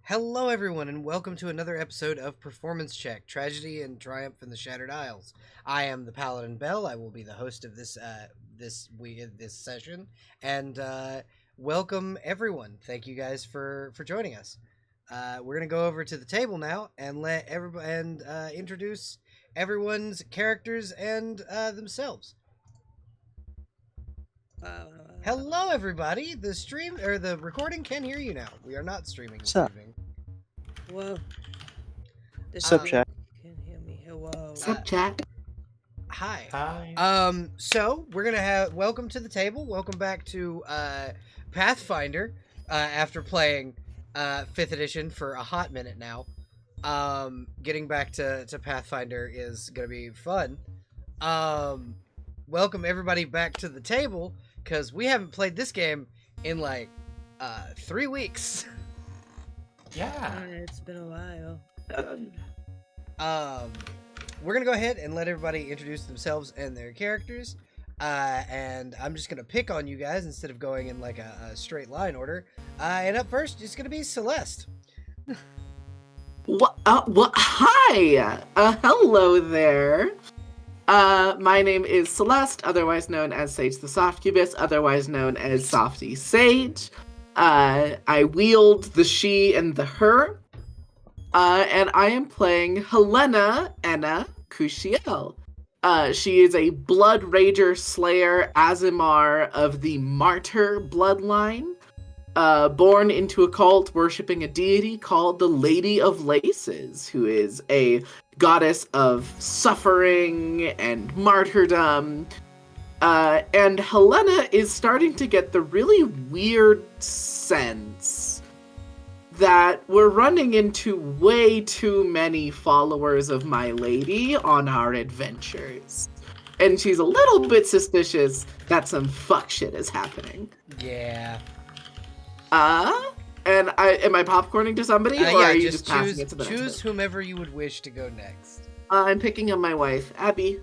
Hello, everyone, and welcome to another episode of Performance Check: Tragedy and Triumph in the Shattered Isles. I am the Paladin Bell. I will be the host of this session, and welcome everyone. Thank you guys for joining us. We're gonna go over to the table now and let everybody introduce everyone's characters and themselves. Wow. Hello, everybody. The stream or the recording can hear you now. We are not streaming this Sup? evening. Whoa. The Sup, stream chat? can hear me. Hello. Sup, chat? Hi. Hi. So we're gonna have welcome to the table. Welcome back to Pathfinder. After playing fifth edition for a hot minute now, getting back to Pathfinder is gonna be fun. Welcome everybody back to the table because we haven't played this game in like 3 weeks. Yeah. It's been a while. We're gonna go ahead and let everybody introduce themselves and their characters. And I'm just gonna pick on you guys instead of going in like a straight line order. And up first, it's gonna be Celeste. What? Hi. Hello there. My name is Celeste, otherwise known as Sage the Softcubus, otherwise known as Softy Sage. I wield the she and the her. And I am playing Helena Enna Kushiel. She is a Blood Rager Slayer Azimar of the Martyr bloodline, born into a cult worshipping a deity called the Lady of Laces, who is a goddess of suffering and martyrdom. And Helena is starting to get the really weird sense that we're running into way too many followers of my lady on our adventures. And she's a little bit suspicious that some fuck shit is happening. Yeah. And am I popcorning to somebody, or Yeah. are you Just passing choose it to the next choose person? whomever you would wish to go next. I'm picking up my wife, Abby.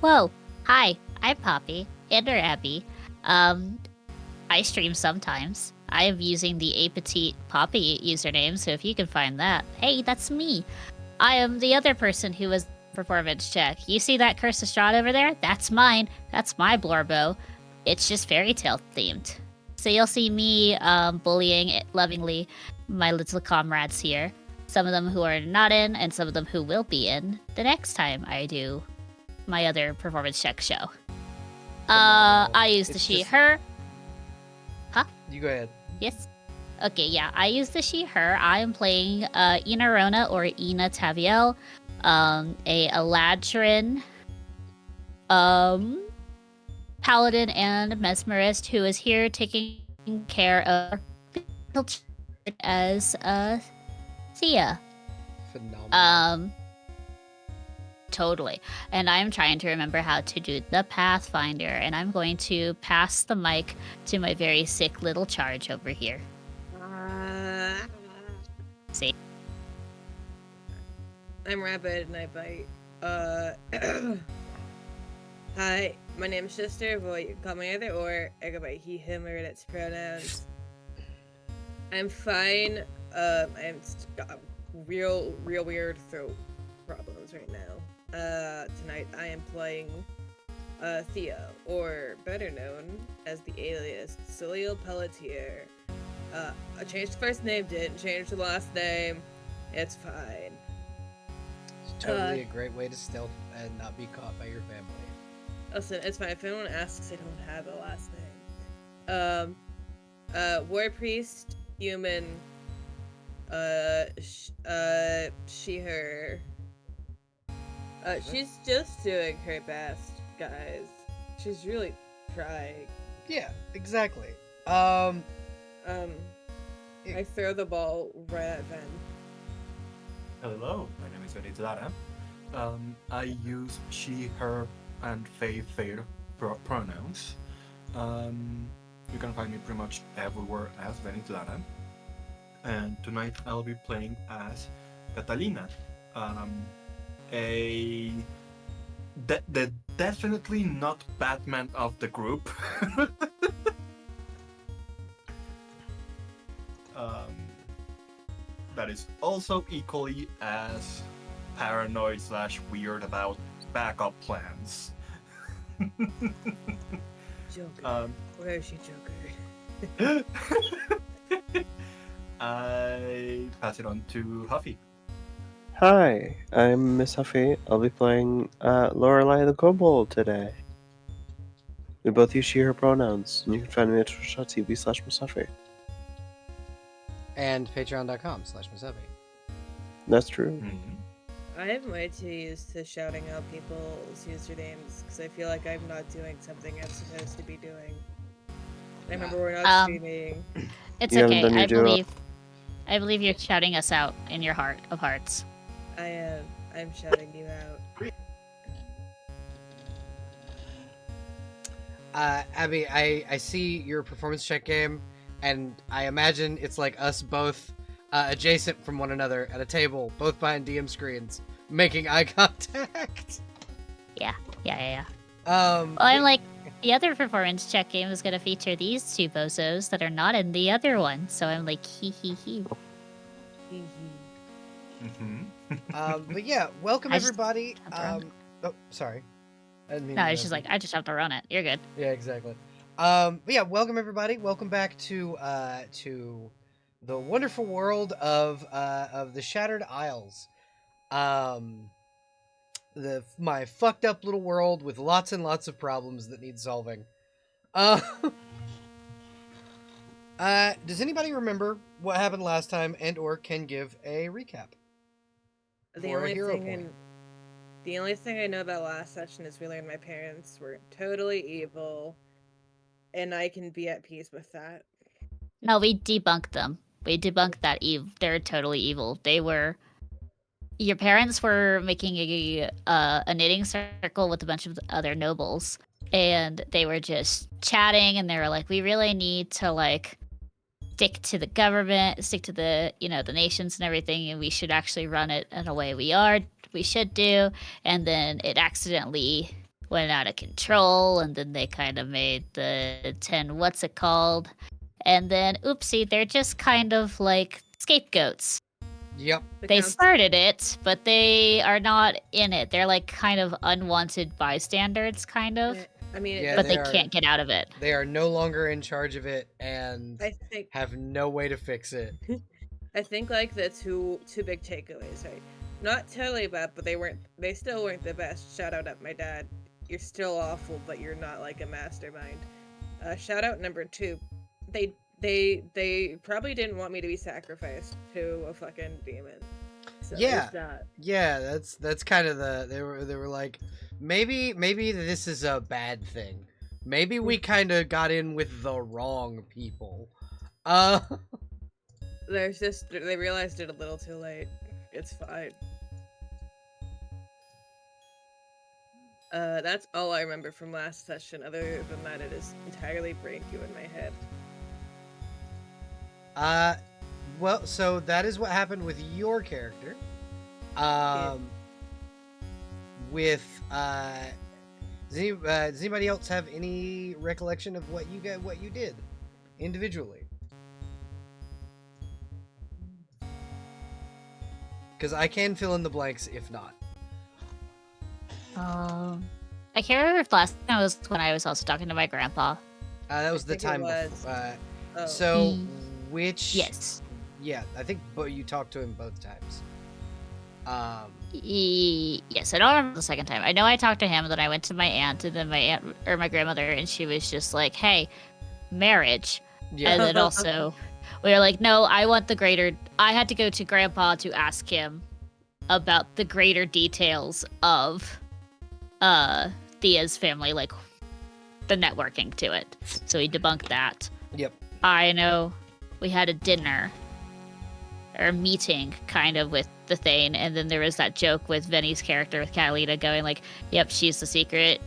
Whoa, hi, I'm Poppy, and or Abby. I stream sometimes. I am using the A Petite Poppy username, so if you can find that, hey, that's me. I am the other person who was performance check. You see that Curse of Strahd over there? That's mine. That's my Blorbo. It's just fairy tale themed. So you'll see me bullying lovingly my little comrades here. Some of them who are not in, and some of them who will be in the next time I do my other performance check show. I use the It's she, just- her. You go ahead. Yes. Okay, yeah, I use the she, her. I am playing Ina Rona or Ina Taviel, a Eladrin, paladin and mesmerist who is here taking care of little children as Thea. Phenomenal. Totally. And I'm trying to remember how to do the Pathfinder, and I'm going to pass the mic to my very sick little charge over here. See? I'm Rapid and I bite. Hi, my name's Sister, but you can call me either or. I go by he, him, or its pronouns. I'm fine. I'm got real weird throat problems right now. Tonight I am playing Theo, or better known as the alias Celio Pelletier. I changed the first name, didn't change the last name. It's fine. It's totally a great way to stealth and not be caught by your family. Listen, it's fine. If anyone asks, I don't have a last name. War Priest, human, she, her. She's just doing her best, guys. She's really trying. Yeah, exactly. I throw the ball right at Ven. Hello, my name is Benitlara. I use she, her, and they, their pronouns. You can find me pretty much everywhere as Benitlara. And tonight I'll be playing as Catalina, the definitely not Batman of the group. that is also equally as paranoid / weird about backup plans. Joker. Where is she, Joker? I pass it on to Huffy. Hi, I'm Miss Huffy. I'll be playing Lorelei the Kobold today. We both use she, her pronouns, and you can find me at twitch.tv/Miss Huffy. And patreon.com/Misabi. That's true. I am way too used to shouting out people's usernames because I feel like I'm not doing something I'm supposed to be doing. I remember we're not streaming. It's You haven't okay. done your I believe you're shouting us out in your heart of hearts. I am. I'm shouting you out. Abby, I see your performance check game, and I imagine it's like us both adjacent from one another at a table, both behind DM screens, making eye contact. Yeah. Well, Well, I'm like, the other performance check game is going to feature these two bozos that are not in the other one. So I'm like, hee hee hee. but yeah, welcome I just everybody. have to run. Oh, sorry. I didn't mean No, to it's just like, I just have to run it. You're good. Yeah, exactly. But yeah, welcome everybody. Welcome back to the wonderful world of the Shattered Isles. My fucked up little world with lots and lots of problems that need solving. Does anybody remember what happened last time and or can give a recap? For a hero point. The only thing I know about last session is we learned my parents were totally evil, and I can be at peace with that. No, we debunked them. We debunked that they're totally evil. They were. Your parents were making a knitting circle with a bunch of other nobles, and they were just chatting, and they were like, "We really need to like stick to the government, stick to the the nations and everything, and we should actually run it in a way we should do." And then it accidentally went out of control, and then they kind of made the 10 what's it called, and then oopsie, they're just kind of like scapegoats. Yep. They started it, but they are not in it. They're like kind of unwanted bystanders, kind of. I mean, Yeah, but they are- can't get out of it. They are no longer in charge of it and I think have no way to fix it. like the two big takeaways, right? Not totally bad, but they still weren't the best. Shout out at my dad. You're still awful, but you're not like a mastermind. Shout out number 2. They probably didn't want me to be sacrificed to a fucking demon. So Yeah. there's that. Yeah, that's kind of they were like, maybe this is a bad thing. Maybe we kind of got in with the wrong people. They realized it a little too late. It's fine. That's all I remember from last session. Other than that, it is entirely brain goo in my head. Well, so that is what happened with your character. With does anybody else have any recollection of what you did individually? Because I can fill in the blanks if not. I can't remember if last time was when I was also talking to my grandpa. That was the think it time was. before. Oh. So, which? Yes. Yeah, I think you talked to him both times. Yes, I don't remember the second time. I know I talked to him, and then I went to my aunt, and then my grandmother, and she was just like, "Hey, marriage." Yeah. And then also, we were like, "No, I want the greater." I had to go to grandpa to ask him about the greater details of Thea's family, like the networking to it. So he debunked that. Yep. I know we had a dinner or a meeting kind of with the Thane, and then there was that joke with Vinny's character with Catalina going like, "Yep, she's the secret."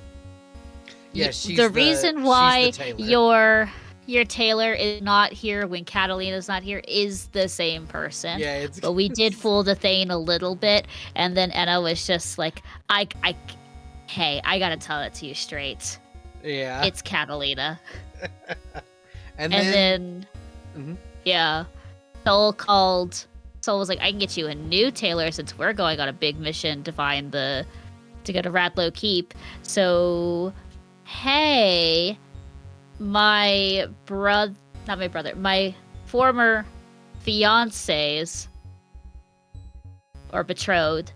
Yeah, she's the reason she's why the tailor. your tailor is not here when Catalina's not here is the same person. Yeah, it's. But we did fool the Thane a little bit, and then Enna was just like, hey, I gotta tell it to you straight. Yeah. It's Catalina. and then Mhm. yeah, Soul called Soul was like, I can get you a new tailor since we're going on a big mission to find to go to Radlow Keep. So, hey, my former fiance's or betrothed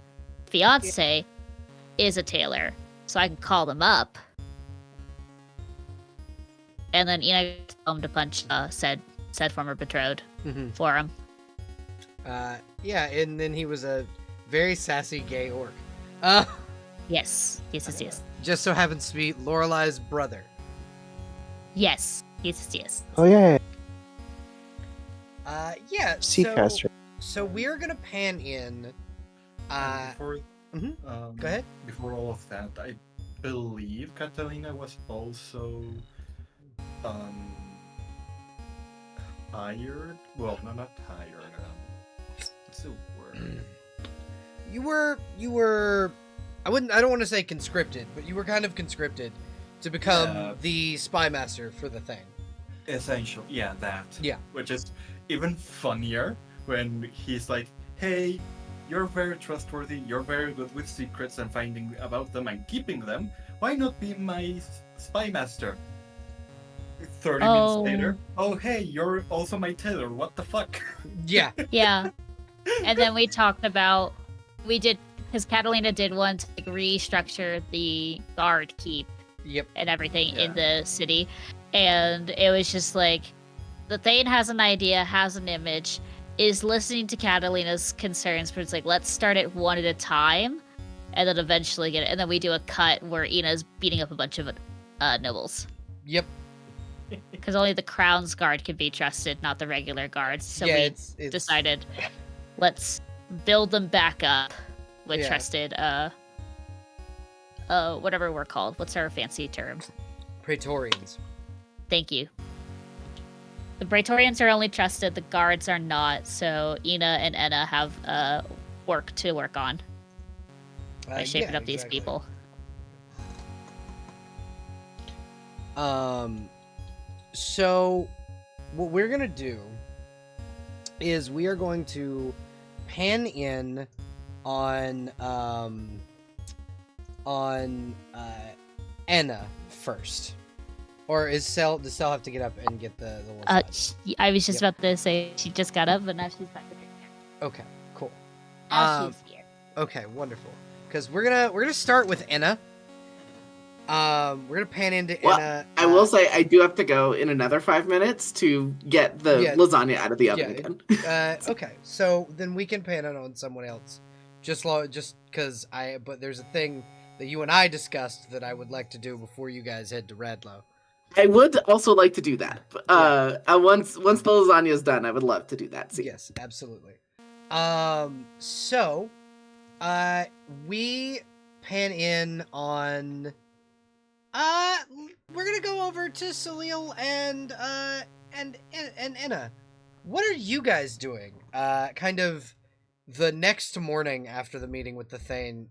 fiance is a tailor, so I can call them up. And then Ina told him to punch said former betrothed Mhm. for him. Yeah, and then he was a very sassy gay orc. Yes. Just so happens to be Lorelai's brother. Yes. Oh yeah, Yeah. Seacaster. So we're gonna pan in. Before, Go ahead. Before all of that, I believe Catalina was also hired. Well, no, not hired. What's the word? You were. I don't want to say conscripted, but you were kind of conscripted to become Yeah. the spy master for the thing. Essential, yeah, that. Yeah. Which is even funnier when he's like, "Hey, you're very trustworthy. You're very good with secrets and finding about them and keeping them. Why not be my spy master?" 30 Oh. minutes later, "Oh, hey, you're also my tailor. What the fuck?" Yeah. Yeah. And then we talked about because Catalina did want to like, restructure the guard keep Yep. and everything in Yeah. the city, and it was just like the Thane has an idea, has an image, is listening to Catalina's concerns, but it's like let's start it one at a time, and then eventually get it. And then we do a cut where Ina's beating up a bunch of nobles Yep. because only the Crown's guard can be trusted, not the regular guards. So yeah, we it's decided let's build them back up with Yeah. trusted whatever we're called. What's our fancy term? Praetorians. Thank you. The Praetorians are only trusted, the guards are not, so Ina and Enna have work to work on by shaping Yeah, up these exactly. people. So what we're gonna do is we are going to pan in on Enna first. Or does Cell have to get up and get the I was just Yep. about to say she just got up, but now she's back. Okay, cool. Now she's here. Okay, wonderful. Because we're gonna start with Enna. We're gonna pan into Well, Enna. I will say I do have to go in another 5 minutes to get the Yeah. lasagna out of the oven Yeah. again. Okay, so then we can pan it on someone else. Just because but there's a thing that you and I discussed that I would like to do before you guys head to Radlow. I would also like to do that. Once the lasagna is done, I would love to do that. See. Yes, absolutely. So, we pan in on. We're gonna go over to Salil and Enna. What are you guys doing? Kind of the next morning after the meeting with the Thane,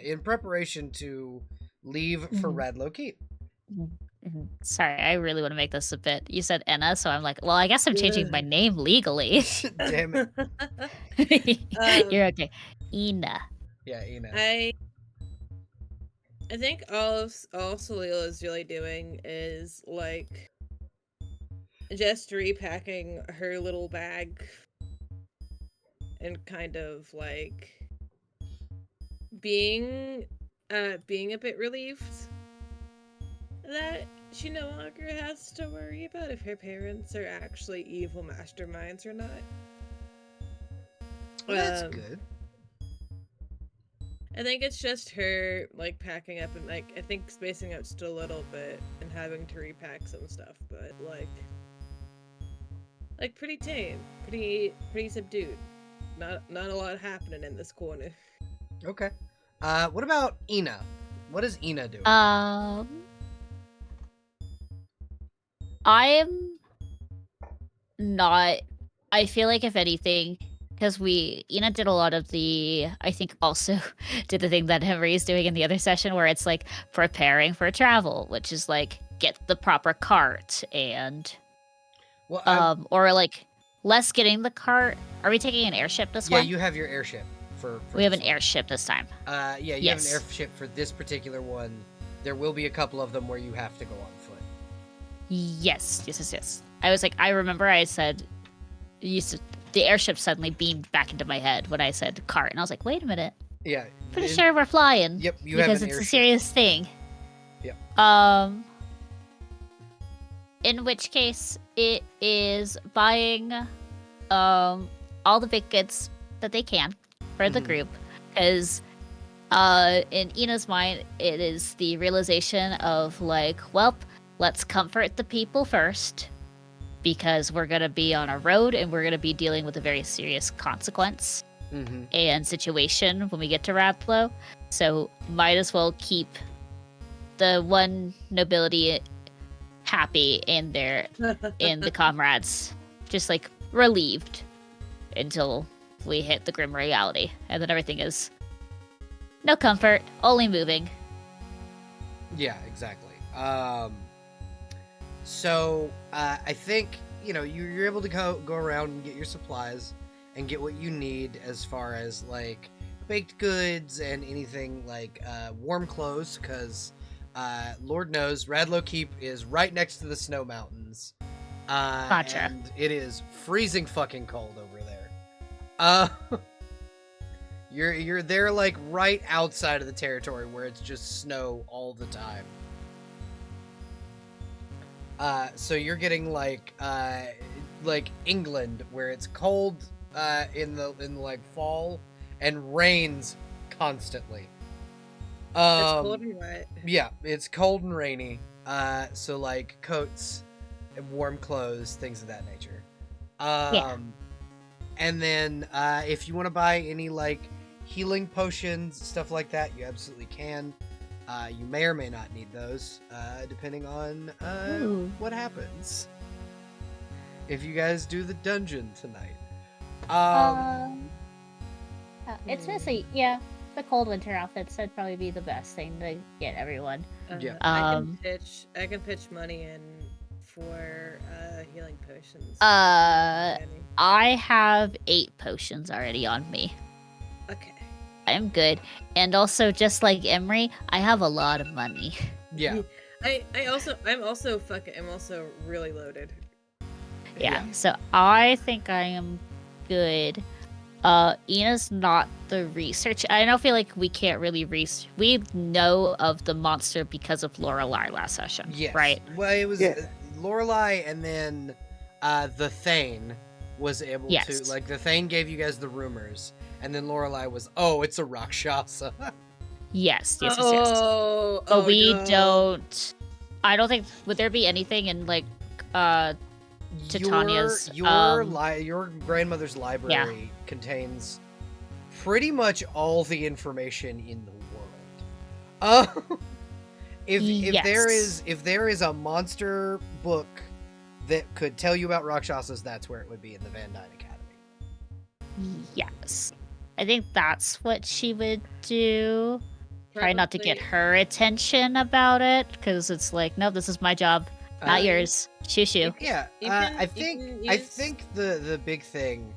in preparation to leave for Radlow Keep. Mhm. Sorry, I really want to make this a bit. You said Enna, so I'm like, well, I guess I'm changing my name legally. Damn it. You're okay. Ina. Yeah, Enna. I think all Salil is really doing is like just repacking her little bag and kind of like being a bit relieved that she no longer has to worry about if her parents are actually evil masterminds or not. Well, that's Um, good. I think it's just her like packing up and like I think spacing out just a little bit and having to repack some stuff, but like pretty tame, pretty subdued. Not a lot happening in this corner. Okay. What about Ina? What is Ina doing? I'm not. I feel like if anything, because Ina did a lot of I think also did the thing that Henry is doing in the other session where it's like preparing for travel, which is like get the proper cart and Well, or like less getting the cart. Are we taking an airship this Yeah, one? you have your airship for We have this an one. airship this time. Yeah, you Yes. have an airship for this particular one. There will be a couple of them where you have to go on foot. Yes. I was like, I remember I said, the airship suddenly beamed back into my head when I said cart, and I was like, wait a minute. Yeah. Pretty it- sure we're flying. Yep, you have because an it's airship. a serious thing. Yep. In which case, it is buying, all the big goods that they can for the Mhm. group, because, in Ina's mind, it is the realization of like, well, let's comfort the people first, because we're gonna be on a road and we're gonna be dealing with a very serious consequence Mm-hmm. and situation when we get to Radlow. So might as well keep the one nobility happy and the comrades just like relieved until we hit the grim reality. And then everything is no comfort, only moving. Yeah, exactly. So I think you're able to go around and get your supplies and get what you need as far as like baked goods and anything like warm clothes, because Lord knows Radlow Keep is right next to the snow mountains. Gotcha. And it is freezing fucking cold over there. You're there like right outside of the territory where it's just snow all the time. So you're getting like England, where it's cold in the like fall and rains constantly. It's cold and wet. Yeah, it's cold and rainy. So like coats and warm clothes, things of that nature. And then if you want to buy any like healing potions, stuff like that, you absolutely can. You may or may not need those, depending on Ooh. what happens. If you guys do the dungeon tonight. It's mostly, yeah, the cold winter outfits would probably be the best thing to get everyone. Yeah. I can pitch money in for healing potions. I have 8 potions already on me. Okay. I'm good. And also, just like Emery, I have a lot of money. Yeah. I'm also really loaded. Yeah, so I think I am good. Ina's not the research. I don't feel like we can't really we know of the monster because of Lorelei last session. Yes. Right? Well, it was Yeah. Lorelei, and then the Thane was able to, Yes. like, the Thane gave you guys the rumors, and then Lorelei was, oh, it's a Rakshasa. Yes. But Oh, we no. don't. I don't think. Would there be anything in like Titania's, Your grandmother's library contains pretty much all the information in the world. If there is a monster book that could tell you about Rakshasas, that's where it would be, in the Van Dyne Academy. Yes. I think that's what she would do. Try not to get her attention about it, because it's like, no, this is my job, not yours. Shoo shoo. Yeah, I think the big thing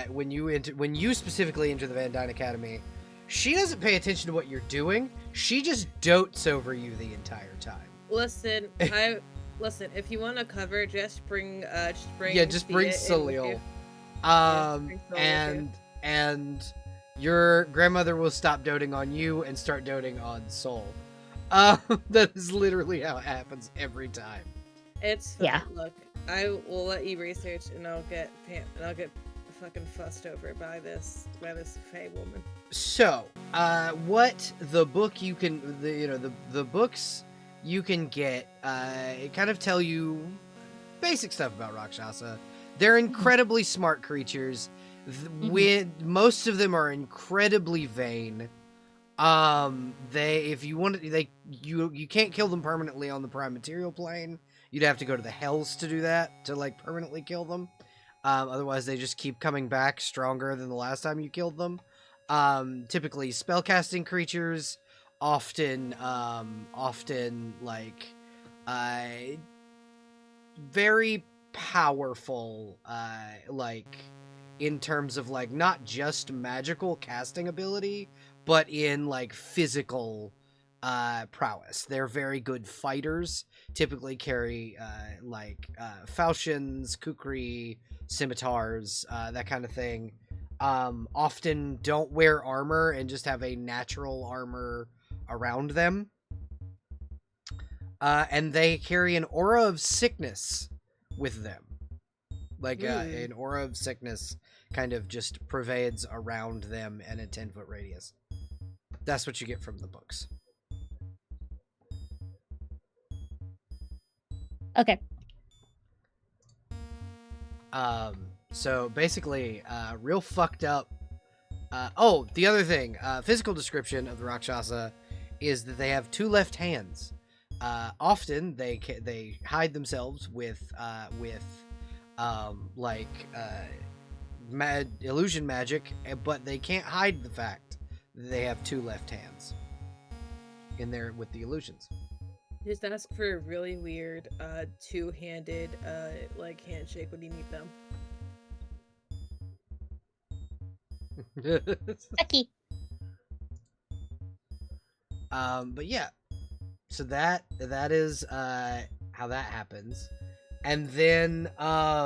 when you specifically enter the Van Dyne Academy, she doesn't pay attention to what you're doing. She just dotes over you the entire time. Listen, if you want to cover, just bring Salil. bring Salil with you. And your grandmother will stop doting on you and start doting on Soul. That is literally how it happens every time. It's fine. Yeah. Look, I will let you research, and I'll get fucking fussed over by this Fae woman. So, what the book you can, the books you can get, kind of tell you basic stuff about Rakshasa. They're incredibly smart creatures. Most of them are incredibly vain. You can't kill them permanently on the prime material plane. You'd have to go to the hells to do that, to like permanently kill them. Otherwise they just keep coming back stronger than the last time you killed them. Typically spellcasting creatures, often like very powerful, like in terms of like not just magical casting ability, but in like physical prowess. They're very good fighters. Typically carry falchions, kukri, scimitars, that kind of thing. Often don't wear armor and just have a natural armor around them. And they carry an aura of sickness with them. Like an aura of sickness kind of just pervades around them in a 10-foot radius. That's what you get from the books. Okay. So basically, real fucked up. The other thing, physical description of the Rakshasa is that they have 2 left hands. Often they hide themselves with illusion magic, but they can't hide the fact that they have 2 left hands in there with the illusions. Just ask for a really weird, two-handed, handshake when you meet them. Lucky. But yeah, so that is how that happens, and then I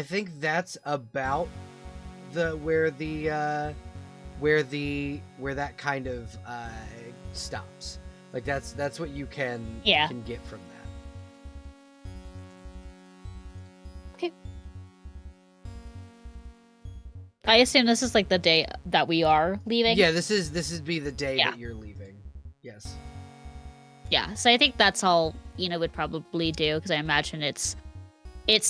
think that's about where that kind of stops. Like that's what you can get from that. Okay. I assume this is like the day that we are leaving. Yeah, this is be the day that you're leaving. Yes. Yeah, so I think that's all Ina would probably do, because I imagine it's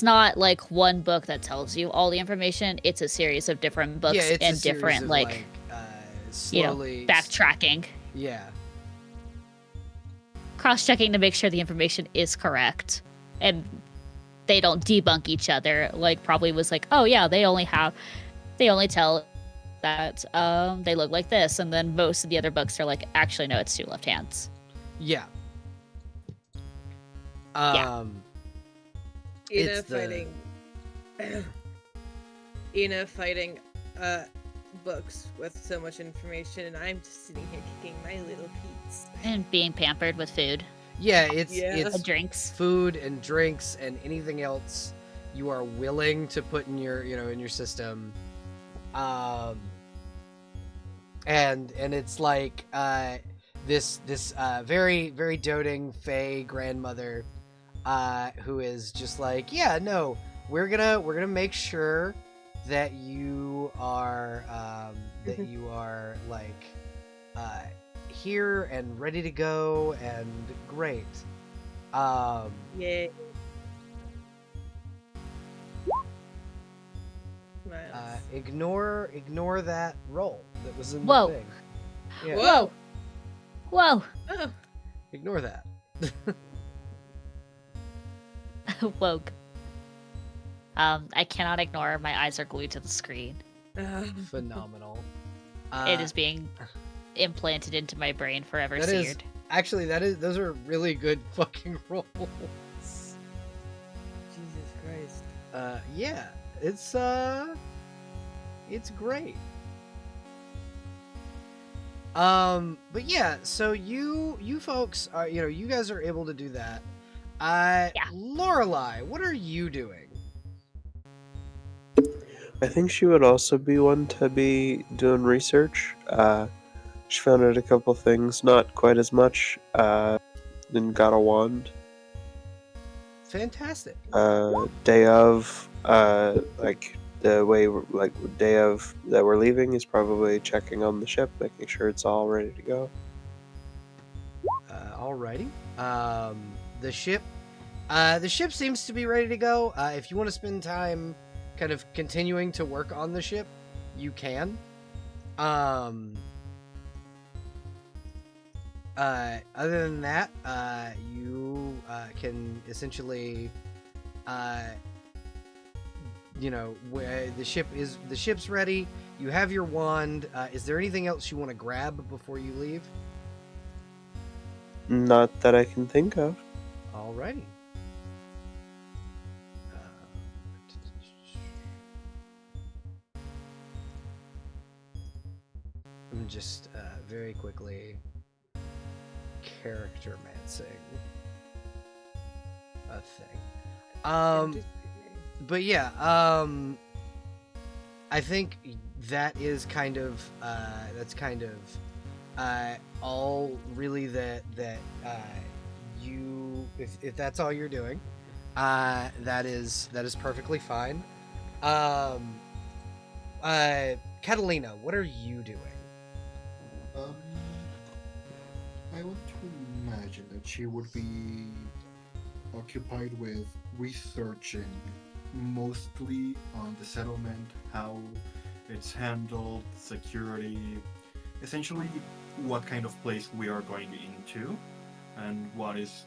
not like one book that tells you all the information. It's a series of different books and different slowly backtracking. Yeah. Cross-checking to make sure the information is correct and they don't debunk each other. Like probably was like, oh yeah, they only tell that they look like this, and then most of the other books are like, actually no, it's 2 left hands. Yeah. Ina fighting books with so much information, and I'm just sitting here kicking my little feet. And being pampered with food. Yeah, it's drinks. Food and drinks and anything else you are willing to put in your in your system. And it's like this very, very doting Fae grandmother who is just like, yeah, no, we're gonna make sure that you are like here and ready to go and great. Yeah. Ignore that roll that was in Whoa. the thing. Yeah. Whoa. Whoa. Oh. Ignore that. Woke. I cannot ignore. My eyes are glued to the screen. Phenomenal. Ah. It is being implanted into my brain forever That seared. is actually those are really good fucking rolls. Jesus Christ. Yeah, it's great. But yeah, so you folks are, you guys are able to do that. Lorelai, what are you doing? I think she would also be one to be doing research. She found out a couple things, not quite as much, then got a wand. Fantastic. Day of, the way, day of that we're leaving is probably checking on the ship, making sure it's all ready to go. Alrighty. The ship seems to be ready to go. If you want to spend time kind of continuing to work on the ship, you can. Other than that, you can essentially, the ship's ready. You have your wand. Is there anything else you want to grab before you leave? Not that I can think of. Alrighty. I'm just very quickly character mancing a thing. But yeah, I think that is kind of that's kind of all really that you if that's all you're doing, that is perfectly fine. Catalina, what are you doing? I want to imagine that she would be occupied with researching mostly on the settlement, how it's handled, security, essentially what kind of place we are going into, and what is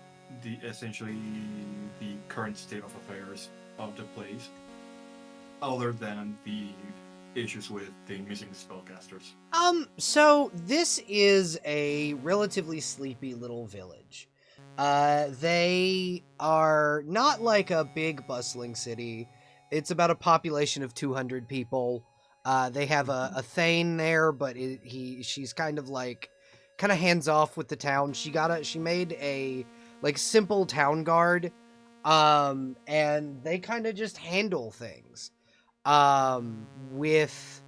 essentially the current state of affairs of the place, other than the issues with the missing spellcasters. So this is a relatively sleepy little village. They are not like a big bustling city. It's about a population of 200 people. They have a Thane there, but she's kind of hands off with the town. She made a simple town guard, and they kind of just handle things, with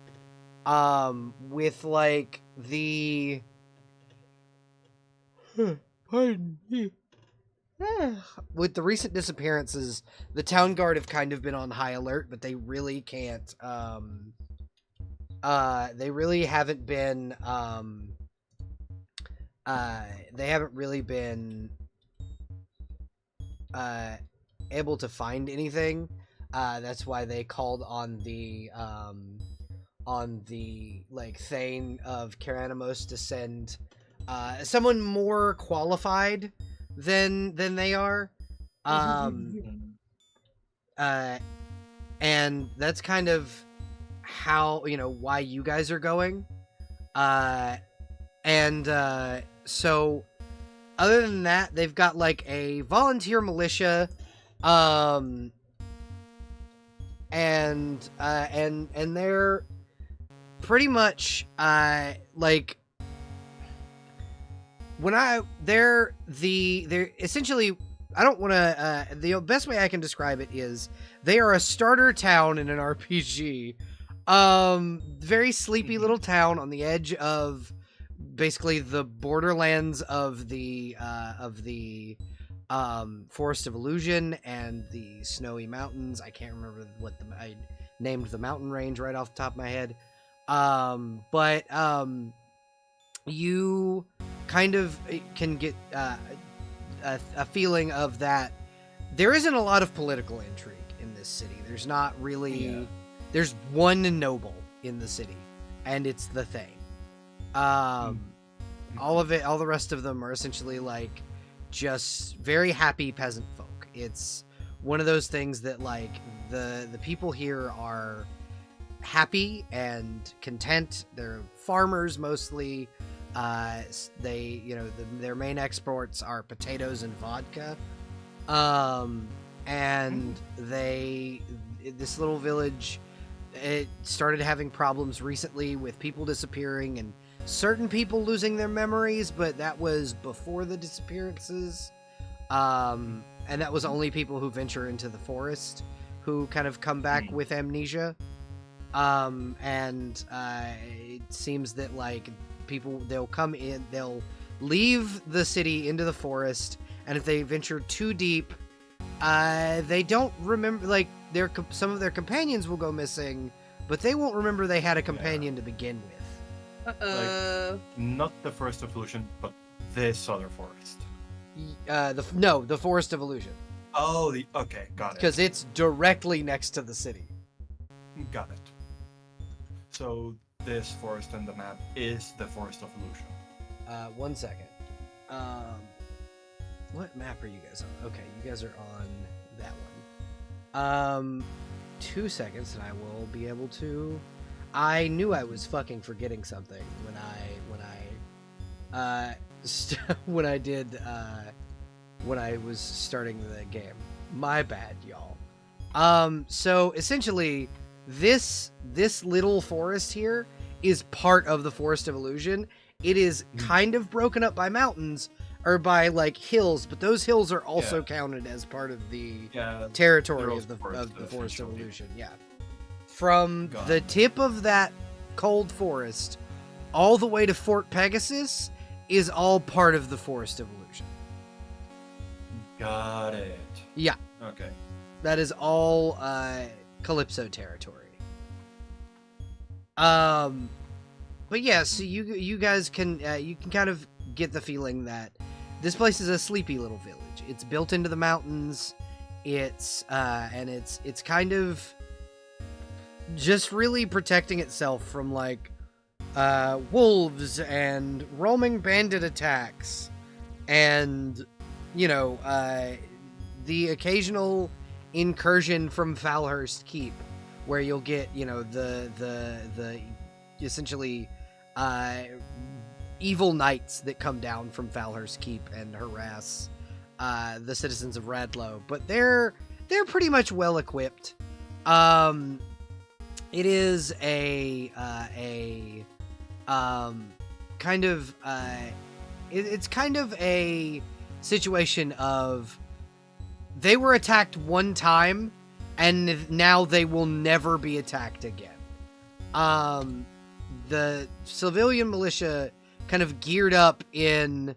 the pardon me. With the recent disappearances, the town guard have kind of been on high alert, but they really can't they really haven't been they haven't really been able to find anything. That's why they called on the Thane of Keranamos to send someone more qualified than they are. And that's kind of how, why you guys are going. So other than that, they've got a volunteer militia, and they're pretty much they're essentially, I don't want to the best way I can describe it is they are a starter town in an RPG. Very sleepy little town on the edge of basically the borderlands of the Forest of Illusion and the Snowy Mountains. I can't remember what I named the mountain range right off the top of my head. But you kind of can get a feeling of that there isn't a lot of political intrigue in this city. There's not really. Yeah. There's one noble in the city, and it's the Thane. All the rest of them are essentially just very happy peasant folk. It's one of those things that the people here are happy and content. They're farmers mostly. Their main exports are potatoes and vodka. And this little village, it started having problems recently with people disappearing and certain people losing their memories, but that was before the disappearances. And that was only people who venture into the forest who kind of come back with amnesia. And it seems that people, they'll come in, they'll leave the city into the forest, and if they venture too deep, they don't remember, some of their companions will go missing, but they won't remember they had a companion to begin with. Not the Forest of Illusion, but this other forest. The Forest of Illusion. Oh, okay, got it. Because it's directly next to the city. Got it. So this forest on the map is the Forest of Illusion. 1 second. What map are you guys on? Okay, you guys are on that one. 2 seconds, and I will be able to. I knew I was fucking forgetting something when I when I did when I was starting the game. My bad, y'all. So essentially, this little forest here is part of the Forest of Illusion. It is kind of broken up by mountains or by like hills, but those hills are also counted as part of the territory of the Forest of Illusion. Yeah. From the tip of that cold forest all the way to Fort Pegasus is all part of the Forest of Illusion. Got it. Yeah. Okay. That is all Calypso territory. But yeah, so you guys can you can kind of get the feeling that this place is a sleepy little village. It's built into the mountains. It's kind of just really protecting itself from like wolves and roaming bandit attacks, and you know the occasional incursion from Falhurst Keep, where you'll get the essentially evil knights that come down from Falhurst Keep and harass the citizens of Radlow, but they're pretty much well equipped. It is a kind of it's kind of a situation of they were attacked one time and now they will never be attacked again. The civilian militia kind of geared up in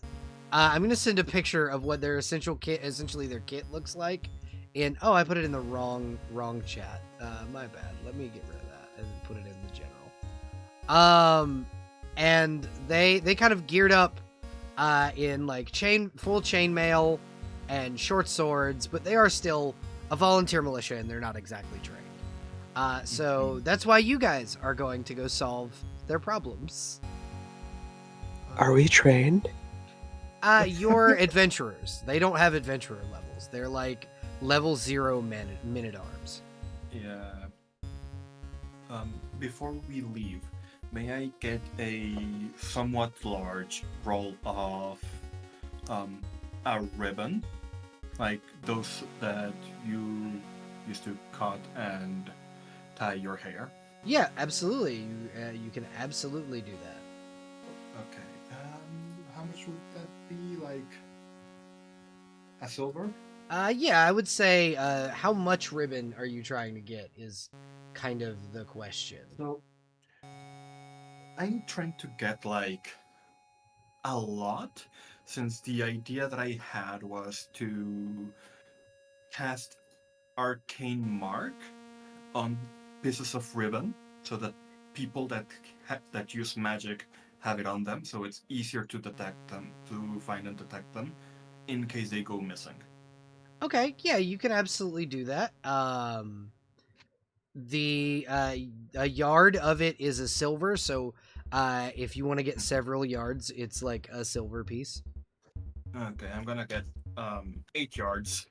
I'm going to send a picture of what their essentially their kit looks like in I put it in the wrong chat. My bad. Let me get rid of that and put it in the general. And they kind of geared up in like full chainmail and short swords, but they are still a volunteer militia and they're not exactly trained. So that's why you guys are going to go solve their problems. Are we trained? You're adventurers. They don't have adventurer levels. They're like level 0 men-at-arms. Yeah. Before we leave, may I get a somewhat large roll of a ribbon, like those that you used to cut and tie your hair? Yeah, absolutely. You can absolutely do that. Okay. How much would that be? Like a silver? Yeah, I would say how much ribbon are you trying to get is kind of the question. So I'm trying to get like a lot, since the idea that I had was to cast Arcane Mark on pieces of ribbon so that people that use magic have it on them, so it's easier to detect them, to find and detect them in case they go missing. Okay, yeah, you can absolutely do that. A yard of it is a silver, so if you want to get several yards, it's like a silver piece. Okay, I'm gonna get 8 yards.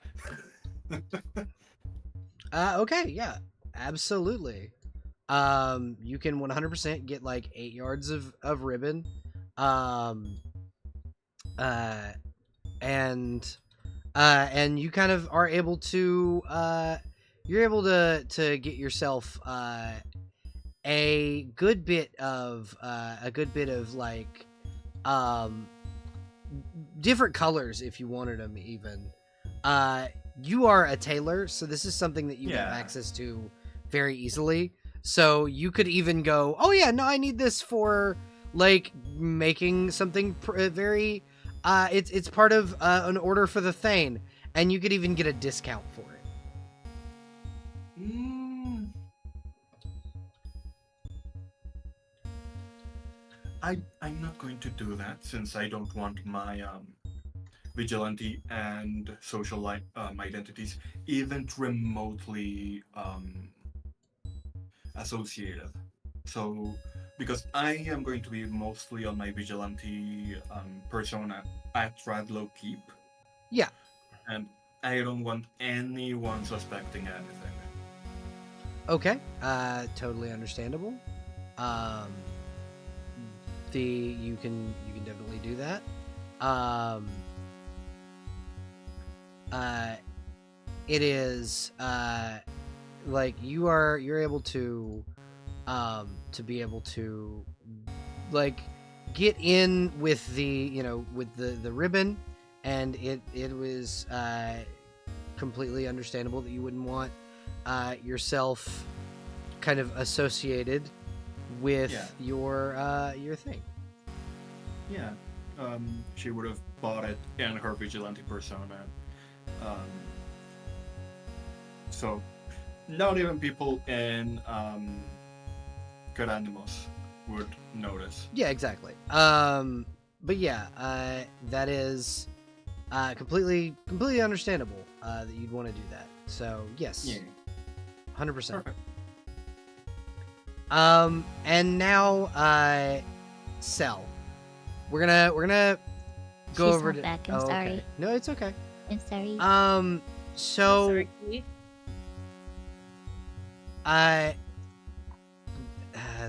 Okay, yeah, absolutely. You can 100% get like 8 yards of ribbon. And you kind of are able to you're able to get yourself a good bit of like different colors if you wanted them even. You are a tailor, so this is something that you have access to very easily. So you could even go, oh yeah, no, I need this for like making something very it's part of an order for the Thane, and you could even get a discount for it. I'm not going to do that, since I don't want my vigilante and social identities even remotely associated. So, because I am going to be mostly on my vigilante persona at Radlow Keep. Yeah. And I don't want anyone suspecting anything. Okay. Totally understandable. You can definitely do that. um, it is like you're able to be able to like get in with the with the ribbon, and it was completely understandable that you wouldn't want yourself kind of associated with your thing. Yeah. She would have bought it in her vigilante persona. So, not even people in Good Animals would notice. Yeah, exactly. But yeah, that is completely understandable that you'd want to do that. So yes, Yeah. 100%. Perfect. And now, Cell. We're gonna go She's over not to. back, I'm oh, okay. sorry. No, it's okay. I'm sorry. So Sorry, Key.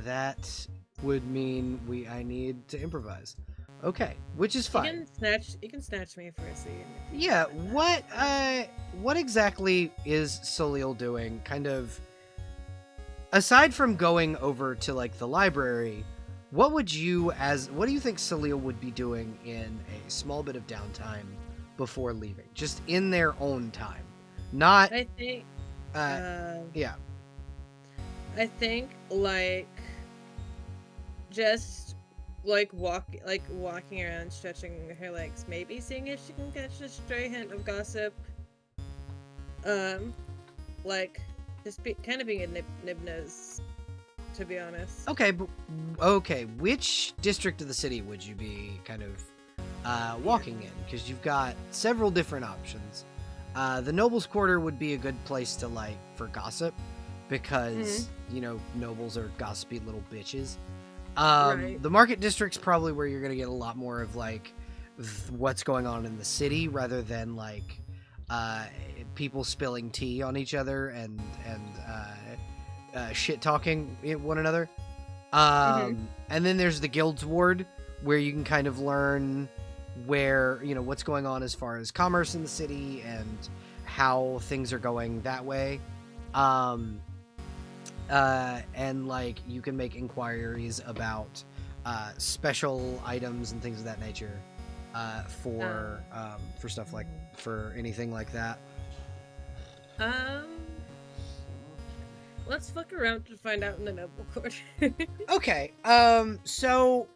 that would mean I need to improvise. Okay, which is You fine. can snatch me for a second. if you Yeah, want that. what exactly is Soliel doing? Kind of aside from going over to like the library, what do you think Soliel would be doing in a small bit of downtime before leaving? Just in their own time. Not I think. yeah. I think like just like walking around, stretching her legs, maybe seeing if she can catch a stray hint of gossip. Like just kind of being a nib nose, to be honest. Okay, which district of the city would you be kind of walking in? Because you've got several different options. The Nobles Quarter would be a good place to like for gossip, because nobles are gossipy little bitches. Right. The Market District's probably where you're gonna get a lot more of like what's going on in the city, rather than like people spilling tea on each other and shit talking one another. And then there's the Guilds Ward, where you can kind of learn where what's going on as far as commerce in the city and how things are going that way. And like you can make inquiries about special items and things of that nature for stuff like for anything like that. Let's fuck around to find out in the Noble Court. Okay, so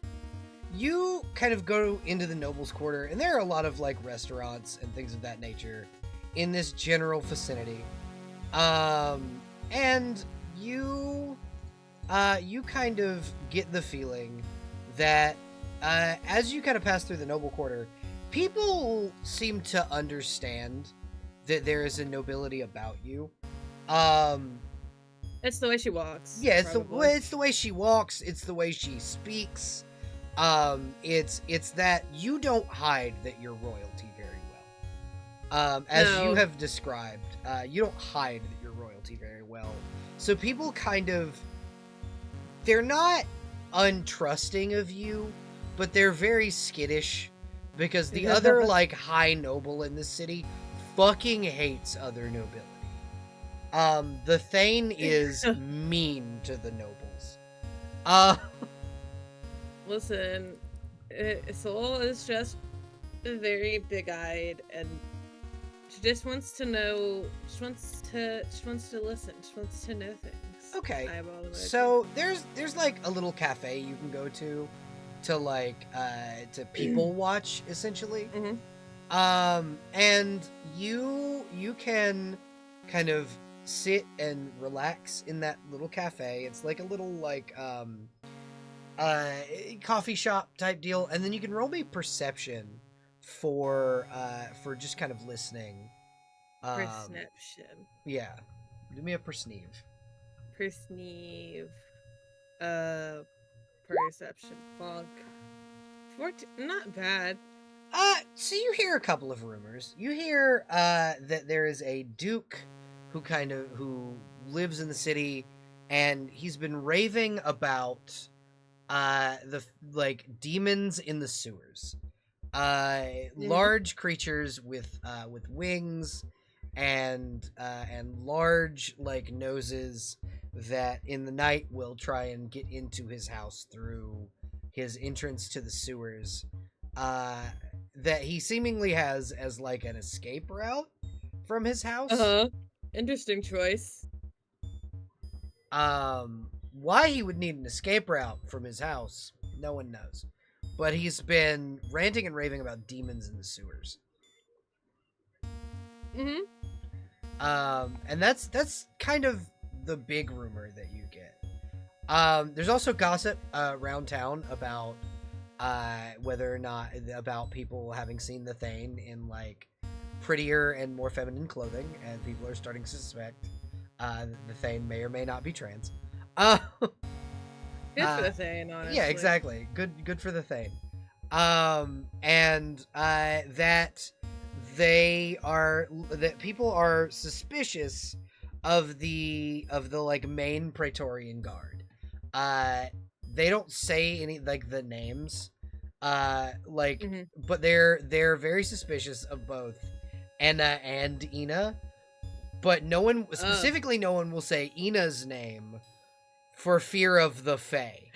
you kind of go into the Nobles Quarter, and there are a lot of like restaurants and things of that nature in this general vicinity. And you kind of get the feeling that as you kind of pass through the Noble Quarter, people seem to understand that there is a nobility about you. It's the way she walks. Yeah, it's probably. it's the way she walks, it's the way she speaks. It's that you don't hide that you're royalty very well. As you No. have described, you don't hide that you're royalty very well. So people kind of, they're not untrusting of you, but they're very skittish, because the other like high noble in the city fucking hates other nobility. The Thane is mean to the nobles. Listen, Soul is just very big-eyed, and she just wants to know. She wants to listen. She wants to know things. Okay, Eyeball emoji. so there's like a little cafe you can go to like to people watch, essentially. And you can kind of sit and relax in that little cafe. It's like a little like coffee shop type deal, and then you can roll me perception for just kind of listening. Perception. Yeah, do me a perceive. Perceive. Perception. Fog. 14. Not bad. So you hear a couple of rumors. You hear that there is a duke who lives in the city, and he's been raving about the like demons in the sewers. Large creatures with wings and large like noses that in the night will try and get into his house through his entrance to the sewers. That he seemingly has as like an escape route from his house. Interesting choice. Why he would need an escape route from his house, no one knows. But he's been ranting and raving about demons in the sewers. Mm-hmm. And that's kind of the big rumor that you get. There's also gossip around town about whether or not about people having seen the Thane in like prettier and more feminine clothing, and people are starting to suspect the Thane may or may not be trans. Good for the Thane, honestly. Yeah, exactly. Good for the Thane. And that people are suspicious of the like main Praetorian Guard. They don't say any like the names. But they're very suspicious of both Enna and Ina. But no one will say Ina's name for fear of the Fae.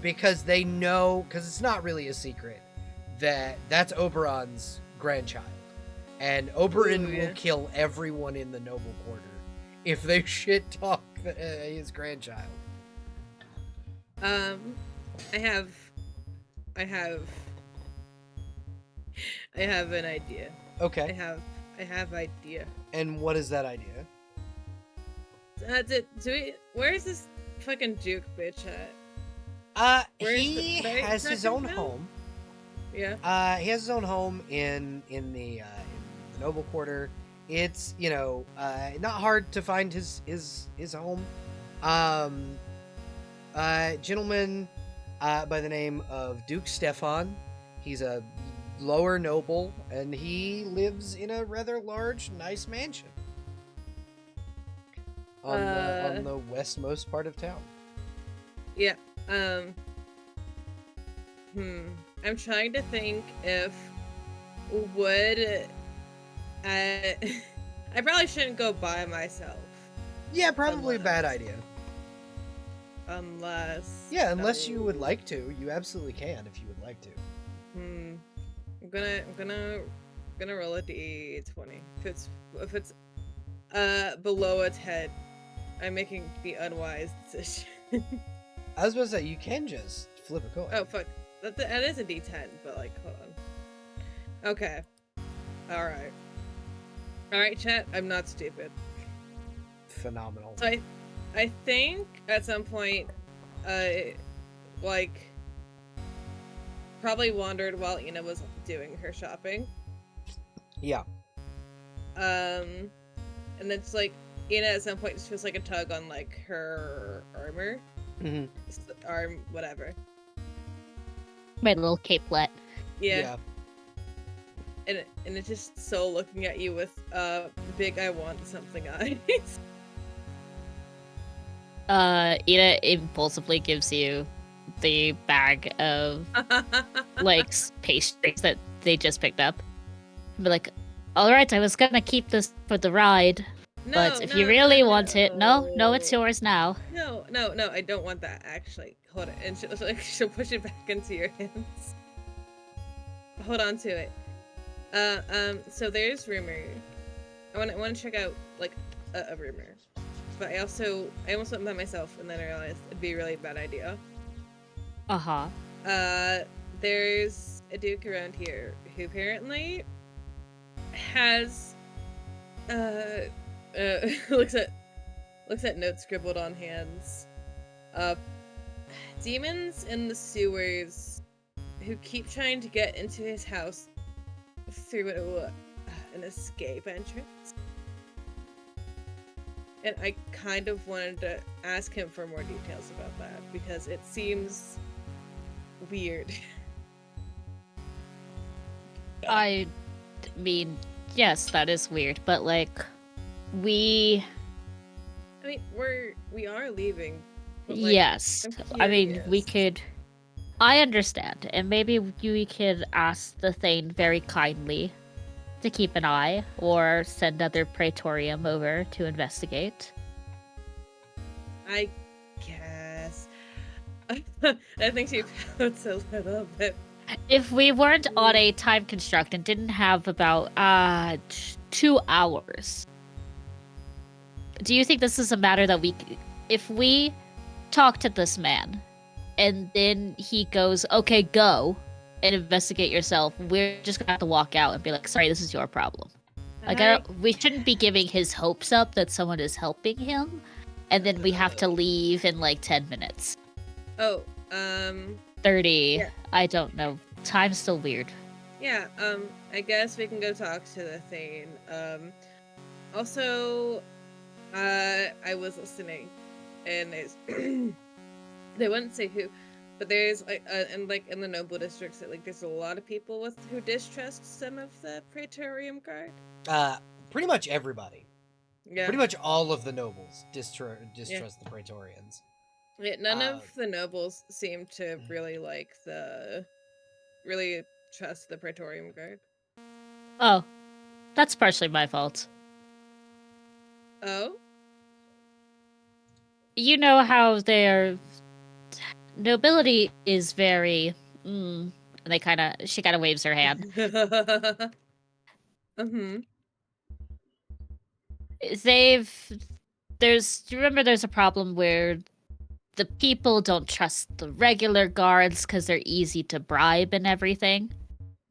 Because they know, because it's not really a secret that that's Oberon's grandchild, and Oberon will kill everyone in the noble quarter if they shit talk his grandchild. I have an idea. Okay. I have idea. And what is that idea? Where's this fucking Duke bitch at? He has his own home. Yeah. He has his own home in the noble quarter. It's not hard to find his home. Gentleman by the name of Duke Stefan. He's a lower noble, and he lives in a rather large, nice mansion on the westmost part of town. Yeah. I'm trying to think if I probably shouldn't go by myself. Yeah, probably a bad idea. Unless you would like to. You absolutely can if you would like to. I'm gonna roll a d20. If it's below a 10, I'm making the unwise decision. I was about to say you can just flip a coin. Oh fuck, that is a d10, but like hold on. Okay, all right, chat. I'm not stupid. Phenomenal. So I think at some point, like, probably wandered while Ina was doing her shopping. Yeah. And then it's like Ina at some point just feels like a tug on like her armor, arm, whatever. My little capelet. Yeah. And it's just so looking at you with big I want something eyes. Ina impulsively gives you the bag of like pastries that they just picked up. Be like, all right, I was gonna keep this for the ride, but if you really want it, no, it's yours now. No, I don't want that. Actually, hold it, and she'll push it back into your hands. Hold on to it. So there's rumor. I want to check out like a rumor, but I almost went by myself, and then I realized it'd be a really bad idea. There's a duke around here who apparently has looks at notes scribbled on hands. Demons in the sewers who keep trying to get into his house through an escape entrance. And I kind of wanted to ask him for more details about that because it seems weird. I mean, yes, that is weird, but like, we are leaving. But, like, yes, I mean, we curious. I understand, and maybe we could ask the Thane very kindly to keep an eye, or send other Praetorium over to investigate. I guess. I think she pouts a little bit. If we weren't on a time construct and didn't have about 2 hours, do you think this is a matter that if we talk to this man and then he goes, okay, go and investigate yourself, we're just gonna have to walk out and be like, sorry, this is your problem. Like, we shouldn't be giving his hopes up that someone is helping him, and then we have to leave in like 10 minutes. Oh, 30. Yeah. I don't know. Time's still weird. yeah, I guess we can go talk to the Thane. Also, I was listening, and there's, they wouldn't say who, but there's, in the noble districts, there's a lot of people who distrust some of the Praetorium Guard. Pretty much everybody. Yeah. Pretty much all of the nobles distrust the Praetorians. Yeah, none of the nobles seem to really really trust the Praetorium Guard. Oh, that's partially my fault. Oh? You know how their nobility is very. And she kind of waves her hand. Mm-hmm. Do you remember there's a problem where the people don't trust the regular guards because they're easy to bribe and everything?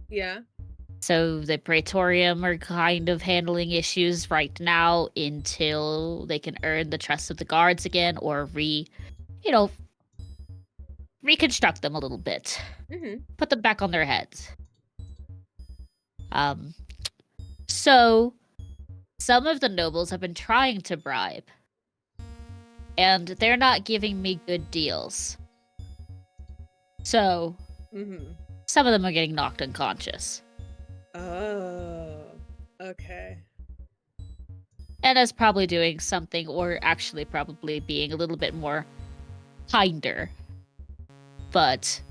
Yeah. So the Praetorium are kind of handling issues right now until they can earn the trust of the guards again, or reconstruct them a little bit. Mm-hmm. Put them back on their heads. So some of the nobles have been trying to bribe, and they're not giving me good deals. So Mm-hmm. some of them are getting knocked unconscious. Oh. Okay. And us probably doing something, or actually probably being a little bit more kinder. But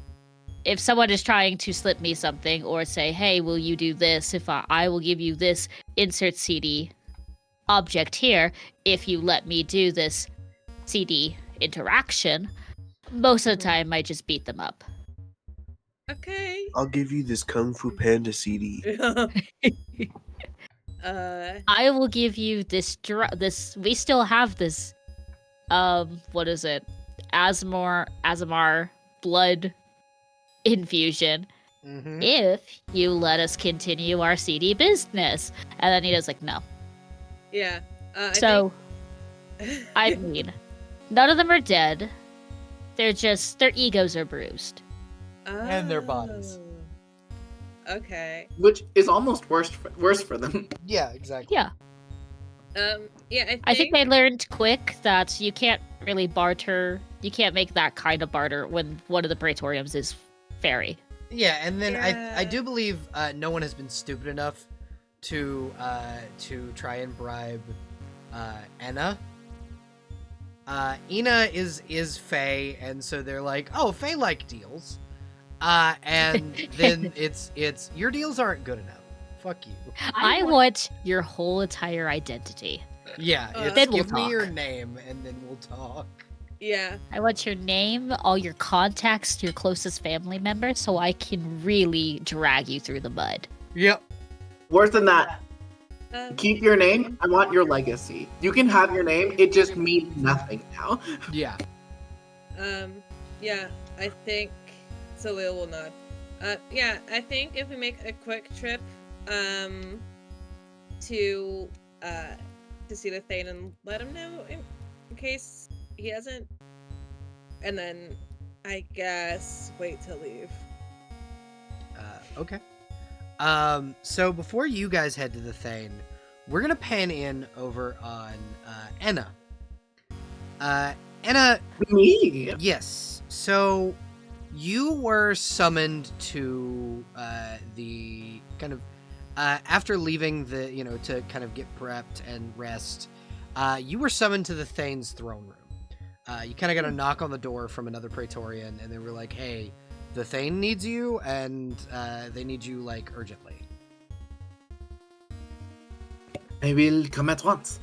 if someone is trying to slip me something, or say, hey, will you do this if I will give you this insert CD object here if you let me do this CD interaction, most of the time I just beat them up. Okay. I'll give you this Kung Fu Panda CD. I will give you this we still have this what is it? Azamar blood infusion. Mm-hmm. If you let us continue our CD business. And Anita's like, no. Yeah. I mean, none of them are dead. They're just, their egos are bruised. And their bodies. Oh. Okay. Which is almost worse for them. Yeah, exactly. Yeah. Yeah, I think they learned quick that you can't really barter. You can't make that kind of barter when one of the Praetoriums is fairy. Yeah, and then Yeah. I do believe no one has been stupid enough to try and bribe Enna. Ina is Fae, and so they're like, oh, Fae like deals. And then it's your deals aren't good enough. Fuck you. I want your whole entire identity. Yeah, it's Then we'll give me your talk. name and then we'll talk. Yeah. I want your name, all your contacts, your closest family members, so I can really drag you through the mud. Yep. Worse than that, Um, keep your name. I want your legacy. You can have your name. It just means nothing now. Yeah. Yeah, I think Salil will nod. Yeah, I think if we make a quick trip, to see the Thane and let him know in case he hasn't, and then I guess wait to leave. Okay. So before you guys head to the Thane, we're gonna pan in over on Enna. Enna, Me. yes. So you were summoned to the kind of after leaving the to kind of get prepped and rest. You were summoned to the Thane's throne room. You kind of got a knock on the door from another Praetorian, and they were like, "Hey, the Thane needs you, and they need you like urgently. I will come at once.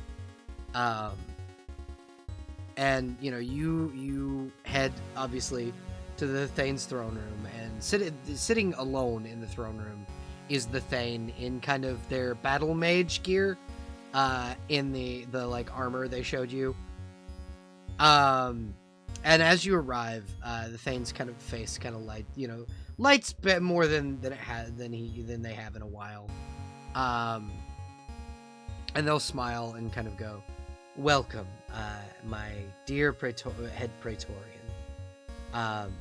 And you head obviously to the Thane's throne room, and sitting alone in the throne room is the Thane in kind of their battle mage gear, in the like armor they showed you. And as you arrive, the Thane's kind of face kind of lights bit more than they have in a while. And they'll smile and kind of go, "Welcome, my dear head Praetorian.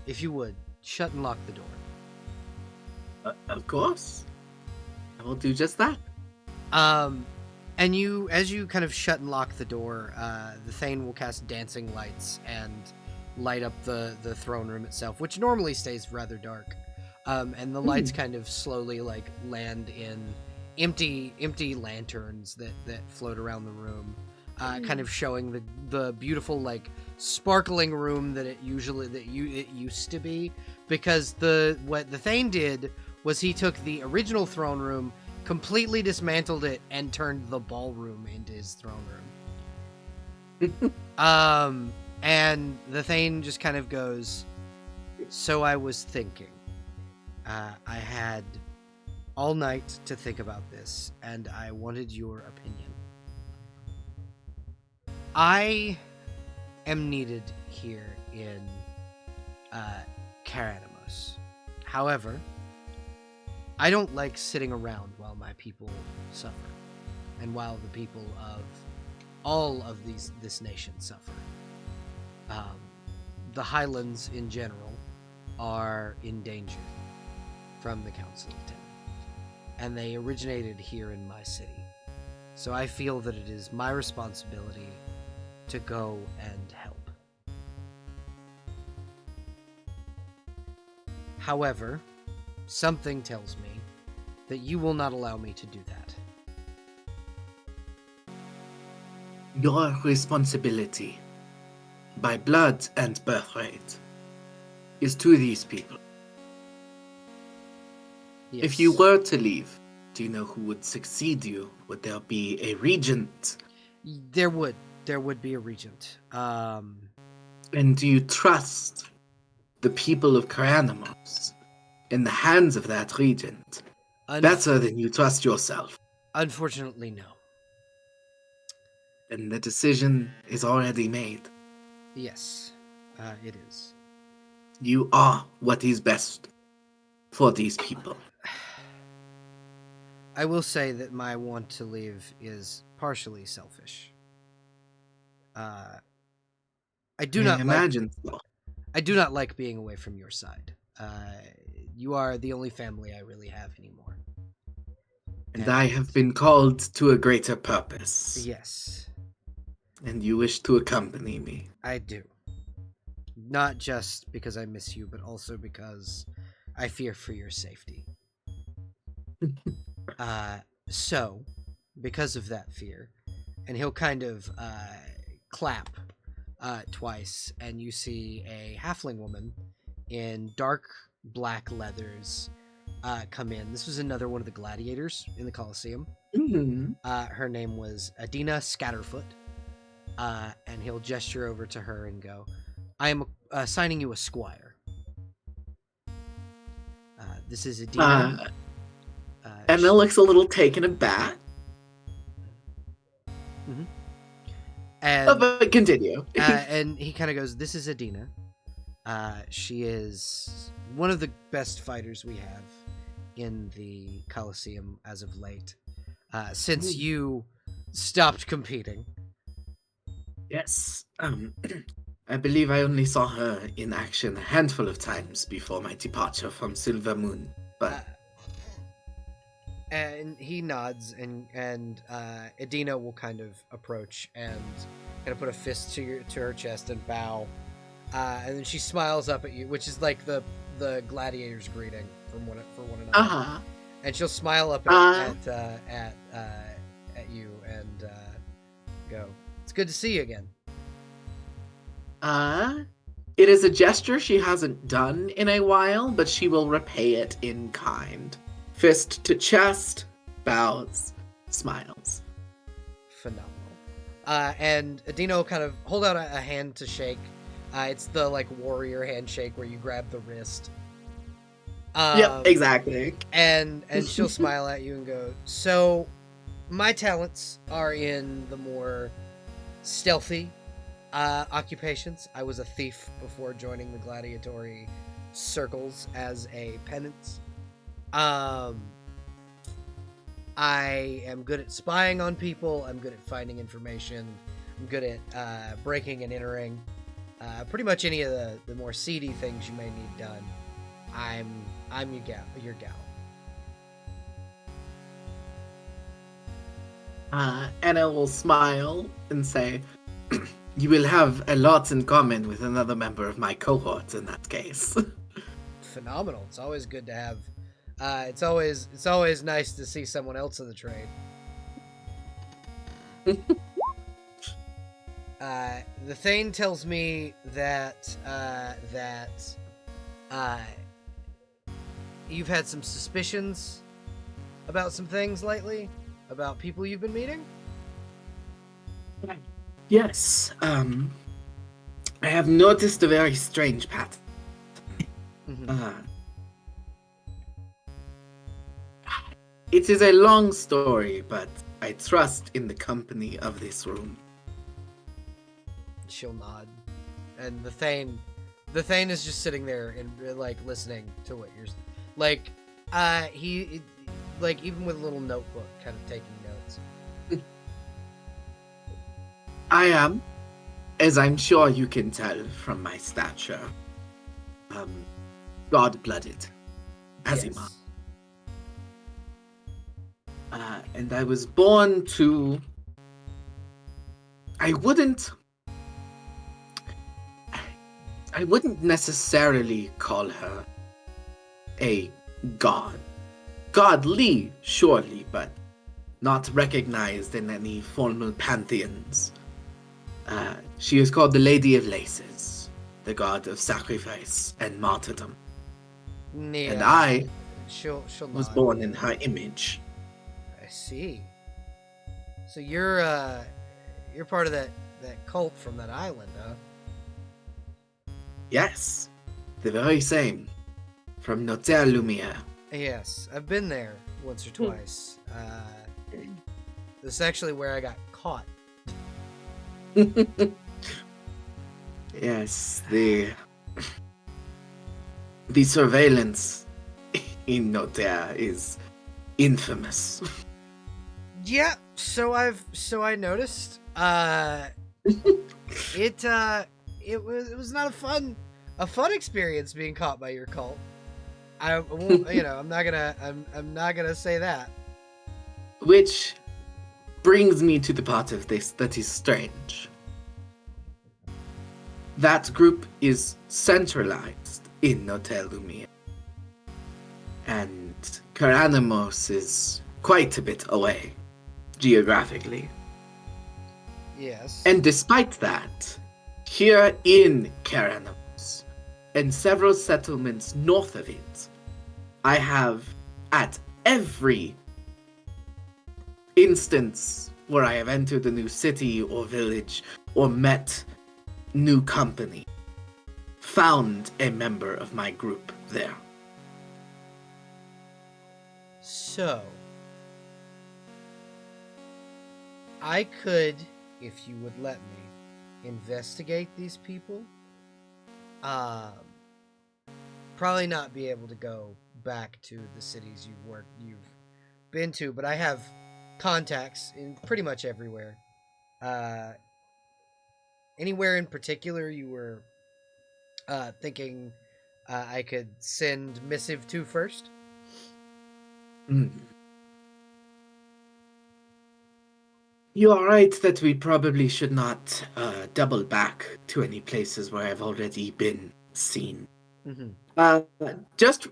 If you would, shut and lock the door." Of course. I will do just that. And as you kind of shut and lock the door, the Thane will cast dancing lights and light up the throne room itself, which normally stays rather dark. And the lights kind of slowly land in empty lanterns that float around the room, kind of showing the beautiful sparkling room that it used to be, because what the Thane did was he took the original throne room, completely dismantled it, and turned the ballroom into his throne room. And the Thane just kind of goes, "So I was thinking. I had all night to think about this, and I wanted your opinion. I am needed here in Caranamos. However, I don't like sitting around while my people suffer, and while the people of all of this nation suffer. The Highlands in general are in danger from the Council of Ten, and they originated here in my city. So I feel that it is my responsibility to go and help. However, something tells me that you will not allow me to do that." Your responsibility, by blood and birthright, is to these people. Yes. If you were to leave, do you know who would succeed you? Would there be a regent? There would be a regent. And do you trust the people of Caranamos in the hands of that regent better than you trust yourself? Unfortunately, no. And the decision is already made. Yes, it is. You are what is best for these people. I will say that my want to leave is partially selfish. I do not imagine so. I do not like being away from your side. You are the only family I really have anymore. And I have been called to a greater purpose. Yes, And you wish to accompany me. I do. Not just because I miss you, but also because I fear for your safety. So, because of that fear, and he'll kind of clap twice, and you see a halfling woman in dark black leathers come in. This was another one of the gladiators in the Colosseum. Mm-hmm. Her name was Adina Scatterfoot. And he'll gesture over to her and go, "I am assigning you a squire. This is Adina." Emma looks a little taken aback. And, But continue. and he kind of goes, "This is Adina. She is one of the best fighters we have in the Colosseum as of late, since you stopped competing." Yes. I believe I only saw her in action a handful of times before my departure from Silver Moon. But and he nods, and Adina will kind of approach and kind of put a fist to her chest and bow, and then she smiles up at you, which is like the gladiator's greeting for one another. And she'll smile up at you and go, "It's good to see you again." It is a gesture she hasn't done in a while, but she will repay it in kind. Fist to chest, bows, smiles. Phenomenal. And Adina will kind of hold out a hand to shake. It's the like warrior handshake where you grab the wrist. Yep, exactly. And she'll smile at you and go, "So, my talents are in the more stealthy occupations. I was a thief before joining the gladiatory circles as a penance. I am good at spying on people. I'm good at finding information. I'm good at breaking and entering. Pretty much any of the more seedy things you may need done. I'm your gal." Anna will smile and say, "You will have a lot in common with another member of my cohort in that case." Phenomenal. It's always good to have. It's always nice to see someone else in the trade. The Thane tells me that you've had some suspicions about some things lately, about people you've been meeting. Yes, I have noticed a very strange pattern. It is a long story, but I trust in the company of this room. She'll nod, and the Thane is just sitting there and like listening to what you're like. He like even with a little notebook, kind of taking notes. I am, as I'm sure you can tell from my stature, god-blooded, as Yes. and I was born to. I wouldn't necessarily call her a god. Godly, surely, but not recognized in any formal pantheons. She is called the Lady of Laces, the god of sacrifice and martyrdom. Yeah, And I she'll was nod. born in her image. I see. So you're part of that cult from that island, huh? Yes, the very same. From Noter Lumiere. Yes, I've been there once or twice. This is actually where I got caught. Yes, the surveillance in Noter is infamous. Yeah, so I noticed. It was not a fun experience being caught by your cult. I won't, I'm not gonna say that. Which brings me to the part of this that is strange. That group is centralized in Noter Lumiere. And Caranimos is quite a bit away, geographically. Yes. And despite that, here in Caranimos, and several settlements north of it, I have, at every instance where I have entered a new city or village or met new company, found a member of my group there. So, I could, if you would let me, investigate these people. Probably not be able to go back to the cities you've been to, but I have contacts in pretty much everywhere. Anywhere in particular you were thinking I could send missive to first? You are right that we probably should not double back to any places where I've already been seen. Just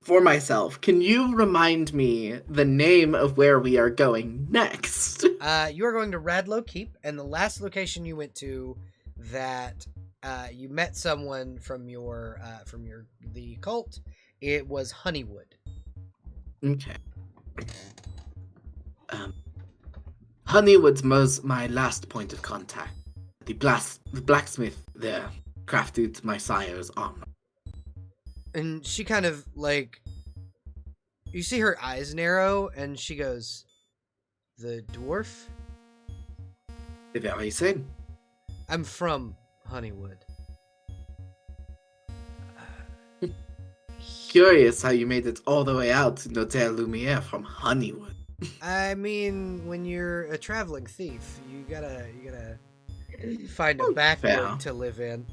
for myself, can you remind me the name of where we are going next? You are going to Radlow Keep, and the last location you went to that you met someone from the cult. It was Honeywood. Okay. Honeywood's my last point of contact. The blacksmith there crafted my sire's armor. And she kind of like, you see her eyes narrow, and she goes, "The dwarf? The very same. I'm from Honeywood." Curious how you made it all the way out to Notaire Lumiere from Honeywood. I mean, when you're a traveling thief, you gotta find a back Fair. road to live in.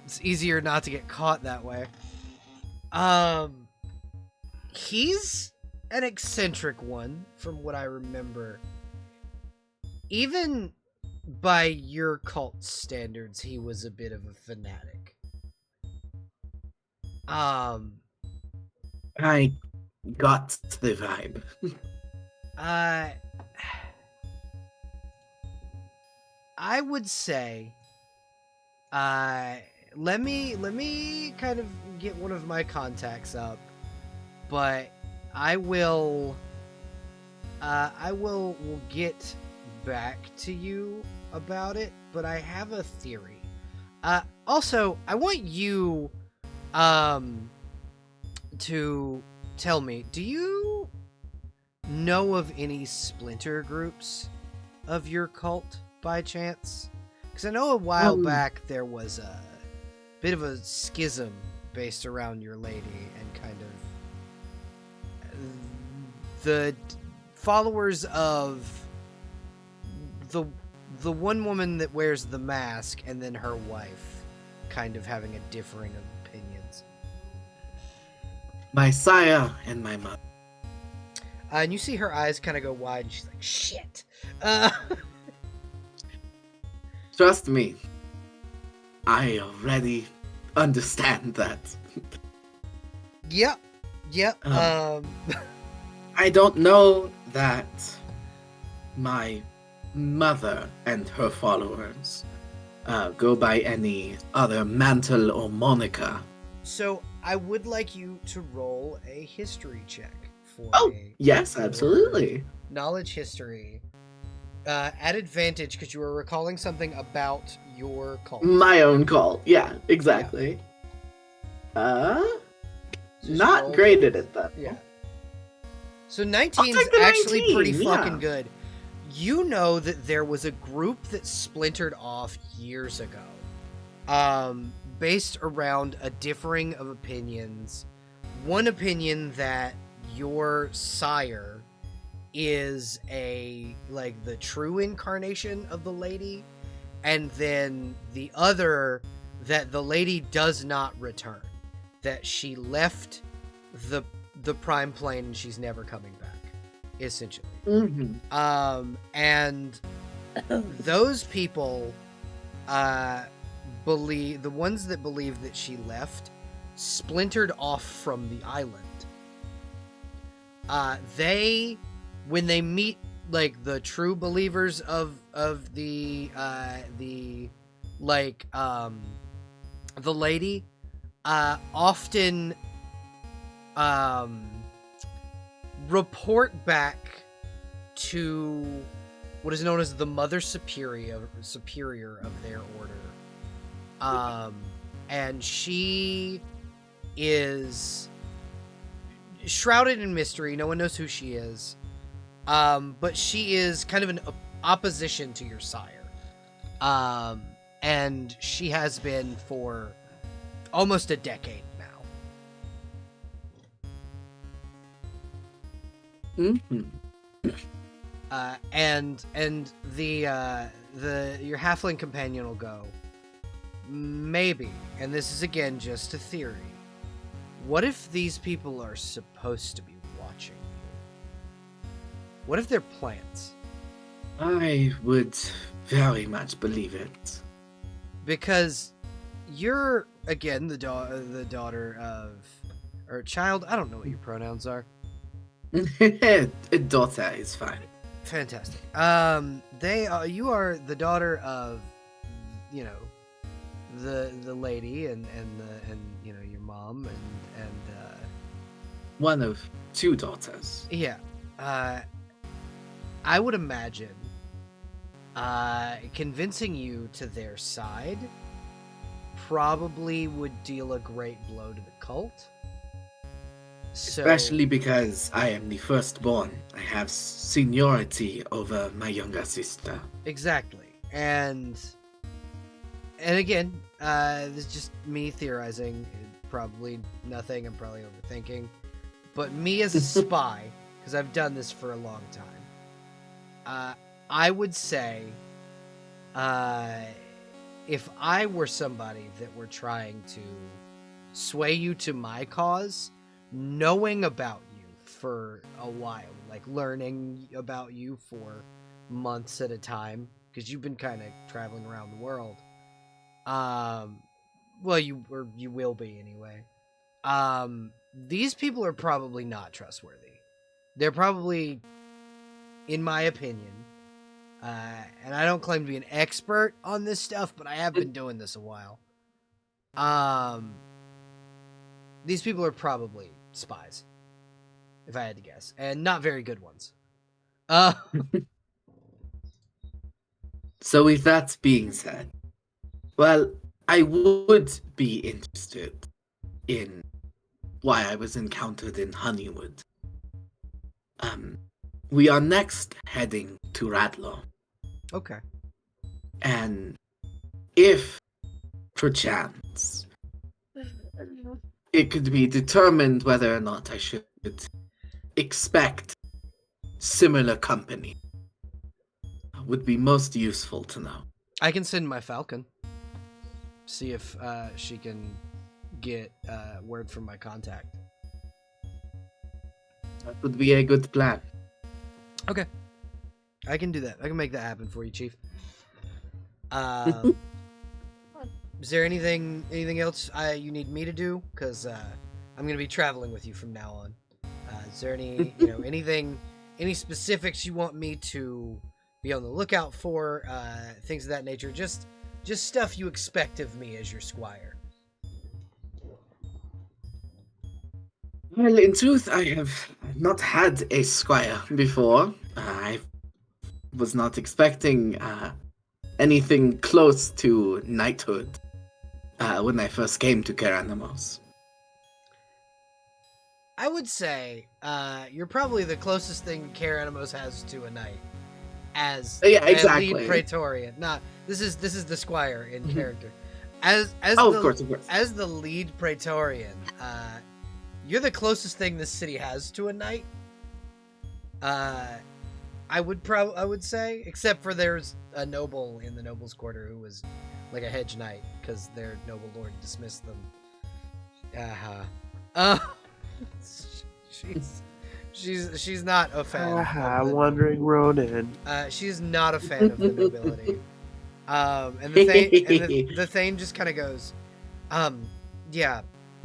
It's easier not to get caught that way. He's an eccentric one, from what I remember. Even by your cult standards, he was a bit of a fanatic. I got the vibe. I would say, let me kind of get one of my contacts up, but we'll get back to you about it, but I have a theory. Also, I want you, to tell me, do you know of any splinter groups of your cult by chance? Because I know a while back there was a bit of a schism based around your lady, and kind of the followers of the one woman that wears the mask, and then her wife kind of having a differing of opinions. My sire and my mother. And you see her eyes kind of go wide, and she's like, "Shit." Trust me, I already understand that. Yep. I don't know that my mother and her followers go by any other mantle or moniker. So I would like you to roll a history check for me. Yes, for absolutely. Knowledge history. At advantage, because you were recalling something about your cult. My own call. Yeah, exactly. Just Not roll great the- at it, though. Yeah. So 19's take the actually 19, pretty yeah. fucking good. You know that there was a group that splintered off years ago, based around a differing of opinions. One opinion that your sire is the true incarnation of the lady, and then the other that the lady does not return, that she left the prime plane and she's never coming back, essentially. Mm-hmm. And those people believe, the ones that believe that she left, splintered off from the island. They, when they meet the true believers of the lady, often report back to what is known as the Mother Superior of their order. And she is shrouded in mystery. No one knows who she is. But she is kind of an opposition to your sire. And she has been for almost a decade now. Mm-hmm. And your halfling companion will go, maybe, and this is again just a theory, what if these people are supposed to be watching you? What if they're plants? I would very much believe it. Because you're, again, the daughter of, or child, I don't know what your pronouns are. Daughter is fine. Fantastic. You are the daughter of you know, the lady and you know your mom and One of two daughters. yeah, I would imagine convincing you to their side probably would deal a great blow to the cult. So, Especially because I am the firstborn. I have seniority over my younger sister. exactly, and again, this is just me theorizing. Probably nothing. I'm probably overthinking, but me as a spy, because I've done this for a long time. I would say, if I were somebody that were trying to sway you to my cause, knowing about you for a while, like learning about you for months at a time, because you've been kind of traveling around the world. Well, you will be anyway. These people are probably not trustworthy. They're probably, in my opinion, and I don't claim to be an expert on this stuff, but I have been doing this a while. These people are probably spies, if I had to guess, and not very good ones. So with that being said, well, I would be interested in why I was encountered in Honeywood. We are next heading to Radlaw, Okay. and if, perchance, it could be determined whether or not I should expect similar company, would be most useful to know. I can send my falcon. See if she can get word from my contact. That would be a good plan. Okay. I can do that. I can make that happen for you, Chief. Is there anything else you need me to do? Because I'm going to be traveling with you from now on. Is there any any specifics you want me to be on the lookout for? Things of that nature. Just stuff you expect of me as your squire. Well, in truth, I have not had a squire before. I was not expecting anything close to knighthood when I first came to Keranamos. I would say you're probably the closest thing Care Animos has to a knight, as Yeah, a exactly. lead Praetorian. Nah, this is the squire in character. As Oh, the, of course. as the lead Praetorian, you're the closest thing this city has to a knight. I would say, except for there's a noble in the nobles' quarter who was like a hedge knight because their noble lord dismissed them. She's not a fan. Aha, wandering Ronin. She's not a fan of the nobility. And the Thane just kind of goes, yeah,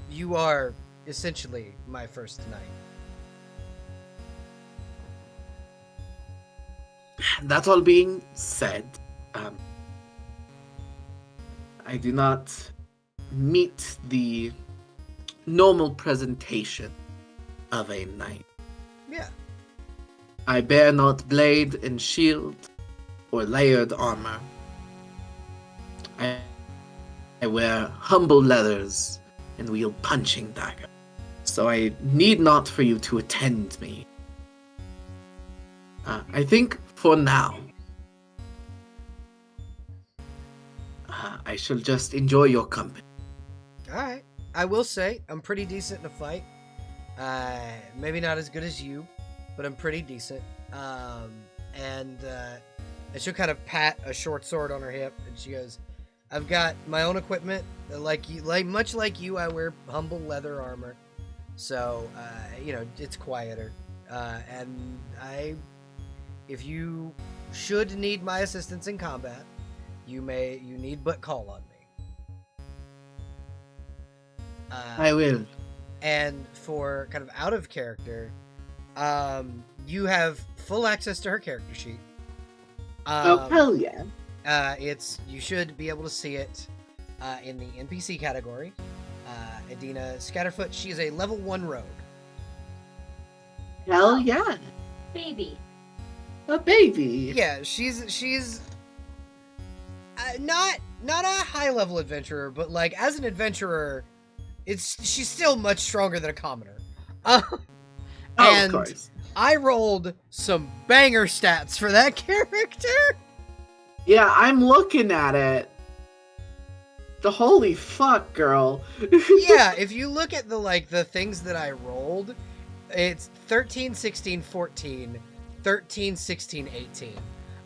you are essentially my first knight. That all being said, I do not meet the normal presentation of a knight. Yeah. I bear not blade and shield or layered armor. I wear humble leathers and wield punching dagger. So I need not for you to attend me. I think for now, I shall just enjoy your company. Alright. I will say, I'm pretty decent in a fight. Maybe not as good as you, but I'm pretty decent. And she'll kind of pat a short sword on her hip, and she goes, I've got my own equipment. Much like you, I wear humble leather armor. So, it's quieter. And if you should need my assistance in combat, you need but call on me. I will. And for kind of out of character, you have full access to her character sheet. Oh, hell yeah. You should be able to see it in the NPC category. Adina Scatterfoot. She is a level 1 rogue. Hell yeah. Baby. A baby. Yeah, she's not a high level adventurer, but like as an adventurer, she's still much stronger than a commoner. Of course. I rolled some banger stats for that character. Yeah, I'm looking at it. The holy fuck, girl. Yeah, if you look at the things that I rolled, it's 13, 16, 14, 13, 16, 18.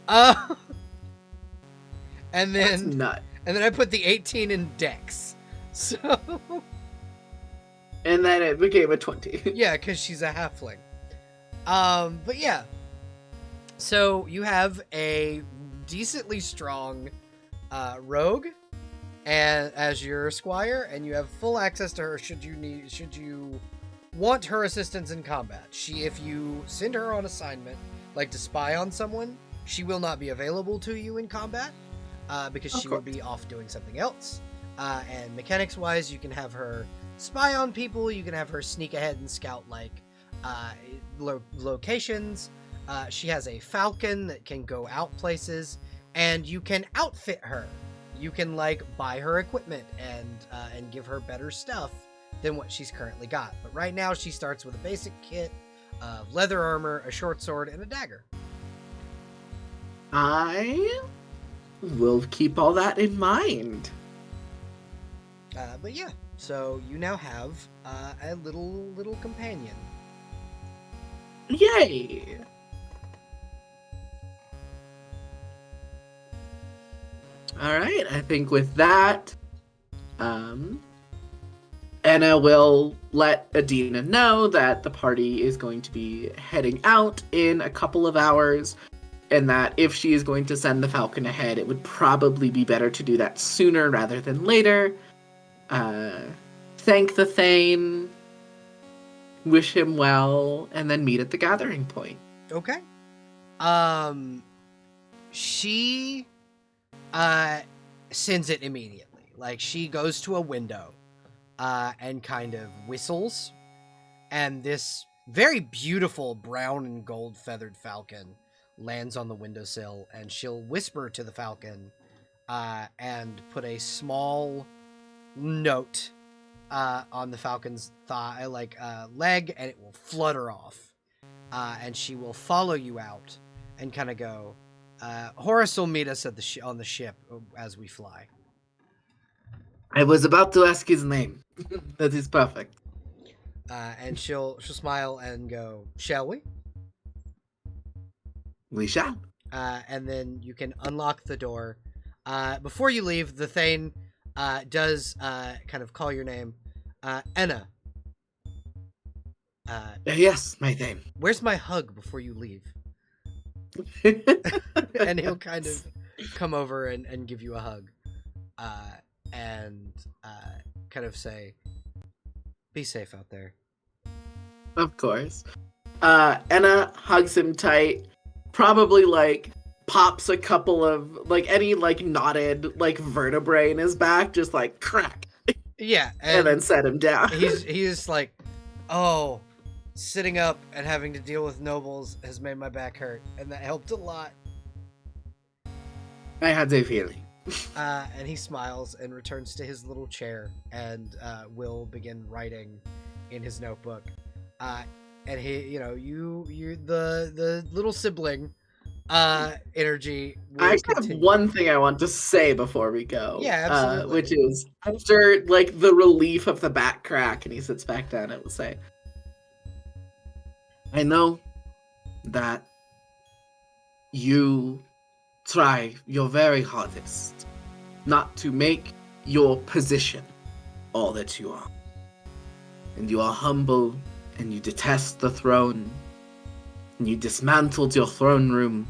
And That's then nut. and then I put the 18 in Dex. So And then it became a 20. yeah, because she's a halfling. But yeah. So you have a decently strong rogue and as your squire, and you have full access to her should you want her assistance in combat. If you send her on assignment, like to spy on someone, she will not be available to you in combat because she will be off doing something else. And mechanics wise, you can have her spy on people, you can have her sneak ahead and scout locations. She has a falcon that can go out places, and you can outfit her. You can buy her equipment and give her better stuff than what she's currently got. But right now she starts with a basic kit of leather armor, a short sword, and a dagger. I will keep all that in mind. But yeah, so you now have a little companion. Yay! Alright, I think with that, Anna will let Adina know that the party is going to be heading out in a couple of hours, and that if she is going to send the Falcon ahead, it would probably be better to do that sooner rather than later. Thank the Thane, wish him well, and then meet at the gathering point. Okay. She sends it immediately. She goes to a window and kind of whistles, and this very beautiful brown and gold feathered falcon lands on the windowsill, and she'll whisper to the falcon and put a small note on the falcon's thigh, leg, and it will flutter off. And she will follow you out and kind of go, Horace will meet us at on the ship as we fly. I was about to ask his name. That is perfect. And she'll smile and go, shall we? We shall. And then you can unlock the door. Before you leave, the Thane does kind of call your name. Anna. Yes, my name. Where's my hug before you leave? And he'll kind of come over and give you a hug. And kind of say, be safe out there. Of course. Anna hugs him tight, probably pops a couple of any knotted vertebrae in his back, just crack. Yeah, and then set him down. he's like, oh, sitting up and having to deal with nobles has made my back hurt, and that helped a lot. I had a feeling. And he smiles and returns to his little chair and will begin writing in his notebook. And he, you the little sibling energy. I have one thing I want to say before we go. Yeah, absolutely. Which is after the relief of the back crack, and he sits back down, it will say, I know that you try your very hardest not to make your position all that you are. And you are humble, and you detest the throne, and you dismantled your throne room,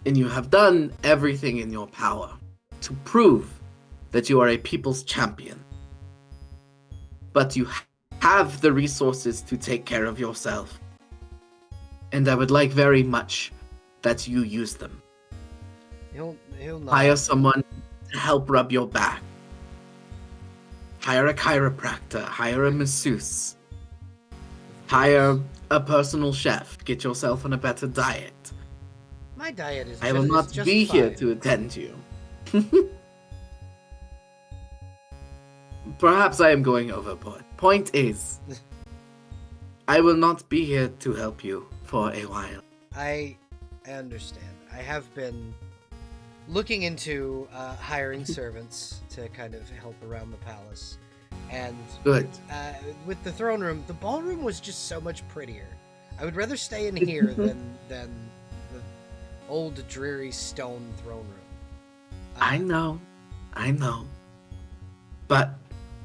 and you have done everything in your power to prove that you are a people's champion. But you have the resources to take care of He'll not. Hire someone to help rub your back. Hire a chiropractor. Hire a masseuse. Hire a personal chef. Get yourself on a better diet. My diet is. I will is not just be here fine. to attend you. Perhaps I am going overboard. Point is, I will not be here to help you for a while. I understand. I have been looking into hiring servants to kind of help around the palace, and Good. with the throne room, the ballroom was just so much prettier. I would rather stay in here than the old dreary stone throne room. I know. But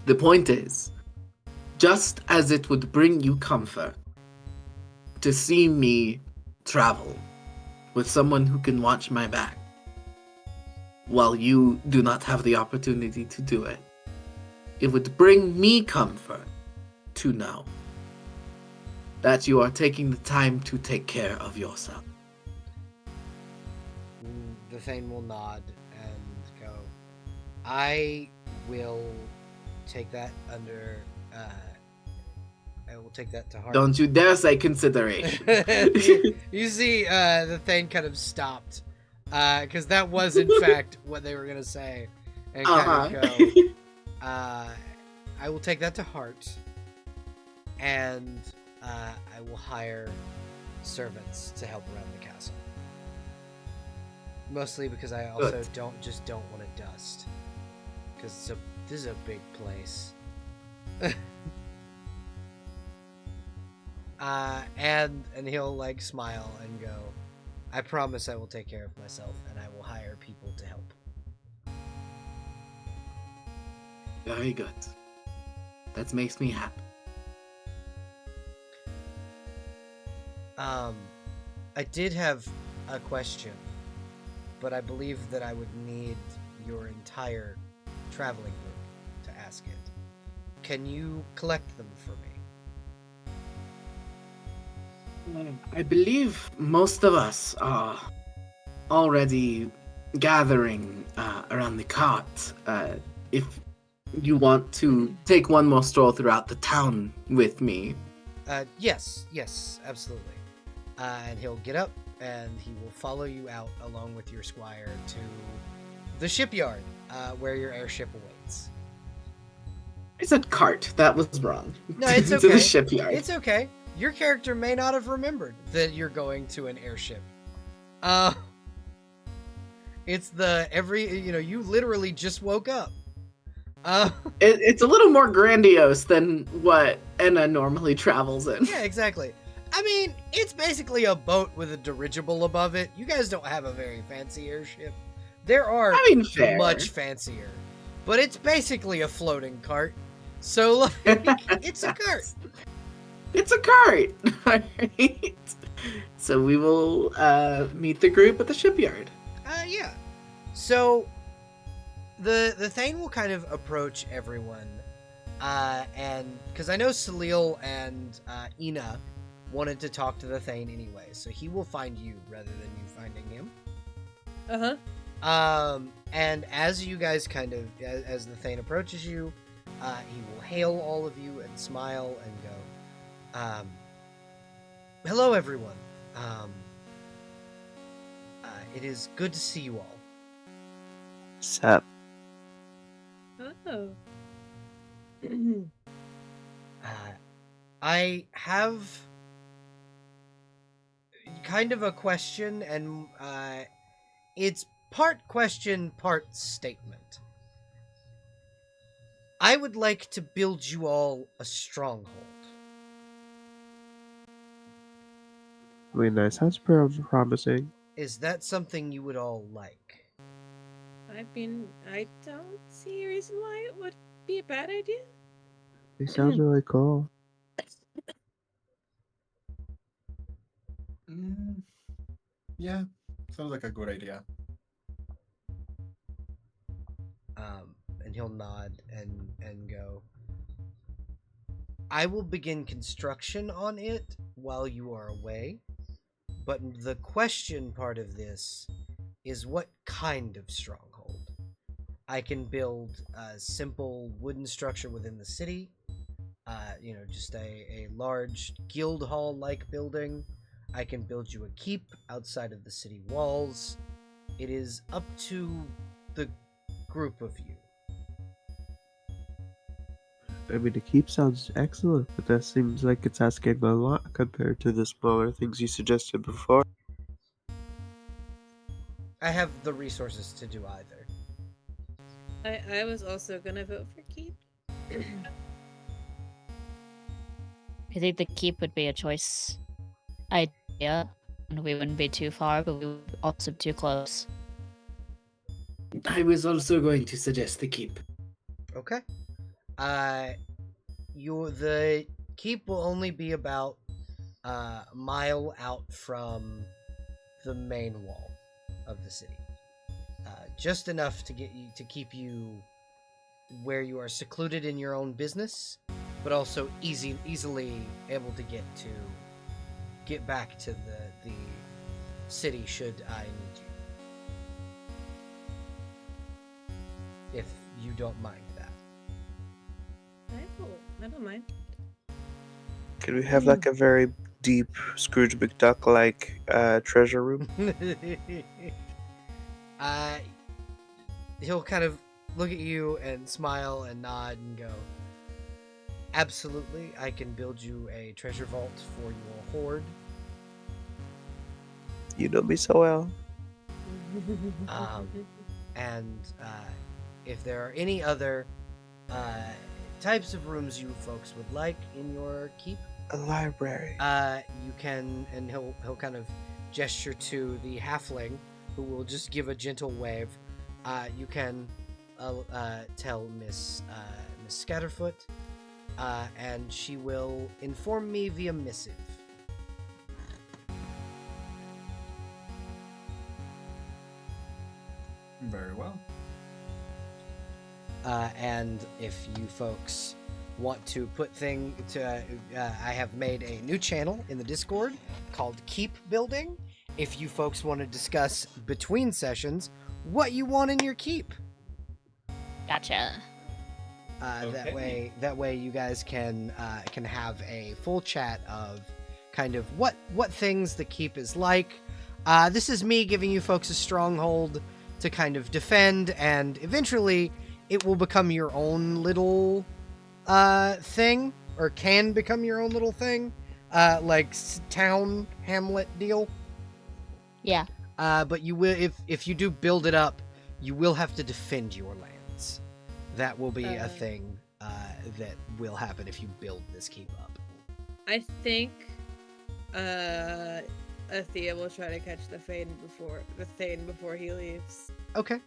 the point is, just as it would bring you comfort to see me travel with someone who can watch my back, while you do not have the opportunity to do it, it would bring me comfort to know that you are taking the time to take care of yourself. The Thane will nod and go, I will take that under, I will take that to heart. Don't you dare say consideration. you see, the Thane kind of stopped, because that was in fact what they were going to say, and kind of go, I will take that to heart, and I will hire servants to help around the castle. Mostly because I also don't want to dust, because this is a big place. And he'll like smile and go, I promise I will take care of myself, and I will hire people to help. Very good. That makes me happy. I did have a question, but I believe that I would need your entire traveling group to ask it. Can you collect them for me? I believe most of us are already gathering around the cart. If you want to take one more stroll throughout the town with me. Yes, absolutely. And he'll get up and he will follow you out along with your squire to the shipyard, where your airship awaits. I said cart. That was wrong. No, it's To okay. the shipyard. It's okay. Your character may not have remembered that you're going to an airship. It's you literally just woke up. It's a little more grandiose than what Enna normally travels in. Yeah, exactly. I mean, it's basically a boat with a dirigible above it. You guys don't have a very fancy airship. There are Fair. much fancier, but it's basically a floating cart. So, like, it's a cart. It's a cart. Alright. So we will meet the group at the shipyard. Yeah. So, the Thane will kind of approach everyone, and because I know Salil and Ina wanted to talk to the Thane anyway, so he will find you rather than you finding him. And as you guys as the Thane approaches you, he will hail all of you and smile and go, hello everyone. It is good to see you all. Sup? Oh. I have kind of a question, and it's part question, part statement. I would like to build you all a stronghold. I mean, that sounds promising. Is that something you would all like? I mean, I don't see a reason why it would be a bad idea. It sounds really cool. Yeah, sounds like a good idea. And he'll nod and go, I will begin construction on it while you are away, but the question part of this is what kind of stronghold. I can build a simple wooden structure within the city, just a large guild hall like building. I can build you a keep outside of the city walls. It is up to the group of you. I mean, the keep sounds excellent, but that seems like it's asking a lot compared to the smaller things you suggested before. I have the resources to do either. I was also gonna vote for keep. I think the keep would be a choice idea, and we wouldn't be too far, but we would also be too close. I was also going to suggest the keep. Okay. The keep will only be about a mile out from the main wall of the city. Just enough to keep you where you are secluded in your own business, but also easily able to get back to the city should I need you. If you don't mind that. I don't mind. Can we have like a very deep Scrooge McDuck like treasure room? He'll kind of look at you and smile and nod and go, absolutely, I can build you a treasure vault for your hoard. You know me so well. And if there are any other types of rooms you folks would like in your keep, A library. you can, and he'll kind of gesture to the halfling, who will just give a gentle wave. You can tell Miss Scatterfoot, and she will inform me via missive. Very well. And if you folks want to I have made a new channel in the Discord called Keep Building. If you folks want to discuss between sessions what you want in your keep, Gotcha. Okay. that way you guys can have a full chat of kind of what things the keep is like. This is me giving you folks a stronghold to kind of defend, and eventually it will become your own little thing, or can become your own little thing, like town hamlet deal. Yeah. But you will, if you do build it up, you will have to defend your lands. That will be a thing that will happen if you build this keep up. I think Athea will try to catch the Thane before he leaves. Okay.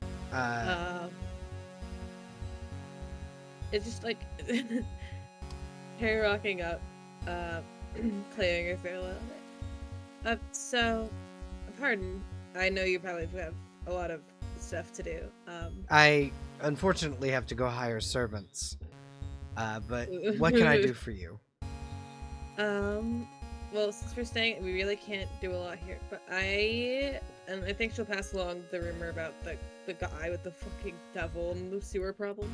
It's just like her rocking up, clearing her throat a little bit. So, pardon. I know you probably have a lot of stuff to do. I unfortunately have to go hire servants. But what can I do for you? Well, since we're staying, we really can't do a lot here. But I think she'll pass along the rumor about the guy with the fucking devil and the sewer problem.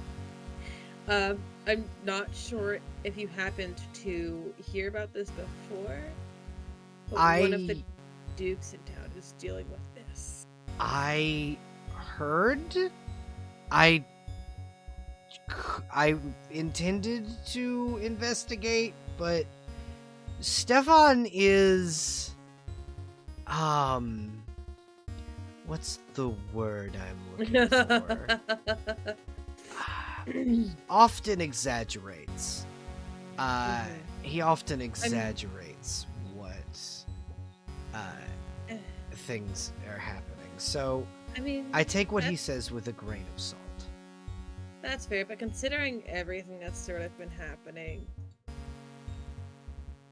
I'm not sure if you happened to hear about this before. But one of the dukes in town is dealing with this. I heard. I intended to investigate, but Stefan is what's the word I'm looking for? Often exaggerates. He often exaggerates what things are happening. So I take what he says with a grain of salt. That's fair, but considering everything that's sort of been happening,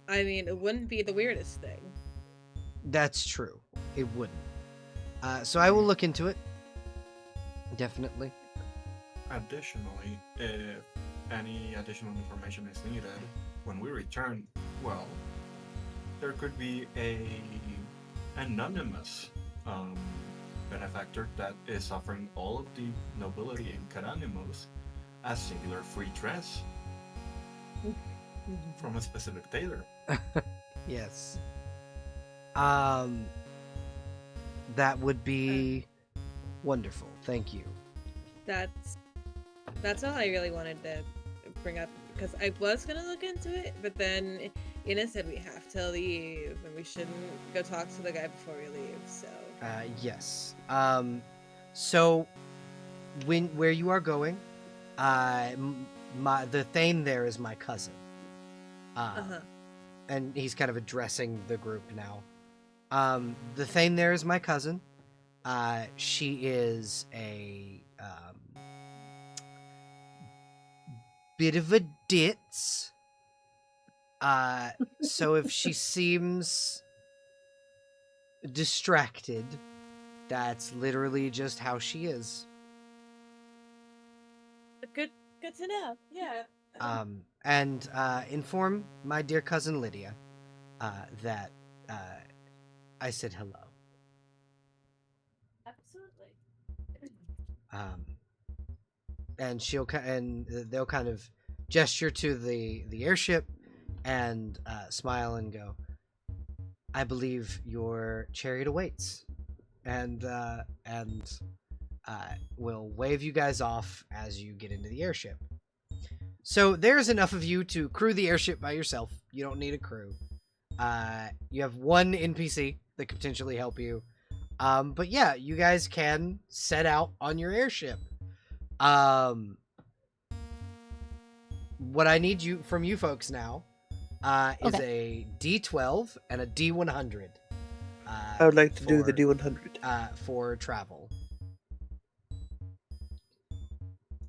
I mean, it wouldn't be the weirdest thing. That's true. It wouldn't. So I will look into it. Definitely. Additionally, if any additional information is needed, when we return, well, there could be a anonymous benefactor that is offering all of the nobility in Caranimus a singular free dress from a specific tailor. Yes. That would be wonderful. Thank you. That's all I really wanted to bring up, because I was gonna look into it, but then Ina said we have to leave and we shouldn't go talk to the guy before we leave. So Yes. So where you are going, the Thane there is my cousin. And he's kind of addressing the group now. The Thane there is my cousin. She is a bit of a ditz. So if she seems distracted, that's literally just how she is. good to know. Yeah. And inform my dear cousin Lydia that I said hello. Absolutely. And they'll kind of gesture to the airship and smile and go, "I believe your chariot awaits," and will wave you guys off as you get into the airship. So there's enough of you to crew the airship by yourself. You don't need a crew. You have one NPC that could potentially help you. But yeah, you guys can set out on your airship. What I need from you folks now is a D12 and a D100. I would like to do the D100. For travel.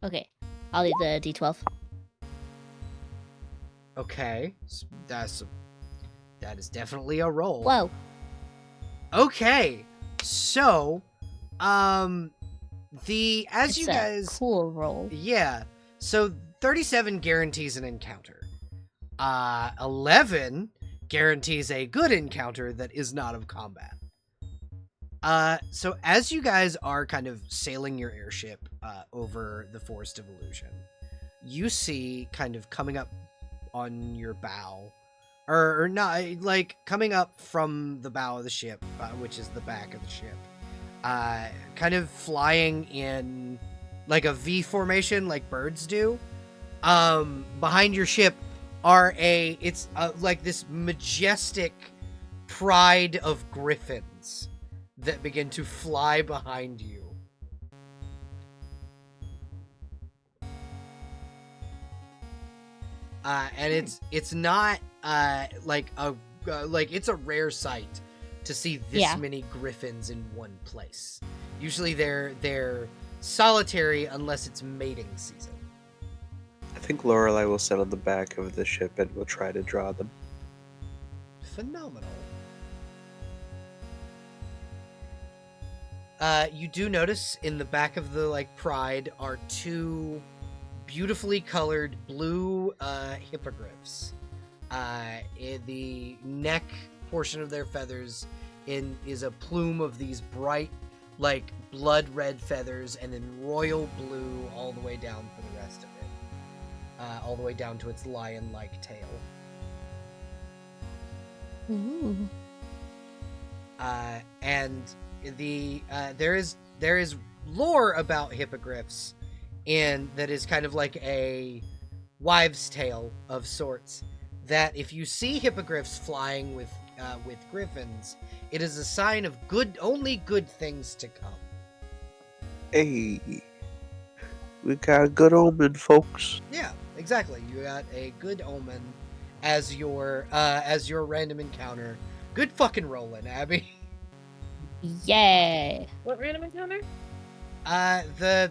Okay, I'll do the D12. Okay, that is definitely a roll. Whoa. Okay, so, It's you a guys, cool roll. yeah, so 37 guarantees an encounter. 11 guarantees a good encounter that is not of combat. So as you guys are kind of sailing your airship over the Forest of Illusion, you see kind of coming up on your bow, or not, like coming up from the bow of the ship, which is the back of the ship, kind of flying in like a V formation like birds do. Behind your ship are like this majestic pride of griffins that begin to fly behind you. And it's not like it's a rare sight to see this many griffins in one place. Usually they're solitary unless it's mating season. I think Lorelei will sit on the back of the ship and will try to draw them. Phenomenal. You do notice in the back of the pride are two beautifully colored blue hippogriffs. In the neck portion of their feathers is a plume of these bright, blood red feathers, and then royal blue all the way down for the rest of it. All the way down to its lion-like tail. Ooh. And there is lore about hippogriffs that is kind of like a wives' tale of sorts. That if you see hippogriffs flying with griffins, it is a sign of only good things to come. Hey, we got a good omen, folks. Yeah, exactly. You got a good omen as your random encounter. Good fucking rolling, Abby. Yay. What random encounter? The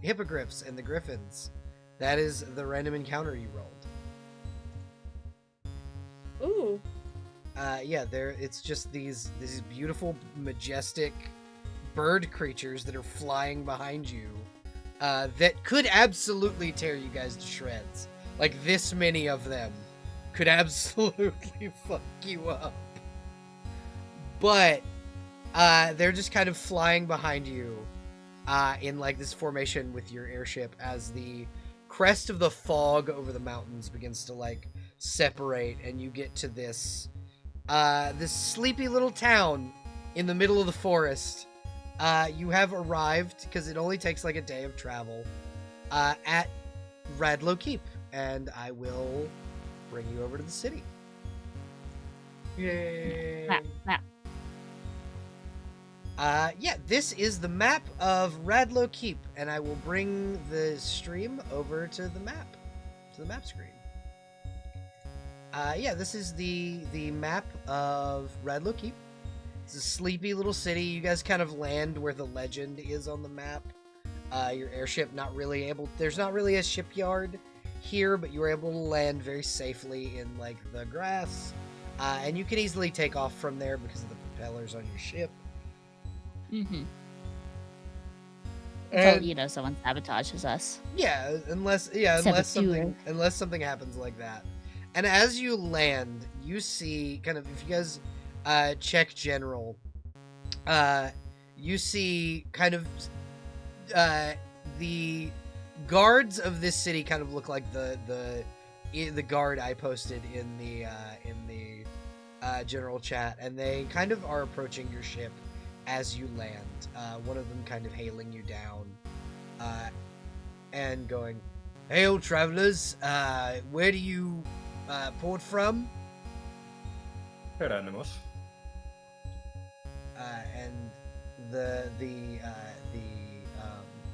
hippogriffs and the griffins. That is the random encounter you rolled. Ooh. Yeah, it's just these beautiful, majestic bird creatures that are flying behind you, that could absolutely tear you guys to shreds. This many of them could absolutely fuck you up. but they're just kind of flying behind you in like this formation with your airship as the crest of the fog over the mountains begins to like separate, and you get to this this sleepy little town in the middle of the forest. You have arrived, because it only takes like a day of travel, at Radlow Keep, and I will bring you over to the city. Yay! Map. Yeah, this is the map of Radlow Keep, and I will bring the stream over to the map screen. Yeah, this is the map of Radlow Keep. It's a sleepy little city. You guys kind of land where the legend is on the map. Your airship there's not really a shipyard here, but you were able to land very safely in like the grass. And you can easily take off from there because of the propellers on your ship. Mm-hmm. And, So, someone sabotages us. yeah, unless something happens like that. And as you land, you see kind of, if you guys check general, you see kind of the guards of this city kind of look like the guard I posted in the general chat, and they kind of are approaching your ship as you land. One of them kind of hailing you down and going, "Hail, travelers! Where do you port from?" Hieronymus. And the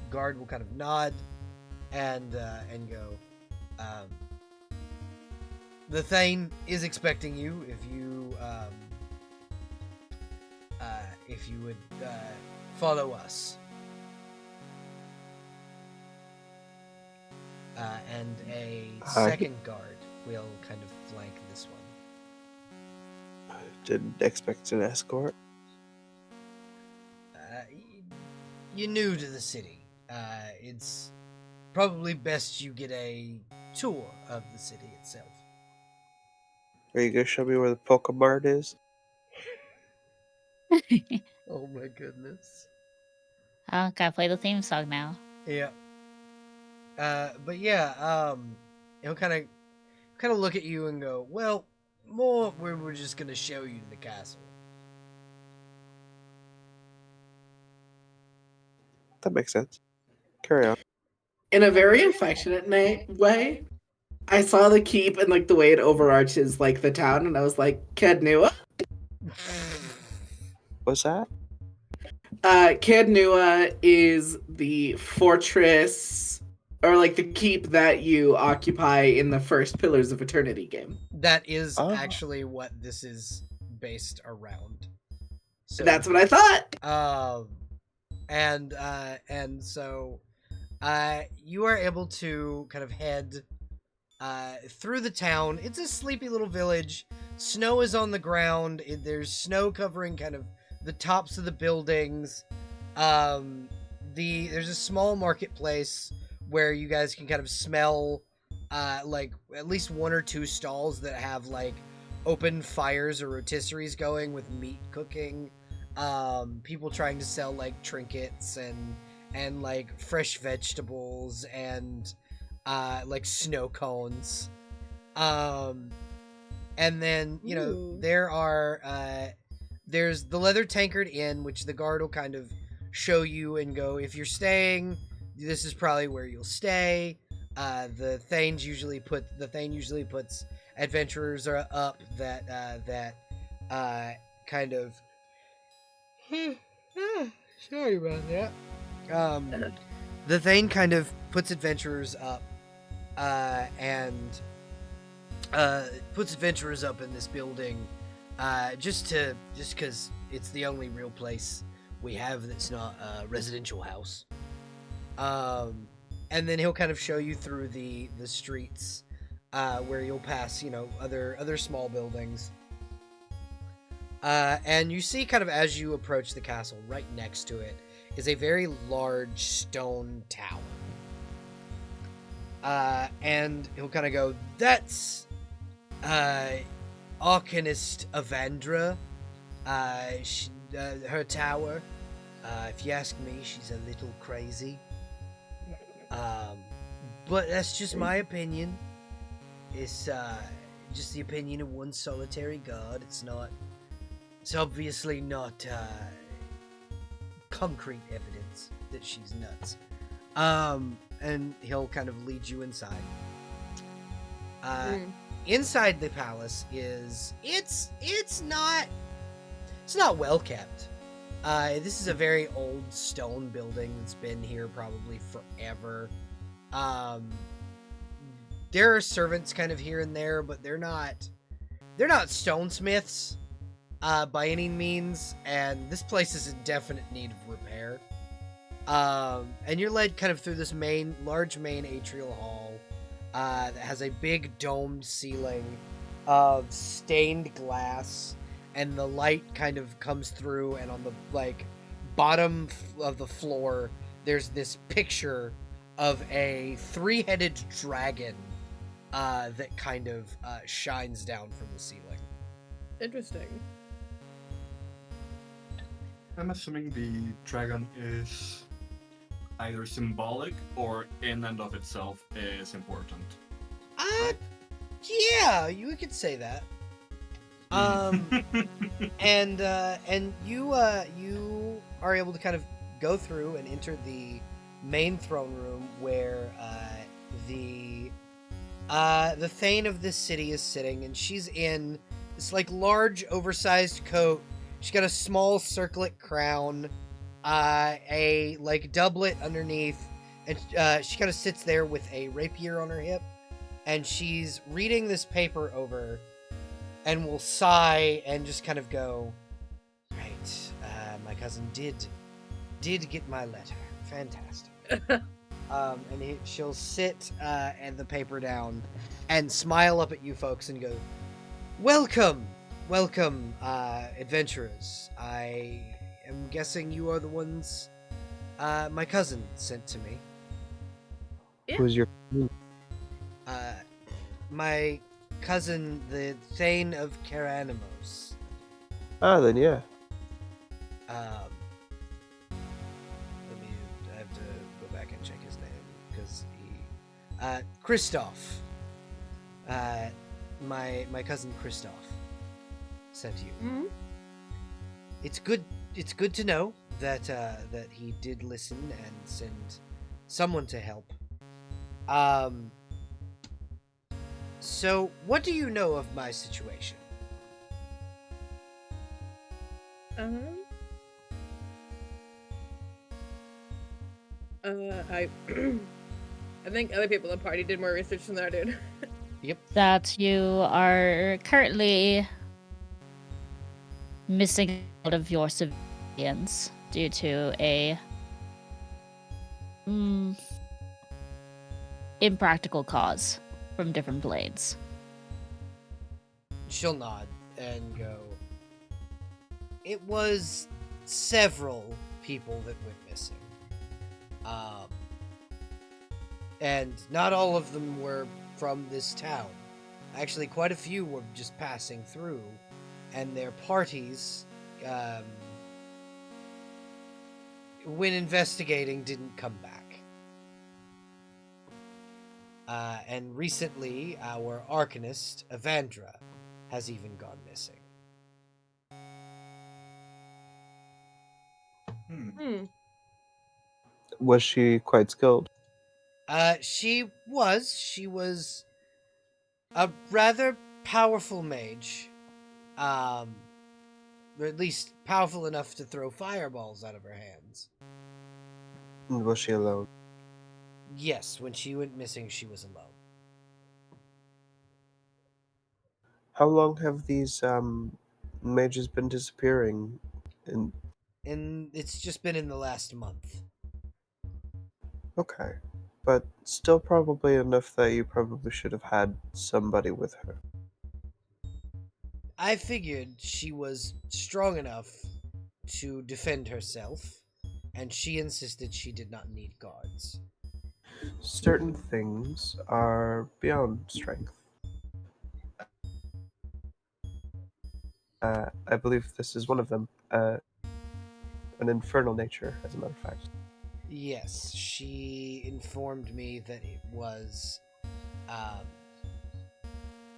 guard will kind of nod and go, "The Thane is expecting you. If you would follow us." And a second guard will kind of flank this one. Didn't expect an escort. You're new to the city. It's probably best you get a tour of the city itself. Are you gonna show me where the Pokemart is? Oh my goodness. Oh, gotta play the theme song now. Yeah. But yeah, he'll kind of look at you and go, "Well, more we're just gonna show you the castle." That makes sense. Carry on. In a very affectionate way, I saw the keep and like the way it overarches like the town, and I was like, Cadnua? What's that? Cadnua is the fortress, or like the keep that you occupy in the first Pillars of Eternity game. That is Oh. actually what this is based around. So That's what I thought. And so you are able to kind of head through the town. It's a sleepy little village. Snow is on the ground. There's snow covering kind of the tops of the buildings. There's a small marketplace where you guys can kind of smell like at least one or two stalls that have like open fires or rotisseries going with meat cooking. People trying to sell like trinkets and like fresh vegetables and like snow cones. And then, Ooh. there's the Leather Tankard Inn, which the guard will kind of show you and go, if you're staying, this is probably where you'll stay. The Thane usually puts adventurers up that kind of sorry about that. The Thane kind of puts adventurers up and puts adventurers up in this building just because it's the only real place we have that's not a residential house. And then he'll kind of show you through the streets where you'll pass, other small buildings. And you see kind of as you approach the castle, right next to it is a very large stone tower. And he'll kind of go, that's Arcanist Avandra. Her tower, if you ask me, she's a little crazy. But that's just my opinion. It's just the opinion of one solitary god. It's obviously not concrete evidence that she's nuts. And he'll kind of lead you inside. Inside the palace it's not well kept. This is a very old stone building that's been here probably forever. There are servants kind of here and there, but they're not stonesmiths by any means, and this place is in definite need of repair. And you're led kind of through this large main atrial hall that has a big domed ceiling of stained glass, and the light kind of comes through, and on the bottom of the floor there's this picture of a 3-headed dragon that kind of shines down from the ceiling. Interesting. I'm assuming the dragon is either symbolic or in and of itself is important. Yeah, you could say that. And you are able to kind of go through and enter the main throne room where the Thane of this city is sitting, and she's in this large oversized coat. She's got a small circlet crown, a doublet underneath, and she kind of sits there with a rapier on her hip, and she's reading this paper over, and will sigh and just kind of go, "Right, my cousin did get my letter. Fantastic." And she'll sit and the paper down and smile up at you folks and go, Welcome, adventurers. I am guessing you are the ones my cousin sent to me. Yeah. Who's your... My cousin, the Thane of Caranimos. Ah, then yeah. I have to go back and check his name because Kristoff. My cousin Kristoff sent you. Mm-hmm. It's good to know that that he did listen and send someone to help. So what do you know of my situation? I I think other people in the party did more research than I did. That you are currently missing out of your civilians due to a impractical cause from different blades. She'll nod and go, It was several people that went missing. And not all of them were from this town. Actually, quite a few were just passing through, and their parties, when investigating, didn't come back. And recently, our Arcanist, Evandra, has even gone missing. Was she quite skilled? She was a rather powerful mage. Or at least powerful enough to throw fireballs out of her hands. And was she alone? Yes, when she went missing, she was alone. How long have these mages been disappearing? And it's just been in the last month. Okay. But still probably enough that you probably should have had somebody with her. I figured she was strong enough to defend herself, and she insisted she did not need guards. Certain things are beyond strength. I believe this is one of them. An infernal nature, as a matter of fact. Yes, she informed me that it was um,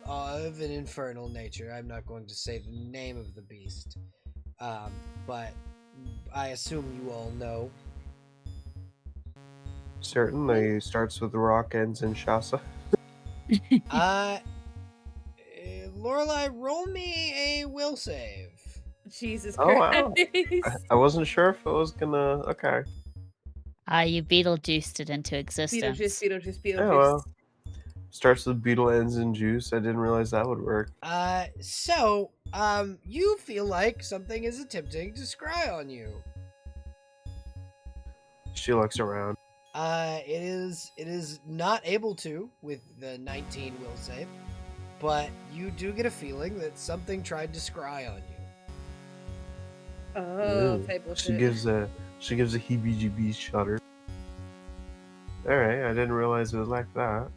of an infernal nature. I'm not going to say the name of the beast, but I assume you all know. Certainly starts with rock, ends in Shasa. Uh, Lorelai, roll me a will save. Jesus Oh, Christ. wow. I wasn't sure if it was gonna. Okay. You Beetlejuiced it into existence. Beetlejuice. Oh, well. Starts with beetle, ends in juice. I didn't realize that would work. You feel like something is attempting to scry on you. She looks around. It is not able to with the 19 will save, but you do get a feeling that something tried to scry on you. Oh, Ooh. type She bullshit. gives a heebie-jeebies shudder. Alright, I didn't realize it was like that.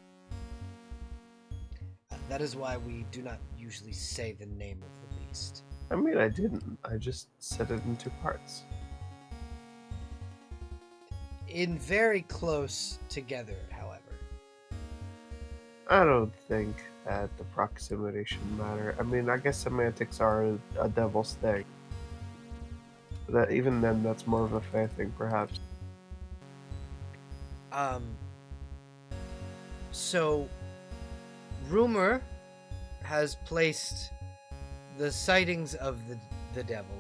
That is why we do not usually say the name of the beast. I mean, I didn't. I just set it in two parts. In very close together, however. I don't think that the proximity should matter. I mean, I guess semantics are a devil's thing. But even then, that's more of a fair thing, perhaps. So, rumor has placed the sightings of the devil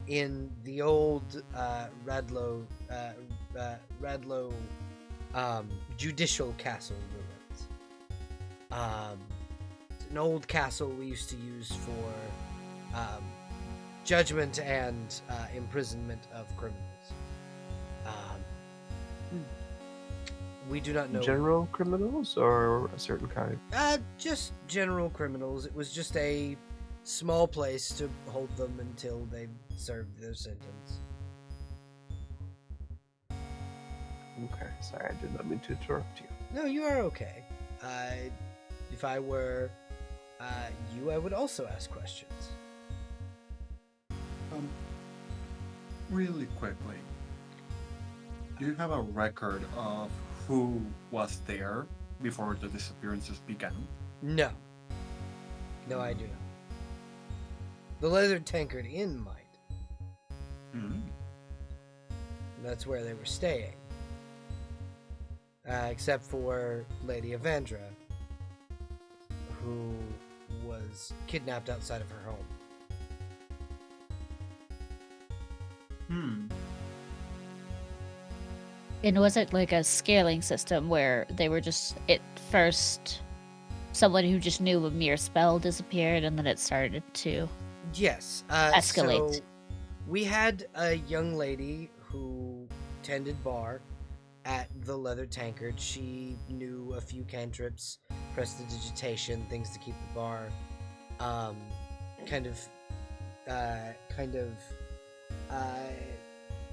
in the old Radlow judicial castle ruins. It's an old castle we used to use for judgment and imprisonment of criminals. We do not know. General criminals or a certain kind? Just general criminals. It was just a small place to hold them until they served their sentence. Okay, sorry, I did not mean to interrupt you. No, you are okay. If I were you, I would also ask questions. Really quickly, do you have a record of who was there before the disappearances began? No. No, I do not. The Leather Tankard Inn might. Hmm. That's where they were staying. Except for Lady Avandra, who was kidnapped outside of her home. And was it like a scaling system where they were just at first someone who just knew a mere spell disappeared and then it started to Yes. escalate? So we had a young lady who tended bar at the Leather Tankard. She knew a few cantrips, prestidigitation, things to keep the bar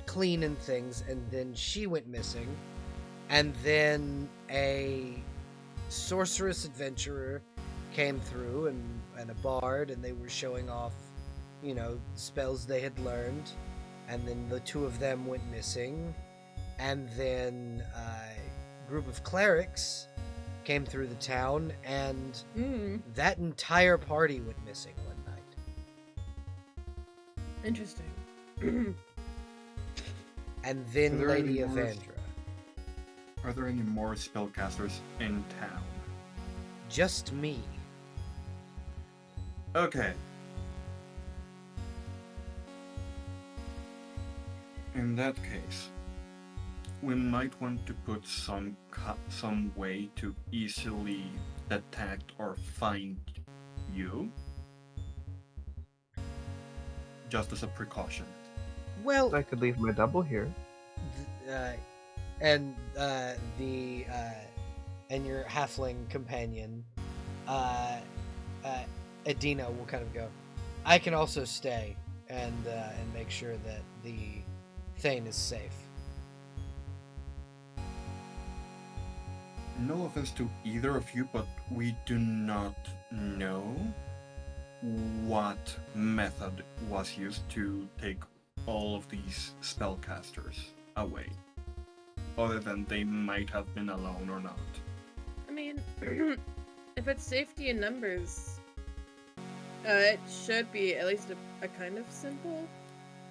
clean and things, and then she went missing, and then a sorceress adventurer came through and a bard, and they were showing off, spells they had learned, and then the two of them went missing, and then a group of clerics came through the town, and that entire party went missing one night. Interesting. And then Are there Lady any more- Avandra. Are there any more spellcasters in town? Just me. Okay. In that case, we might want to put some way to easily detect or find you, just as a precaution. Well, I could leave my double here. and your halfling companion, Adina, will kind of go, I can also stay and make sure that the Thane is safe. No offense to either of you, but we do not know what method was used to take all of these spellcasters away, other than they might have been alone or not. I mean, if it's safety in numbers, it should be at least a kind of simple.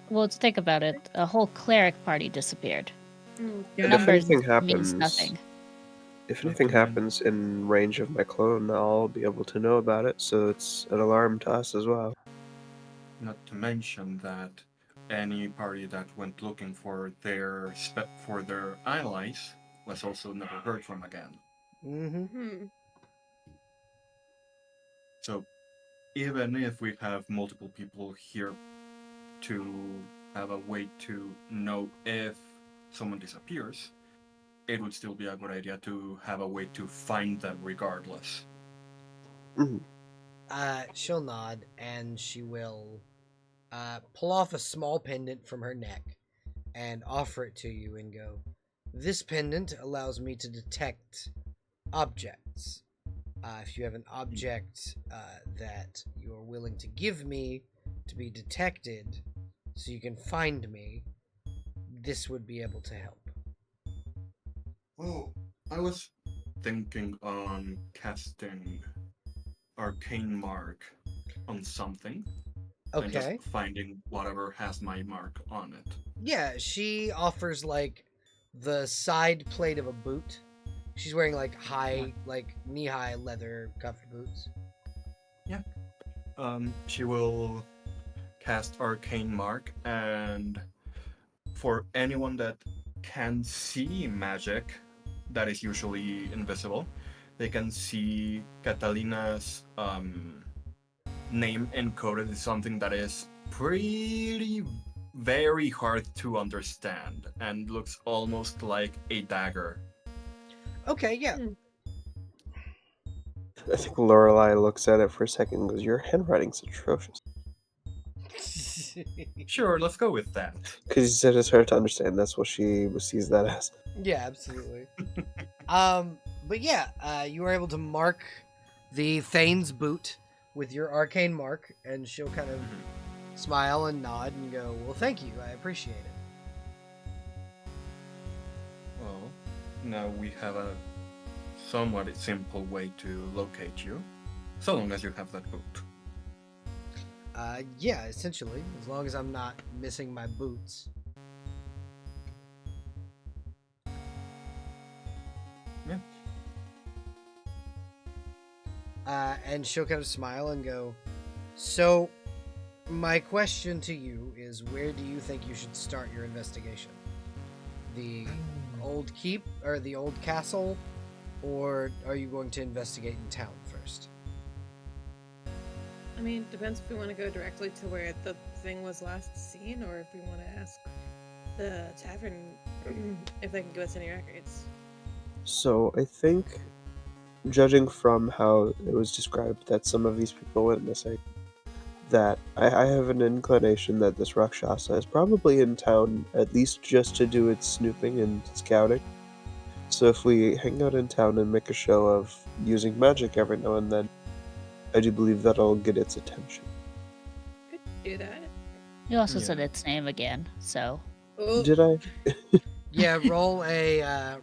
Well, to think about it, a whole cleric party disappeared. And if Numbers anything happens, means nothing. if anything happens in range of my clone, I'll be able to know about it, so it's an alarm to us as well. Not to mention that any party that went looking for their allies was also never heard from again. Mm-hmm. So even if we have multiple people here to have a way to know if someone disappears, it would still be a good idea to have a way to find them regardless. She'll nod and she will pull off a small pendant from her neck and offer it to you and go, "This pendant allows me to detect objects. If you have an object that you are willing to give me to be detected so you can find me, this would be able to help." Well, I was thinking on casting Arcane Mark on something. And Okay. just finding whatever has my mark on it. Yeah, she offers like the side plate of a boot. She's wearing like knee-high leather cuffed boots. She will cast Arcane Mark, and for anyone that can see magic that is usually invisible, they can see Catalina's name encoded in something that is very hard to understand and looks almost like a dagger. Okay, yeah. I think Lorelai looks at it for a second and goes, "Your handwriting's atrocious." Sure, let's go with that. Because you said it's hard to understand, that's what she sees that as. Yeah, absolutely. But yeah, you were able to mark the Thane's boot with your arcane mark, and she'll kind of smile and nod and go, "Well, thank you, I appreciate it." Well, now we have a somewhat simple way to locate you, so long as you have that boot. Yeah, essentially, as long as I'm not missing my boots. Yeah. And she'll kind of smile and go, "So, my question to you is, where do you think you should start your investigation? The old keep, or the old castle, or are you going to investigate in town first?" I mean, depends if we want to go directly to where the thing was last seen, or if we want to ask the tavern if they can give us any records. So I think, judging from how it was described that some of these people went missing, that I have an inclination that this Rakshasa is probably in town, at least just to do its snooping and scouting. So if we hang out in town and make a show of using magic every now and then, I do believe that'll get its attention. Could do that. You also Yeah. said its name again, so Oh, Did I? Yeah, roll a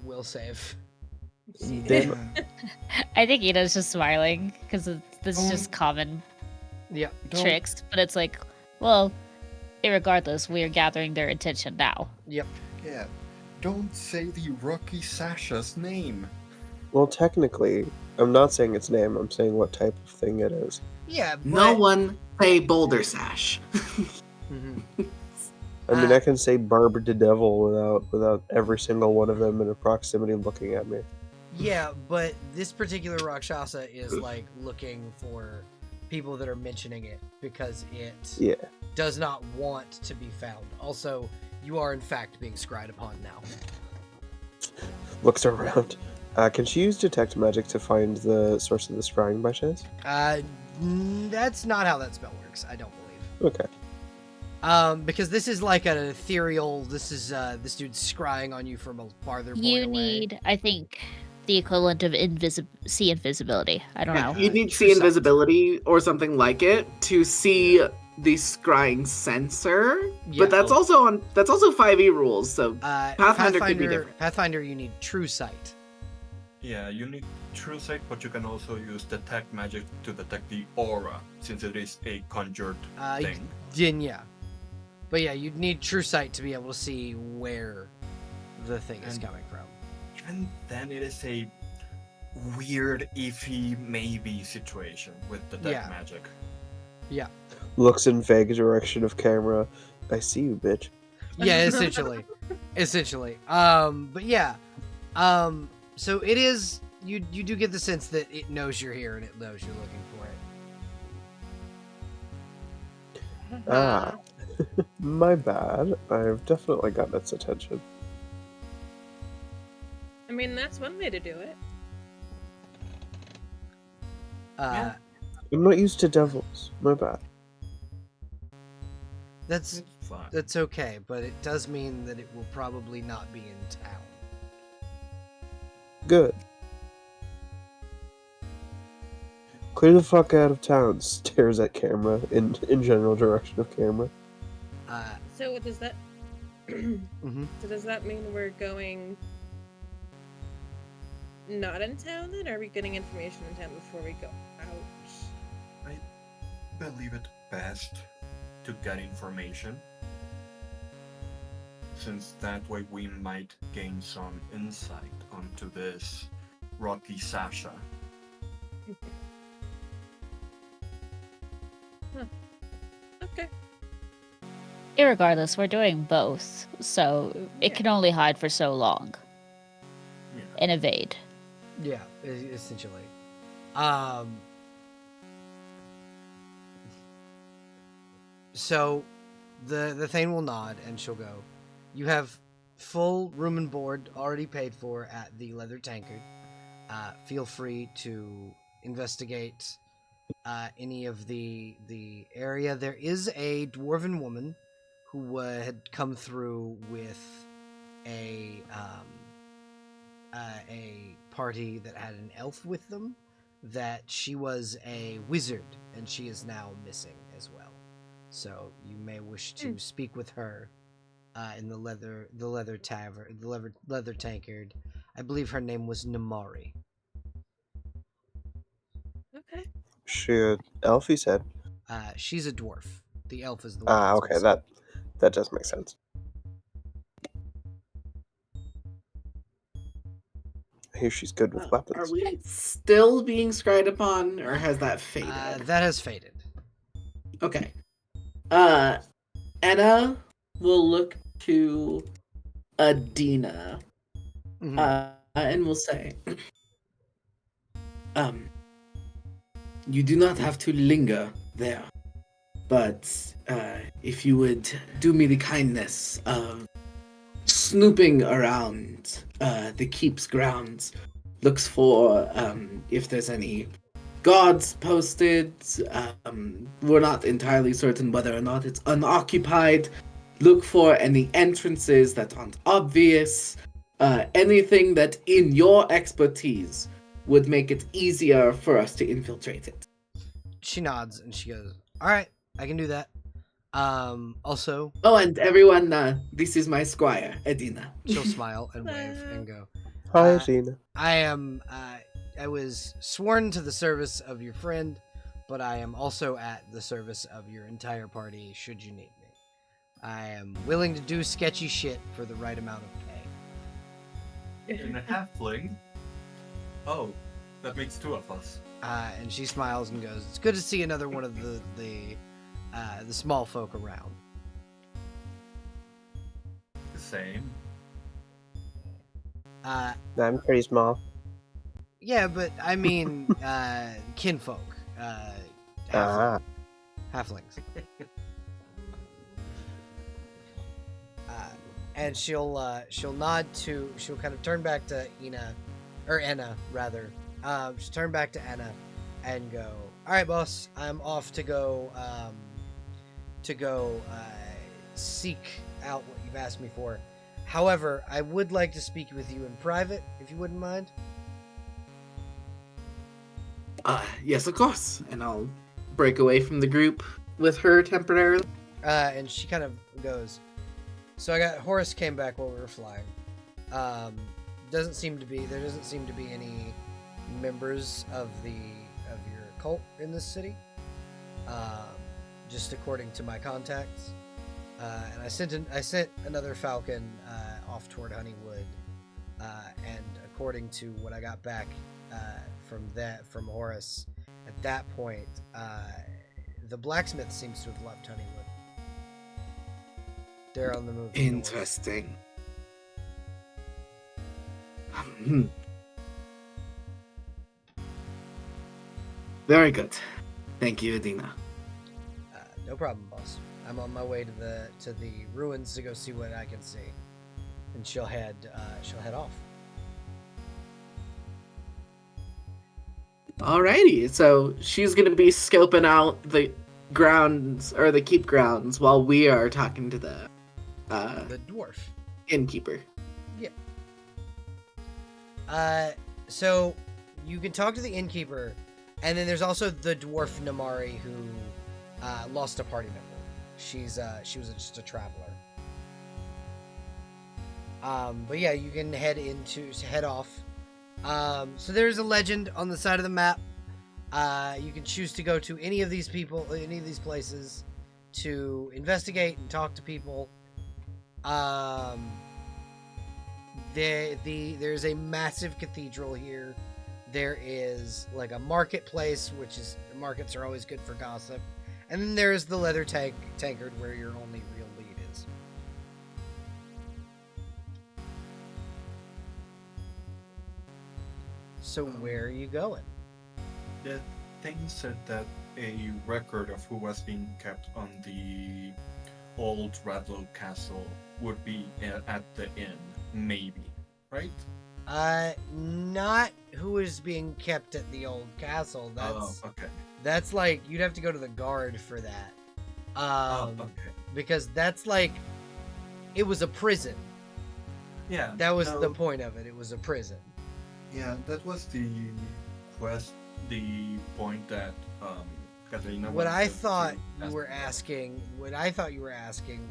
will save. Damn. I think Ida's just smiling because this is just common Yeah. tricks. But it's like, well, irregardless, we are gathering their attention now. Yep. Yeah, don't say the Rocky Sasha's name. Well, technically, I'm not saying its name, I'm saying what type of thing it is. Yeah, but... No one say Boulder Sash. Mhm. I mean, I can say Barber the Devil without every single one of them in a proximity looking at me. Yeah, but this particular Rakshasa is like looking for people that are mentioning it because it Yeah. does not want to be found. Also, you are in fact being scryed upon now. Looks around. Can she use Detect Magic to find the source of the scrying by chance? That's not how that spell works, I don't believe. Okay. Because this is like an ethereal, this is this dude scrying on you from a farther point You away. need, I think, the equivalent of see invisibility. I don't know. You need True see sight. invisibility or something like it to see the scrying sensor. Yeah. But that's also 5e rules, so Pathfinder could be different. Pathfinder, you need true sight. Yeah, you need true sight, but you can also use detect magic to detect the aura, since it is a conjured thing. Yeah. But yeah, you'd need true sight to be able to see where the thing is And- coming from. And then it is a weird, iffy, maybe situation with detect Yeah. magic. Looks in vague direction of camera. I see you, bitch. Yeah, essentially. But yeah. So it is. You do get the sense that it knows you're here and it knows you're looking for it. Ah. My bad. I've definitely got its attention. I mean, that's one way to do it. Yeah. I'm not used to devils. My bad. That's It's fine. that's okay, but it does mean that it will probably not be in town. Good. Clear the fuck out of town. Stares at camera in general direction of camera. So what does that? Mhm. So does that mean we're going not in town then? Or are we getting information in town before we go out? Believe it best to get information, since that way we might gain some insight onto this Rocky Sasha. Okay. Irregardless, we're doing both, so it can only hide for so long Yeah. and evade. Yeah, essentially. So the Thane will nod and she'll go. You have full room and board already paid for at the Leather Tankard. Feel free to investigate any of the area. There is a dwarven woman who had come through with a party that had an elf with them. That she was a wizard and she is now missing as well. So you may wish to speak with her in the leather tavern, the leather tankard. I believe her name was Namari. Okay. She a elf, he said. She's a dwarf. The elf is the one. Ah, that's okay, missing. that does make sense. I hear she's good with Are weapons. we still being scried upon, or has that faded? That has faded. Okay. Anna will look to Adina, Mhm. and will say, you do not have to linger there, but if you would do me the kindness of snooping around the keep's grounds, looks for if there's any guards posted. We're not entirely certain whether or not it's unoccupied. Look for any entrances that aren't obvious. Anything that in your expertise would make it easier for us to infiltrate it. She nods and she goes, "All right, I can do that." Also, Oh, and everyone, this is my squire, Edina. she'll smile and wave and go, Hi, Uh, Athena. I was sworn to the service of your friend, but I am also at the service of your entire party should you need me. I am willing to do sketchy shit for the right amount of pay." In a halfling? Oh, that makes two of us. And she smiles and goes, "It's good to see another one of the small folk around." The same. I'm pretty small. Yeah, but I mean, kinfolk, Ah, halflings. And she'll nod to, she'll kind of turn back to Anna rather. She'll turn back to Anna and go, "All right, boss, I'm off to go seek out what you've asked me for. However, I would like to speak with you in private, if you wouldn't mind." Yes, of course. And I'll break away from the group with her temporarily. And she kind of goes, so I got Horace came back while we were flying. There doesn't seem to be any members of your cult in this city. Just according to my contacts. And I sent another falcon off toward Honeywood. And according to what I got back from Horace, at that point, the blacksmith seems to have left Honeywood. They're on the move. Interesting. Very good. Thank you, Adina. No problem, boss. I'm on my way to the ruins to go see what I can see, and she'll head off. Alrighty, so she's gonna be scoping out the grounds or the keep grounds while we are talking to the The dwarf. innkeeper. So you can talk to the innkeeper, and then there's also the dwarf Namari who lost a party member. She was just a traveler. But yeah, you can head off. So there's a legend on the side of the map. You can choose to go to any of these places to investigate and talk to people. There's a massive cathedral here. There is like a marketplace, markets are always good for gossip. And then there's the leather tankard where your only real lead is. So where are you going? The thing said that a record of who was being kept on the old Radlow Castle would be at the inn, maybe, right? Not who is being kept at the old castle. Okay. That's like you'd have to go to the guard for that. Okay. Because that's like it was a prison. Yeah. That was no, the point of it. It was a prison. Yeah, that was the point that Katarina. What I wanted thought to you ask were about. asking.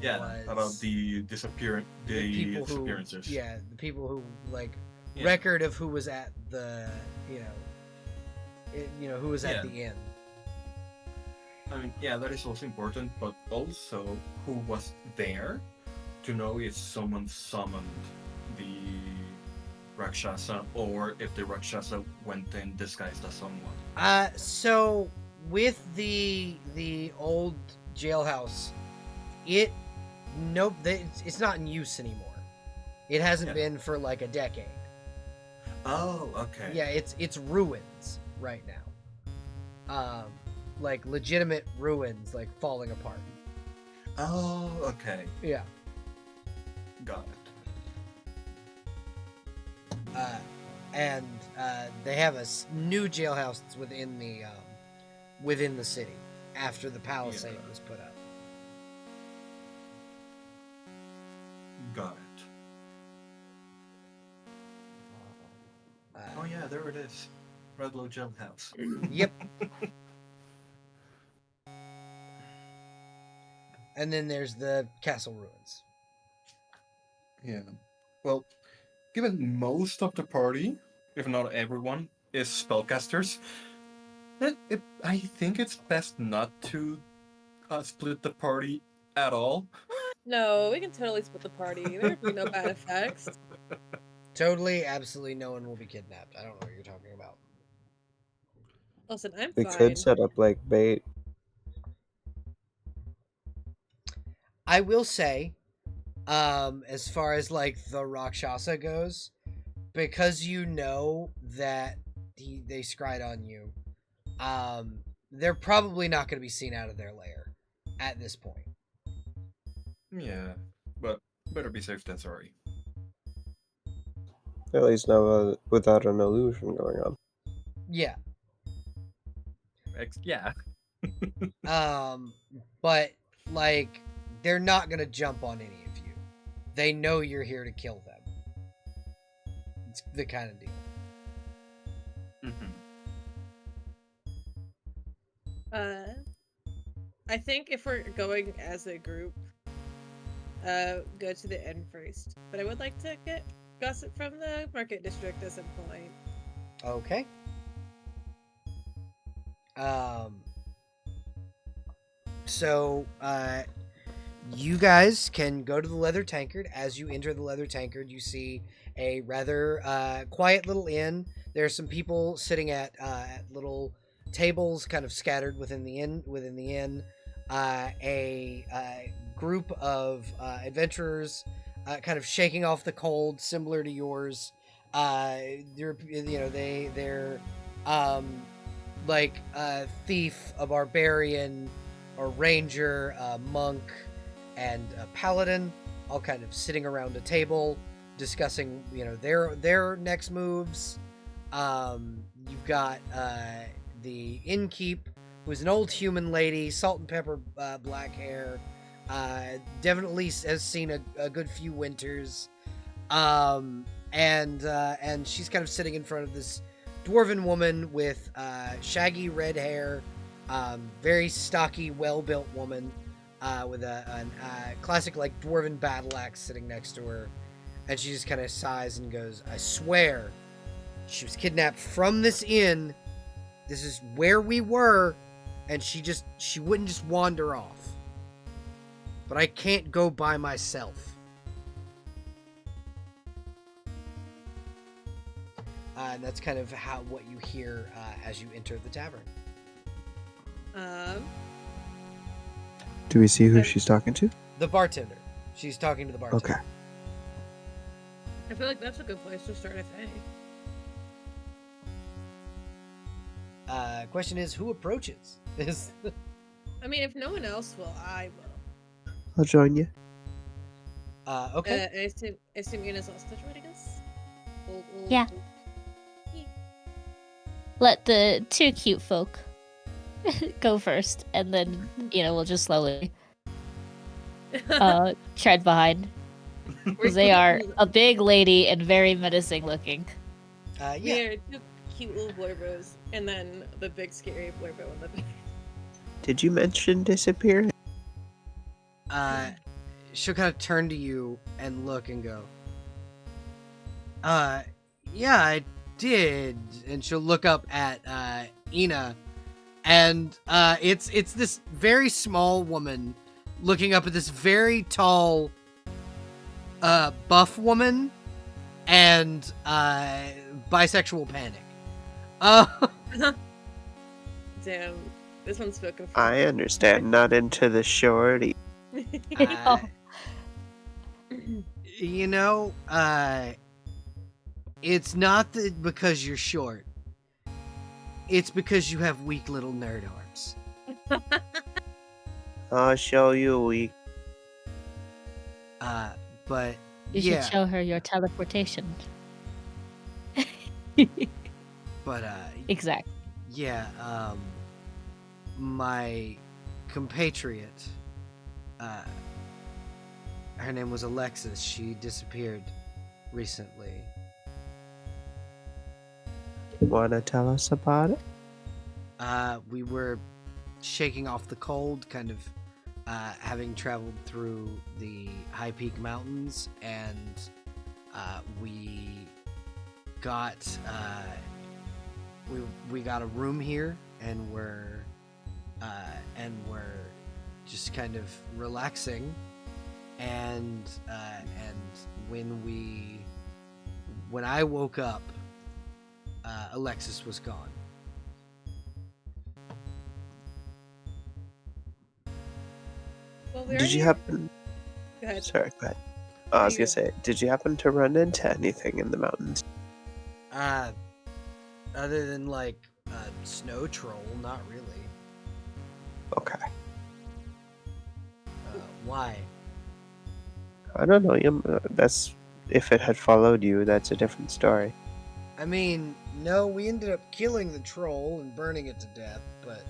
Yeah, was about the people disappearances. the people who like Yeah. record of who was at the who was at Yeah. the inn. I mean, yeah, that is also important, but also who was there to know if someone summoned the Rakshasa or if the Rakshasa went in disguised as someone. So with the old jailhouse, it's not in use anymore. It hasn't Yeah. been for like a decade. Oh, okay. Yeah, it's ruins right now. Like legitimate ruins, like falling apart. Oh, okay. Yeah. Got it. And they have a new jailhouse that's within the city after the palisade was put up. Got it. Oh yeah, there it is. Redlow Jailhouse. Yep. And then there's the castle ruins. Yeah. Well, given most of the party, if not everyone, is spellcasters, I think it's best not to split the party at all. No, we can totally split the party. There would be no bad effects. Totally, absolutely no one will be kidnapped. I don't know what you're talking about. Listen, I'm We fine. could set up like bait. I will say, as far as like the Rakshasa goes, because you know that they scryed on you, they're probably not going to be seen out of their lair at this point. Yeah, but better be safe than sorry. At least now without an illusion going on. Yeah. Yeah. But like they're not going to jump on any of you. They know you're here to kill them. It's the kind of deal. Mm-hmm. I think if we're going as a group, go to the inn first. But I would like to get gossip from the market district at some point. Okay. So, you guys can go to the Leather Tankard. As you enter the Leather Tankard, you see a rather quiet little inn. There are some people sitting at little tables, kind of scattered within the inn. A group of adventurers, kind of shaking off the cold, similar to yours. They're like a thief, a barbarian, a ranger, a monk, and a paladin, all kind of sitting around a table discussing, their next moves. You've got the innkeep, who's an old human lady, salt and pepper, black hair. Definitely has seen a good few winters. And she's kind of sitting in front of this dwarven woman with shaggy red hair, very stocky, well-built woman, with a classic like dwarven battle axe sitting next to her, and she just kind of sighs and goes, "I swear, she was kidnapped from this inn. This is where we were, and she wouldn't just wander off. But I can't go by myself." And that's kind of what you hear as you enter the tavern. Do we see who she's talking to? The bartender. She's talking to the bartender. Okay. I feel like that's a good place to start, I think. Question is, who approaches? I mean, if no one else will, I will. I'll join you. Okay. I assume Yuna's also joining us? Yeah. Let the two cute folk go first, and then, we'll just slowly tread behind. Because they are a big lady and very menacing looking. Yeah. They're two cute little boy bros, and then the big scary boy bro in the back. Did you mention disappearing? She'll kind of turn to you and look and go, yeah, I did. And she'll look up at Ina, and it's this very small woman looking up at this very tall buff woman and bisexual panic. Damn, this one's spoken for. I understand. Not into the shorty. It's not that because you're short. It's because you have weak little nerd arms. I'll show you a week. But You should show her your teleportation. But Exactly. yeah, my compatriot, her name was Alexis. She disappeared recently. Wanna tell us about it? We were shaking off the cold, kind of having traveled through the High Peak Mountains, and we got we got a room here, and we're just kind of relaxing, and when I woke up, Alexis was gone. Well, Did you happen? Go ahead. Sorry, go ahead. I was gonna say, did you happen to run into anything in the mountains? Other than like a snow troll, not really. Okay. Why? I don't know. That's if it had followed you. That's a different story. I mean, no, we ended up killing the troll and burning it to death, but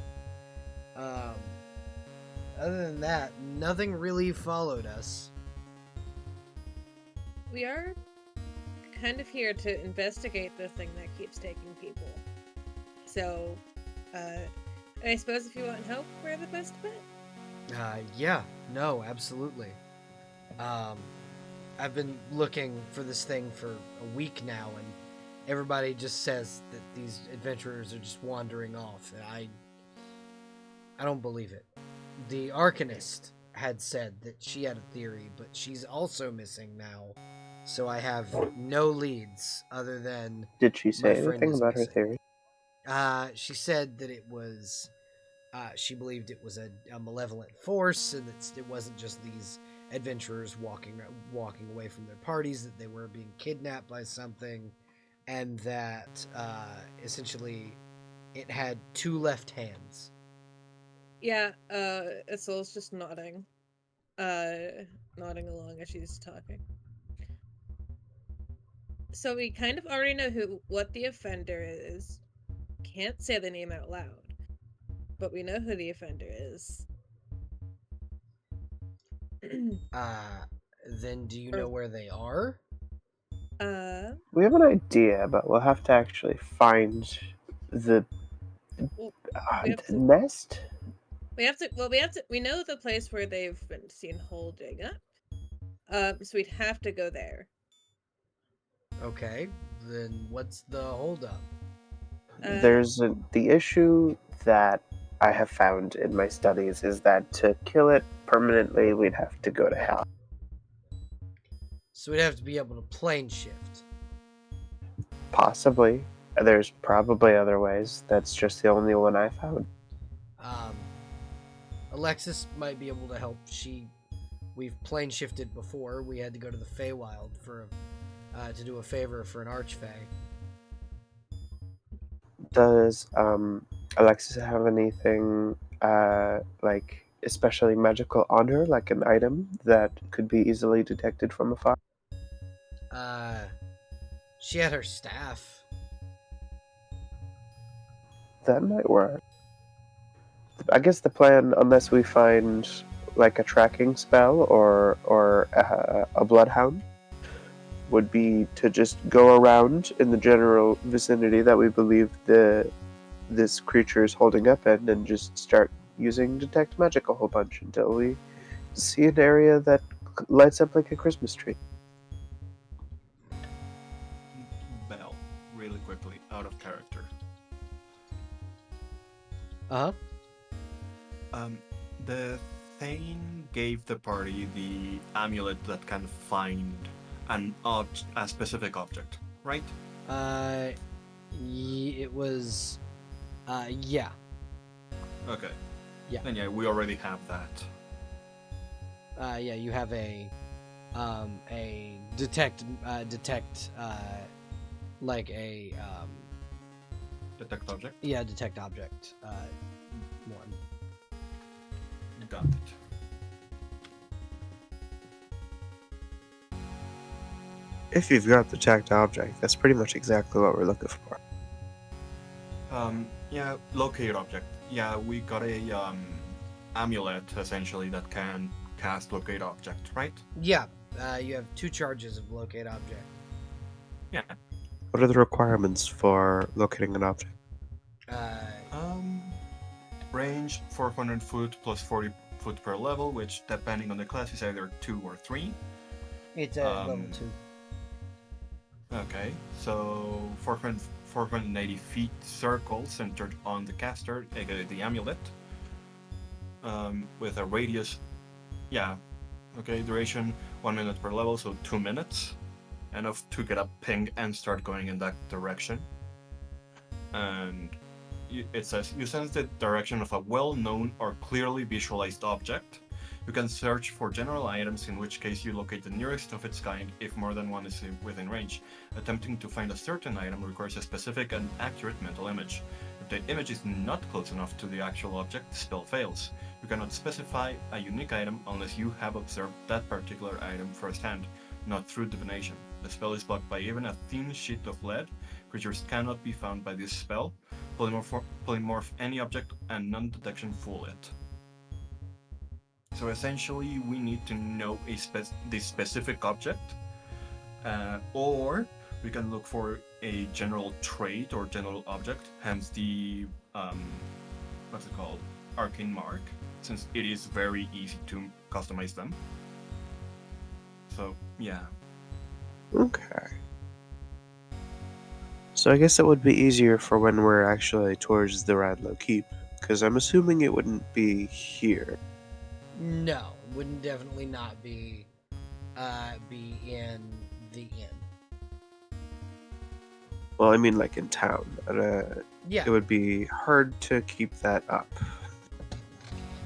other than that, nothing really followed us. We are kind of here to investigate the thing that keeps taking people. So, And I suppose if you want help, we're the best bet. Yeah, no, absolutely. I've been looking for this thing for a week now, and everybody just says that these adventurers are just wandering off, and I don't believe it. The Arcanist had said that she had a theory, but she's also missing now, so I have no leads other than Did she say my friend anything is about her missing. theory? She said that it was, she believed it was a malevolent force, and that it wasn't just these adventurers walking away from their parties, that they were being kidnapped by something, and that essentially it had two left hands. Yeah, Isol's just nodding. Nodding along as she's talking. So we kind of already know what the offender is. Can't say the name out loud, but we know who the offender is. Then do you know where they are? We have an idea, but we'll have to actually find the we have to- nest. We know the place where they've been seen holding up. So we'd have to go there. Okay, then what's the holdup? There's the issue that I have found in my studies is that to kill it permanently, we'd have to go to hell. So we'd have to be able to plane shift. Possibly. There's probably other ways. That's just the only one I found. Alexis might be able to help. We've plane shifted before. We had to go to the Feywild to do a favor for an archfey. Does Alexis have anything like especially magical on her, like an item that could be easily detected from afar? She had her staff. That might work. I guess the plan, unless we find like a tracking spell or a bloodhound, would be to just go around in the general vicinity that we believe this creature is holding up in, and just start using detect magic a whole bunch until we see an area that lights up like a Christmas tree. Bell, really quickly, out of character. Uh-huh. The Thane gave the party the amulet that can find a specific object, right? It was, yeah. Okay. Yeah. Then yeah, we already have that. Yeah, you have a detect, like a, Detect object. yeah, detect object, one. Got it. If you've got the detect object, that's pretty much exactly what we're looking for. Yeah, locate object. Yeah, we got a amulet essentially that can cast locate object, right? Yeah, you have 2 charges of locate object. Yeah. What are the requirements for locating an object? Range 400 foot plus 40 foot per level, which depending on the class is either 2 or 3. It's at level 2. Okay, so 480 feet circle centered on the caster, aka the amulet, with a radius, yeah, okay, duration 1 minute per level, so 2 minutes, enough to get a ping and start going in that direction. And it says, you sense the direction of a well-known or clearly visualized object. You can search for general items, in which case you locate the nearest of its kind if more than one is within range. Attempting to find a certain item requires a specific and accurate mental image. If the image is not close enough to the actual object, the spell fails. You cannot specify a unique item unless you have observed that particular item firsthand, not through divination. The spell is blocked by even a thin sheet of lead. Creatures cannot be found by this spell. Polymorph any object and non-detection fool it. So essentially, we need to know the specific object, or we can look for a general trait or general object, hence the what's it called, arcane mark, since it is very easy to customize them. So yeah. Okay. So I guess it would be easier for when we're actually towards the Radlow Keep, because I'm assuming it wouldn't be here. No, wouldn't definitely not be in the inn. Well, I mean, like in town. Yeah, It would be hard to keep that up.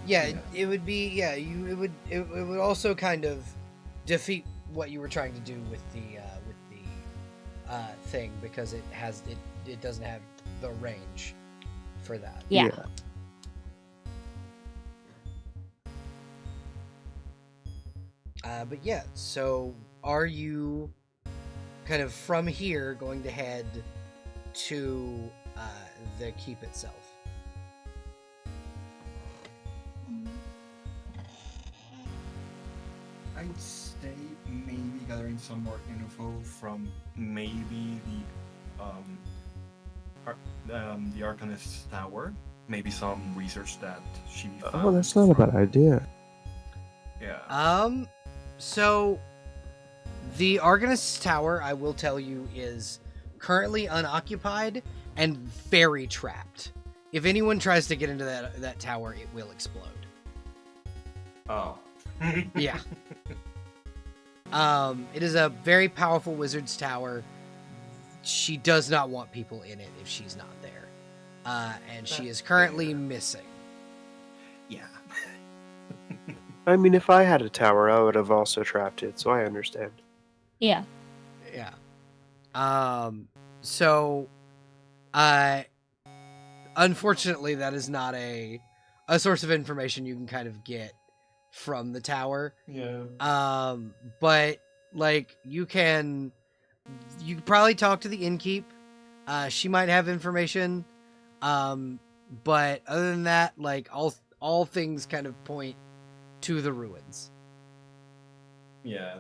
yeah, it would be. Yeah, it would also kind of defeat what you were trying to do with the thing, because it doesn't have the range for that. Yeah. But yeah, so are you kind of from here going to head to the keep itself? I'd say maybe gathering some more info from maybe the Arcanist's tower. Maybe some research that she found. Oh, that's not a bad idea. Yeah. So the Arcanist's tower, I will tell you, is currently unoccupied and very trapped. If anyone tries to get into that tower, it will explode. Oh. Yeah. It is a very powerful wizard's tower. She does not want people in it if she's not there. And she is currently missing. Yeah. I mean, if I had a tower, I would have also trapped it, so I understand. Yeah. Yeah. So, unfortunately, that is not a source of information you can kind of get from the tower. Yeah. But like you can probably talk to the innkeep. She might have information. But other than that, like all things kind of point to the ruins. Yeah.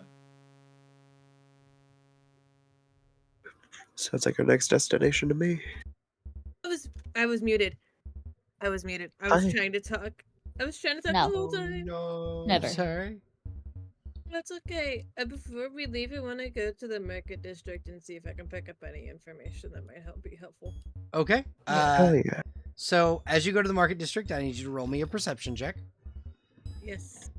Sounds like our next destination to me. I was muted. I was Hi. trying to talk. I was trying to talk No. the whole time. No. Never. Sorry. That's okay. Before we leave, I want to go to the market district and see if I can pick up any information that might be helpful. Okay. Hell yeah. So as you go to the market district, I need you to roll me a perception check. Yes.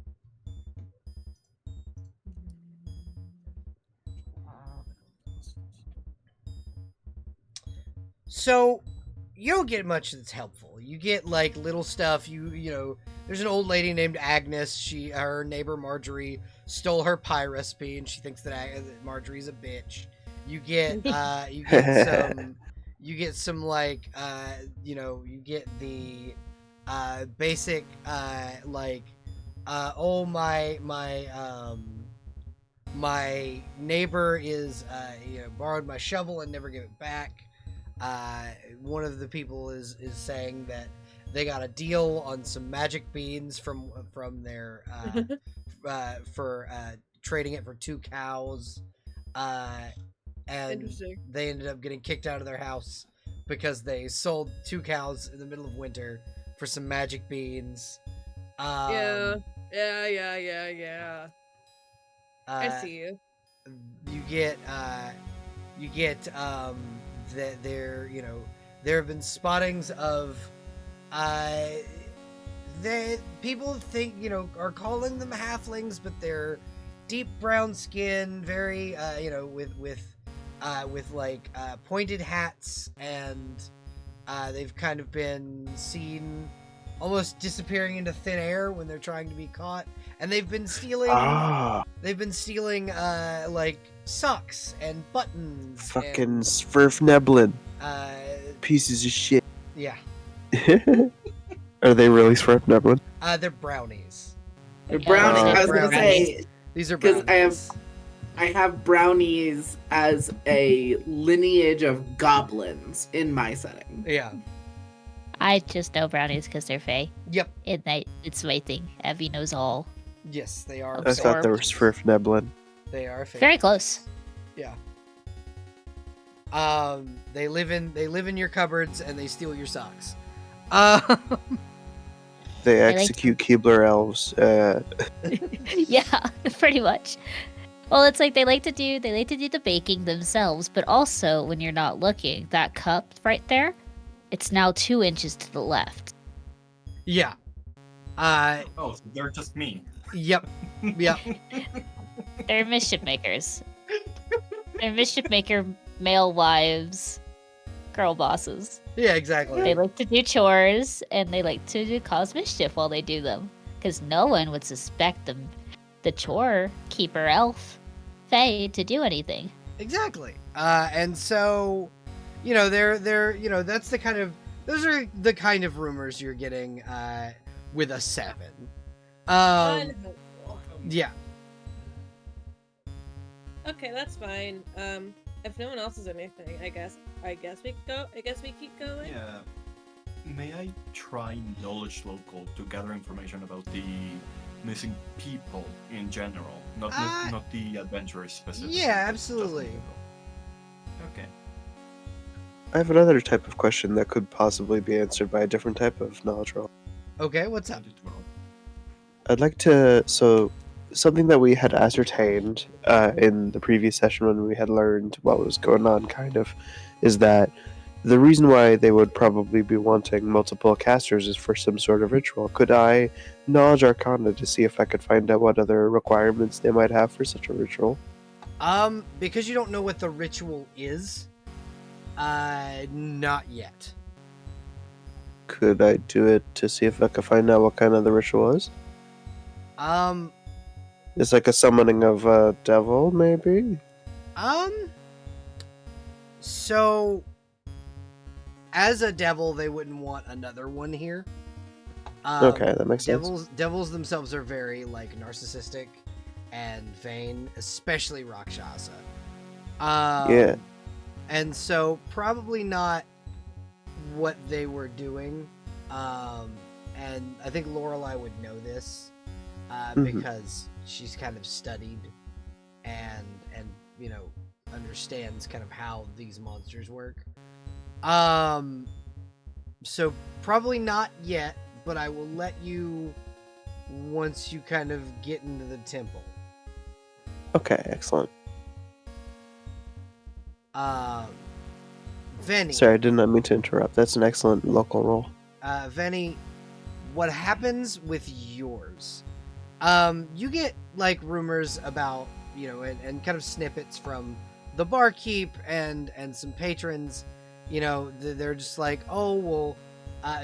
So you don't get much that's helpful. You get like little stuff. You know, there's an old lady named Agnes. Her neighbor Marjorie stole her pie recipe, and she thinks that Marjorie's a bitch. You get you get some like you get the basic oh my neighbor is borrowed my shovel and never gave it back. One of the people is saying that they got a deal on some magic beans from their for trading it for 2 cows, and Interesting. they ended up getting kicked out of their house because they sold 2 cows in the middle of winter for some magic beans. Yeah. I see you. You get that there have been spottings of people think are calling them halflings, but they're deep brown skin, very with like pointed hats, and they've kind of been seen almost disappearing into thin air when they're trying to be caught, and they've been stealing like socks and buttons. Fucking Svirfneblin. And, Pieces of shit. yeah. Are they really Svirfneblin? They're brownies. The brownies. I was gonna brownies. say These are because brownies. I have brownies as a lineage of goblins in my setting. Yeah. I just know brownies because they're fey. Yep. It's my thing. Abby knows all. Yes, they are. I thought they were Svirfneblin. They are fake. Very close. Yeah. They live in your cupboards and they steal your socks. They like to- execute Keebler elves. Yeah, pretty much. Well, it's like they like to do the baking themselves, but also when you're not looking, that cup right there, it's now 2 inches to the left. Yeah. Oh, so they're just me. Yep. Yep. They're mischief makers. They're mischief maker male wives, girl bosses. Yeah, exactly. They like to do chores and they like to cause mischief while they do them, because no one would suspect them, the chore keeper elf, Faye, to do anything. Exactly. And so, you know, they're you know, that's the kind of those are the kind of rumors you're getting with a 7. Unhelpful. Yeah. Okay, that's fine. If no one else has anything, I guess we go. I guess we keep going. Yeah. May I try knowledge local to gather information about the missing people in general, not the adventurers specifically? Yeah, but just absolutely. the people. Okay. I have another type of question that could possibly be answered by a different type of knowledge roll. Okay, what's up? Send it to roll. I'd like to. So, something that we had ascertained in the previous session when we had learned what was going on, kind of, is that the reason why they would probably be wanting multiple casters is for some sort of ritual. Could I knowledge Arcana to see if I could find out what other requirements they might have for such a ritual? Because you don't know what the ritual is, not yet. Could I do it to see if I could find out what kind of the ritual is? It's like a summoning of a devil, maybe? So, as a devil, they wouldn't want another one here. Okay, that makes sense. Devils themselves are very, like, narcissistic and vain, especially Rakshasa. Yeah. And so, probably not what they were doing. And I think Lorelei would know this, Mhm. because she's kind of studied and you know, understands kind of how these monsters work. So probably not yet, but I will let you once you kind of get into the temple. Okay, excellent. Venny. Sorry, I did not mean to interrupt. That's an excellent local roll. Venny, what happens with yours? You get like rumors about, you know, and kind of snippets from the barkeep and some patrons. You know, they're just like, oh well,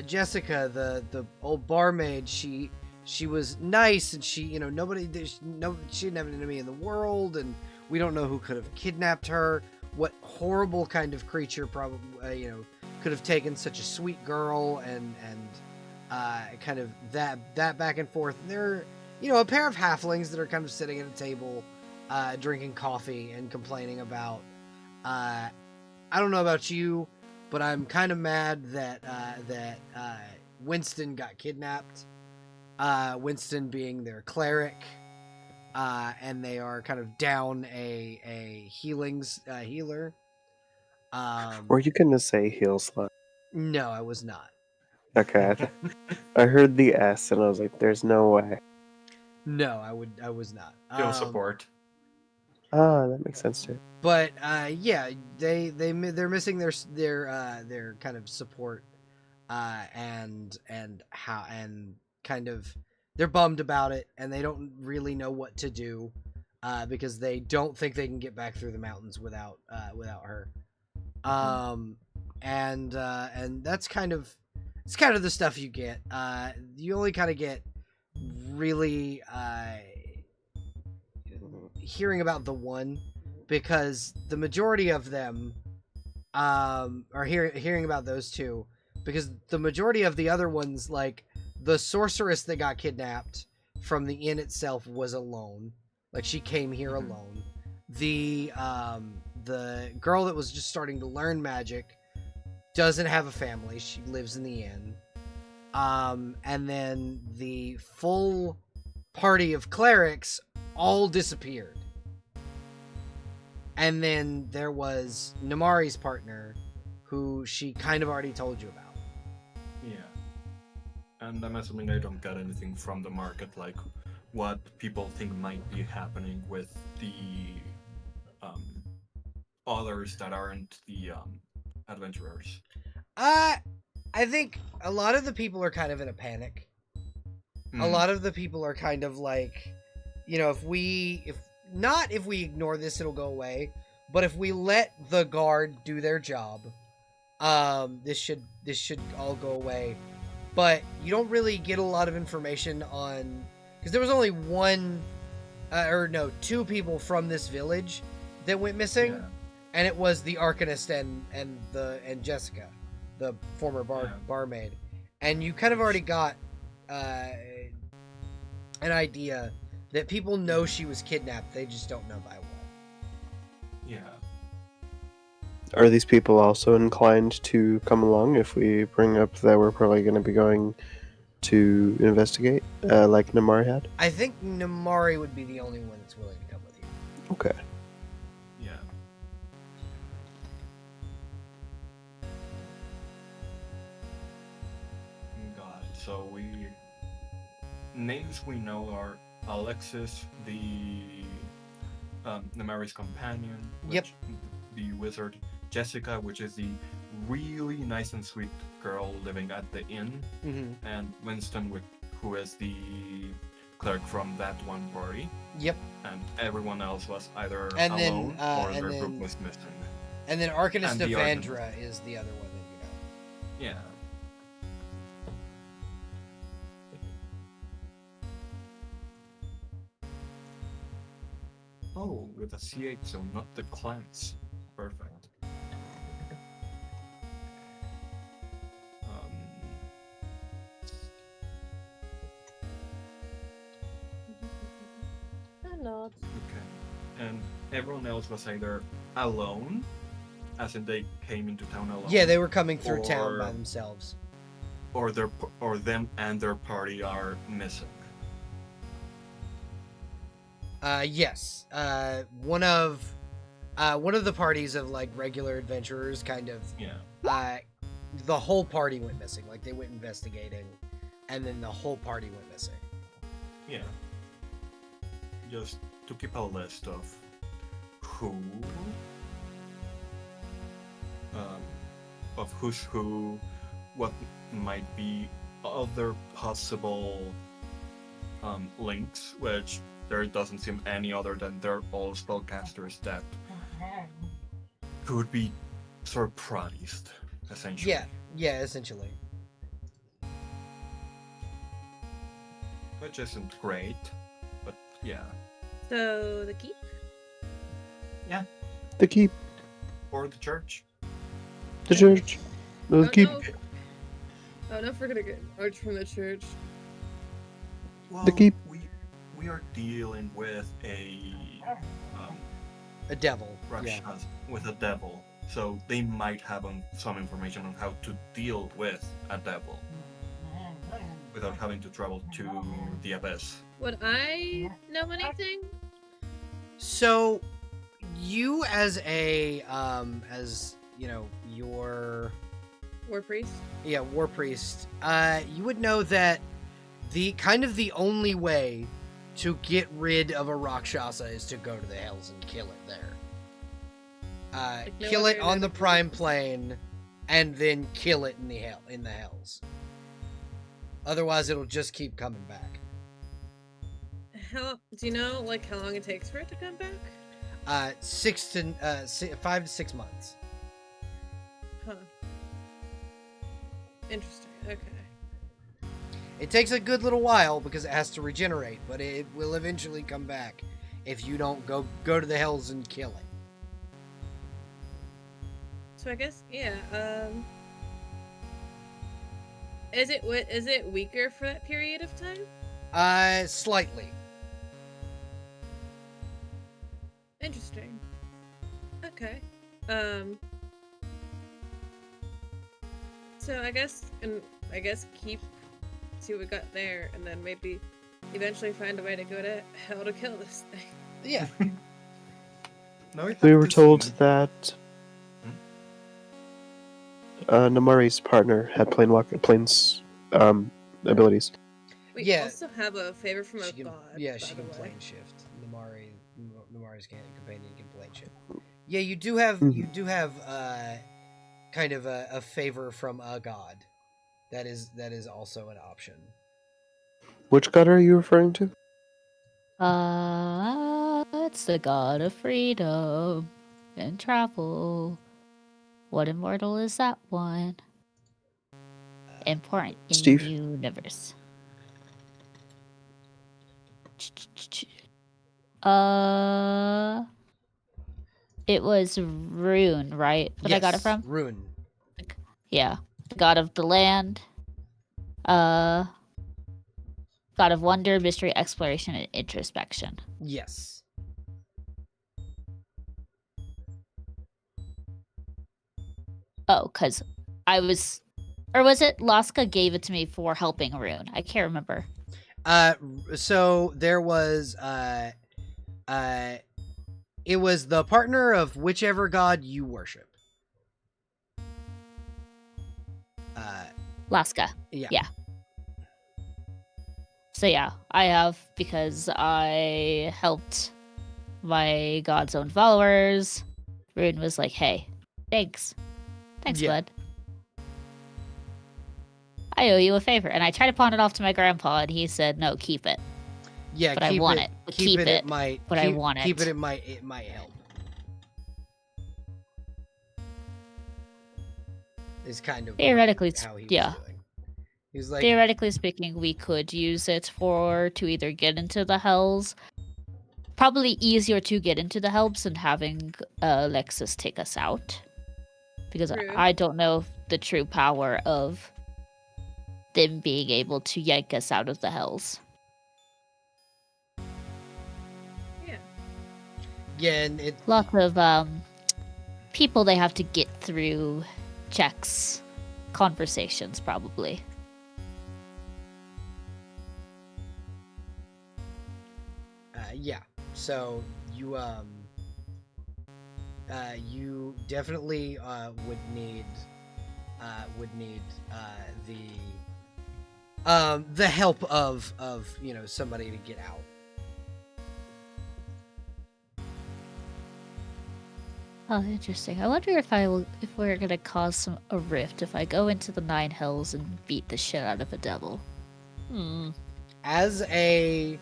Jessica, the old barmaid, she was nice and she, you know, she didn't have an enemy in the world, and we don't know who could have kidnapped her. What horrible kind of creature probably, you know, could have taken such a sweet girl and kind of that back and forth. They're, you know, a pair of halflings that are kind of sitting at a table, drinking coffee and complaining about, I don't know about you, but I'm kind of mad that Winston got kidnapped. Winston being their cleric, and they are kind of down a healer. Were you gonna say heel slut? No, I was not. Okay, I heard the S and I was like, "There's no way." No, I was not. Show support. Ah, that makes sense too. But yeah, they're missing their kind of support, and kind of they're bummed about it, and they don't really know what to do, because they don't think they can get back through the mountains without her. And that's kind of the stuff you get. You only kind of get really hearing about the one, because the majority of them are hearing about those two, because the majority of the other ones, like the sorceress that got kidnapped from the inn itself, was alone. Like, she came here alone. The girl that was just starting to learn magic doesn't have a family. She lives in the inn. And then the full party of clerics all disappeared. And then there was Namari's partner, who she kind of already told you about. Yeah. And I'm assuming I don't get anything from the market, like what people think might be happening with the um, others that aren't the adventurers. I think a lot of the people are kind of in a panic. A lot of the people are kind of like, if we ignore this, it'll go away. But if we let the guard do their job, this should all go away. But you don't really get a lot of information on, because there was only two people from this village that went missing, Yeah. and it was the Arcanist and Jessica, the former barmaid, and you kind of already got an idea that people know she was kidnapped. They just don't know by what. Yeah. Are these people also inclined to come along if we bring up that we're probably going to be going to investigate, like Namari had? I think Namari would be the only one that's willing to come with you. Okay. Yeah. Got it. So names we know are Alexis, the Namari's companion. Yep. The wizard. Jessica, which is the really nice and sweet girl living at the inn, Mm-hmm. and Winston, who is the clerk from that one party, Yep. and everyone else was either And then, alone or and their group then- was missing. And then Arcanist And the Evandra is the other one that you know. Yeah. Oh, with a CH, so not the clans. Perfect. I'm not. Okay. And everyone else was either alone, as in they came into town alone. Yeah, they were coming through town by Or- themselves. or them and their party are missing. Yes. One of the parties of like regular adventurers kind of Yeah. the whole party went missing. Like they went investigating, and then the whole party went missing. Yeah. Just to keep a list of who's who, what might be other possible links, which there doesn't seem any other than they're all spellcasters that could be surprised, essentially. Yeah, essentially. Which isn't great, but yeah. So the keep? The keep. Or the church. The church. The keep. No. Oh, no, we're gonna get arch from the church. Well, keep. we are dealing with a A devil. Yeah. Rakshas, with a devil, so they might have some information on how to deal with a devil without having to travel to the abyss. Would I know anything? So, you as a your War priest? war priest, you would know that the only way to get rid of a Rakshasa is to go to the Hells and kill it there. Like no Kill it other on the than- Prime Plane, and then kill it in the Hells. Otherwise, it'll just keep coming back. Do you know like how long it takes for it to come back? 5 to 6 months. Huh. Interesting. Okay. It takes a good little while because it has to regenerate, but it will eventually come back if you don't go to the Hells and kill it. So I guess is it weaker for that period of time? Slightly. Interesting. Okay. So I guess keep see what we got there, and then maybe eventually find a way to go to hell to kill this thing. Yeah. Now We were told that Namari's partner had abilities. We Yeah. also have a favor from a She can, god. yeah, by she the can way. plane shift. Namari's companion can plane shift. Yeah, you do have kind of a favor from a god. That is also an option. Which god are you referring to? It's the god of freedom and travel. What immortal is that one? Important in Steve. the universe. It was Rune, right? What I got it from? Rune. Yeah, the god of the land. God of wonder, mystery, exploration, and introspection. Yes. Oh, because I was, or was it Laska gave it to me for helping Rune? I can't remember. So there was it was the partner of whichever god you worship. Laska. Yeah. Yeah. So yeah, I have because I helped my god's own followers. Rune was like, "Hey, thanks, Yeah. bud. I owe you a favor." And I tried to pawn it off to my grandpa, and he said, "No, keep it." Yeah, But I keep want it. it. But Keep keep it. it. It might. But I keep, want Keep it. it. It might help. Is kind of Theoretically, how he was yeah. doing. He was like, Theoretically speaking, we could use it to either get into the Hells. Probably easier to get into the Hells than having Lexus take us out. Because True. I don't know the true power of them being able to yank us out of the Hells. Yeah. yeah, and it. Lots of people they have to get through checks, conversations, probably. Yeah. So you you definitely would need the help of somebody to get out. Oh, interesting. I wonder if if we're gonna cause a rift if I go into the Nine Hells and beat the shit out of a devil. As a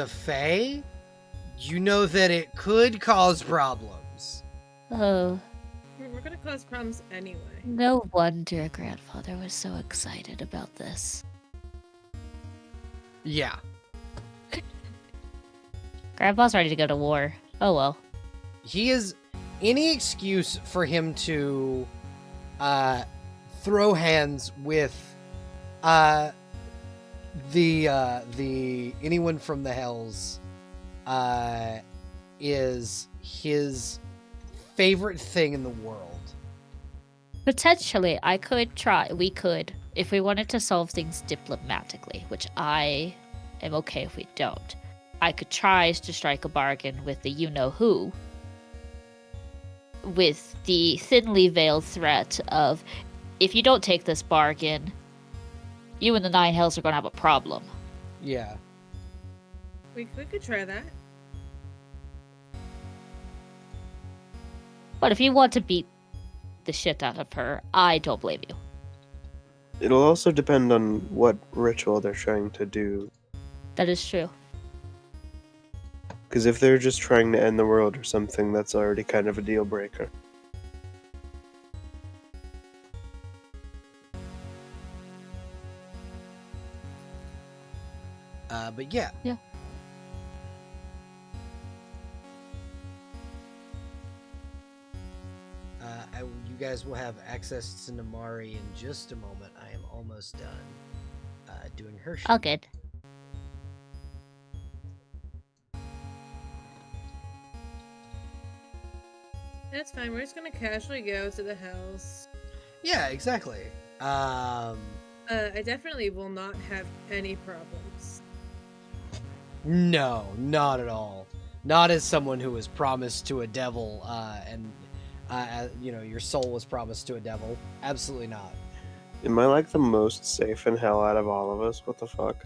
fae, you know that it could cause problems. Oh, We're gonna cause problems anyway. no wonder grandfather was so excited about this. Yeah. Grandpa's ready to go to war. Oh well. He is any excuse for him to throw hands with the anyone from the Hells is his favorite thing in the world. Potentially, we could, if we wanted to solve things diplomatically, which I am okay if we don't. I could try to strike a bargain with the you-know-who, with the thinly veiled threat of, if you don't take this bargain, you and the Nine Hells are going to have a problem. Yeah. We could try that. But if you want to beat the shit out of her, I don't blame you. It'll also depend on what ritual they're trying to do. That is true. Because if they're just trying to end the world or something, that's already kind of a deal breaker. But yeah. Yeah. You guys will have access to Namari in just a moment. I am almost done doing her shit. All good. That's fine. We're just gonna casually go to the Hells. Yeah, exactly. I definitely will not have any problems. No, not at all. Not as someone who was promised to a devil, and your soul was promised to a devil. Absolutely not. Am I like the most safe in hell out of all of us? What the fuck?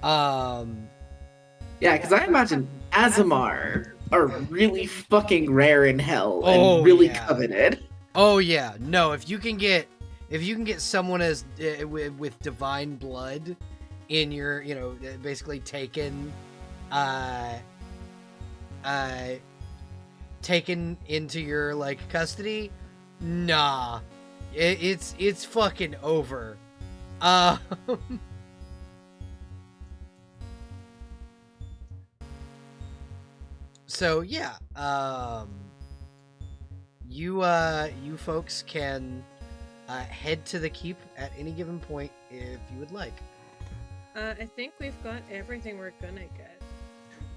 Yeah, because I imagine Azamar are really fucking rare in hell Oh, and really yeah. coveted. Oh yeah, no. If you can get someone as with divine blood in your, basically taken into your like custody, nah, it's fucking over. So yeah, you folks can head to the keep at any given point if you would like. I think we've got everything we're gonna get.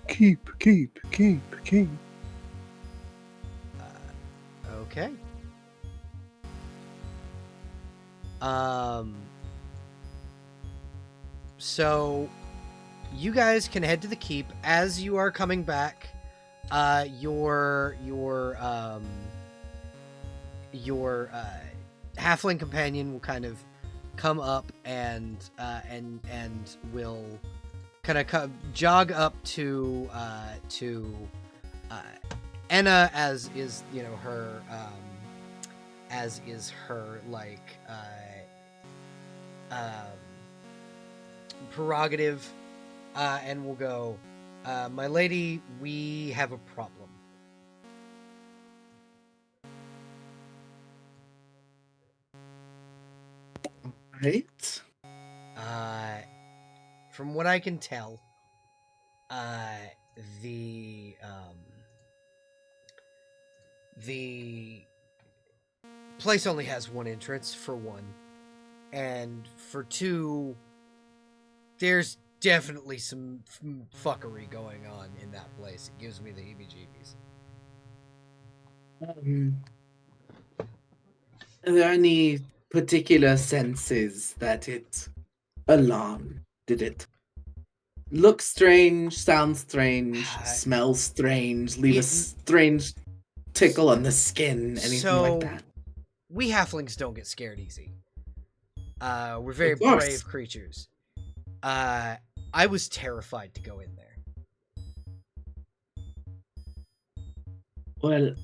Keep. Okay. So you guys can head to the keep. As you are coming back, your halfling companion will kind of come up and will kind of jog up to Enna, as is her like prerogative, and will go, my lady, we have a problem. Right? From what I can tell, the place only has one entrance, for one, and for two, there's definitely some fuckery going on in that place. It gives me the heebie-jeebies. Are there any particular senses that it alarmed? Did it look strange, sound strange, smell strange, leave a strange tickle on the skin, anything like that? We halflings don't get scared easy. We're very brave creatures. I was terrified to go in there. Well,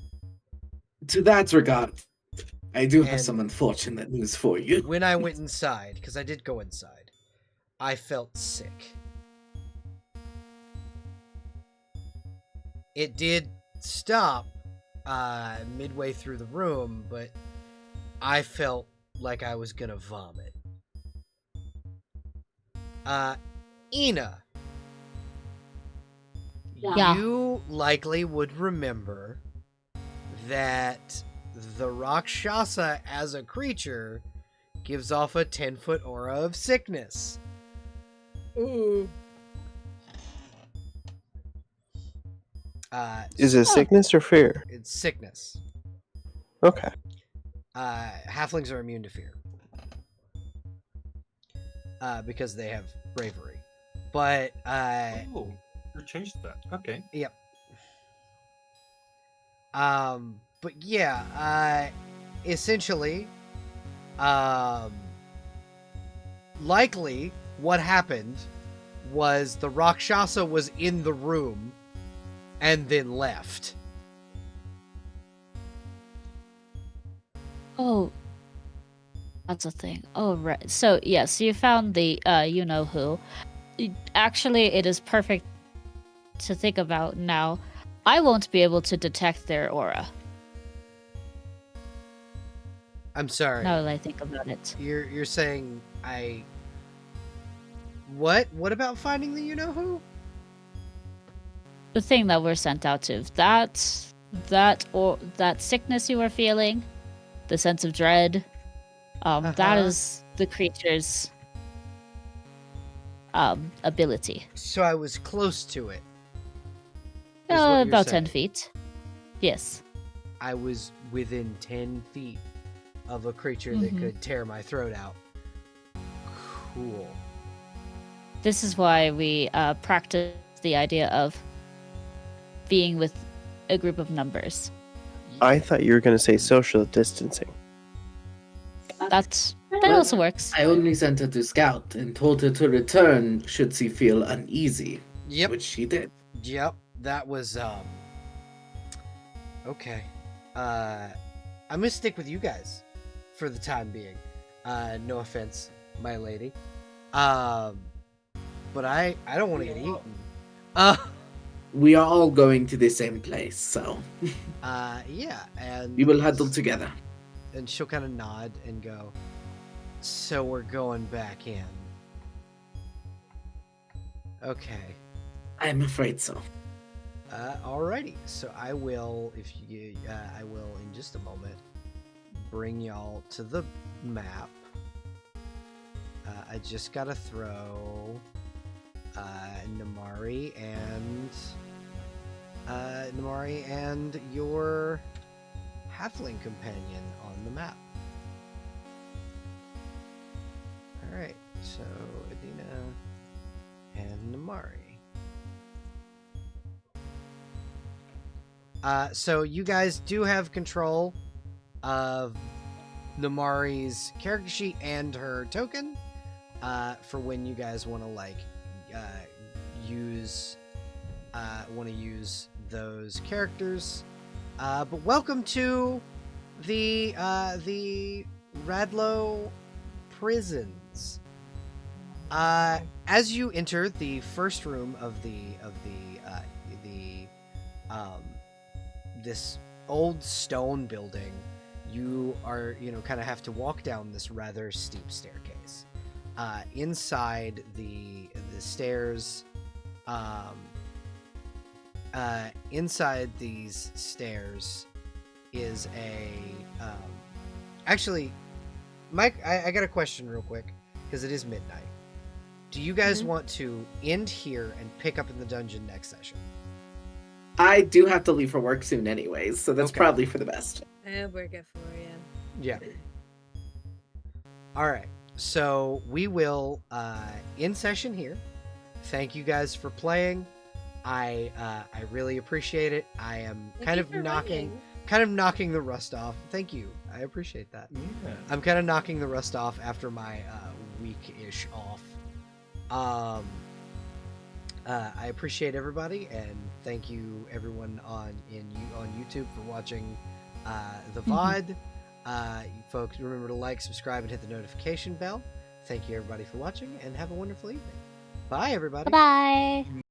to that regard, I do have some unfortunate news for you. When I went inside, because I did go inside, I felt sick. It did stop midway through the room, but I felt like I was gonna vomit. Ina, Yeah. you likely would remember that the Rakshasa as a creature gives off a 10-foot aura of sickness. Ooh. Is it sickness or fear? It's sickness. Okay. Halflings are immune to fear. Because they have bravery. But, Oh, you changed that. Okay. Yep. But yeah, essentially, likely what happened was the Rakshasa was in the room and then left. Oh, that's a thing. Oh, right. So, yes, you found the you-know-who. Actually, it is perfect to think about now. I won't be able to detect their aura. I'm sorry. Now that I think about it. You're saying What? What about finding the you-know-who? The thing that we're sent out to. That sickness you were feeling, the sense of dread, that is the creature's ability. So I was close to it. is what you're About 10 saying. feet. Yes. I was within 10 feet of a creature that Mhm. could tear my throat out. Cool. This is why we practice the idea of being with a group of numbers. I thought you were going to say social distancing. That's That Well, also works. I only sent her to scout and told her to return should she feel uneasy, Yep. which she did. Yep. That was okay. I'm gonna stick with you guys for the time being. No offense, my lady. But I don't want to get eaten. We are all going to the same place, so Yeah, and we will huddle together. and she'll kind of nod and go, so we're going back in. Okay. I'm afraid so. Alrighty. So I will, I will in just a moment bring y'all to the map. I just gotta throw Namari and your halfling companion on the map. All right. So Adina and Namari. So you guys do have control of Namari's character sheet and her token for when you guys want to use those characters. But welcome to the Radlow prisons. As you enter the first room of this old stone building, you are, kind of have to walk down this rather steep staircase. Inside the stairs, inside these stairs is actually, Mike, I got a question real quick, because it is midnight. Do you guys want to end here and pick up in the dungeon next session? I do have to leave for work soon anyways, so that's Okay. probably for the best. I have work at 4 a.m. Yeah. All right. So we will end session here. Thank you guys for playing. I really appreciate it. I am kind of knocking the rust off. Thank you. I appreciate that. Yeah. I'm kind of knocking the rust off after my week-ish off. I appreciate everybody, and thank you everyone on YouTube for watching the VOD. You folks, remember to like, subscribe, and hit the notification bell. Thank you everybody for watching, and have a wonderful evening. Bye, everybody. Bye.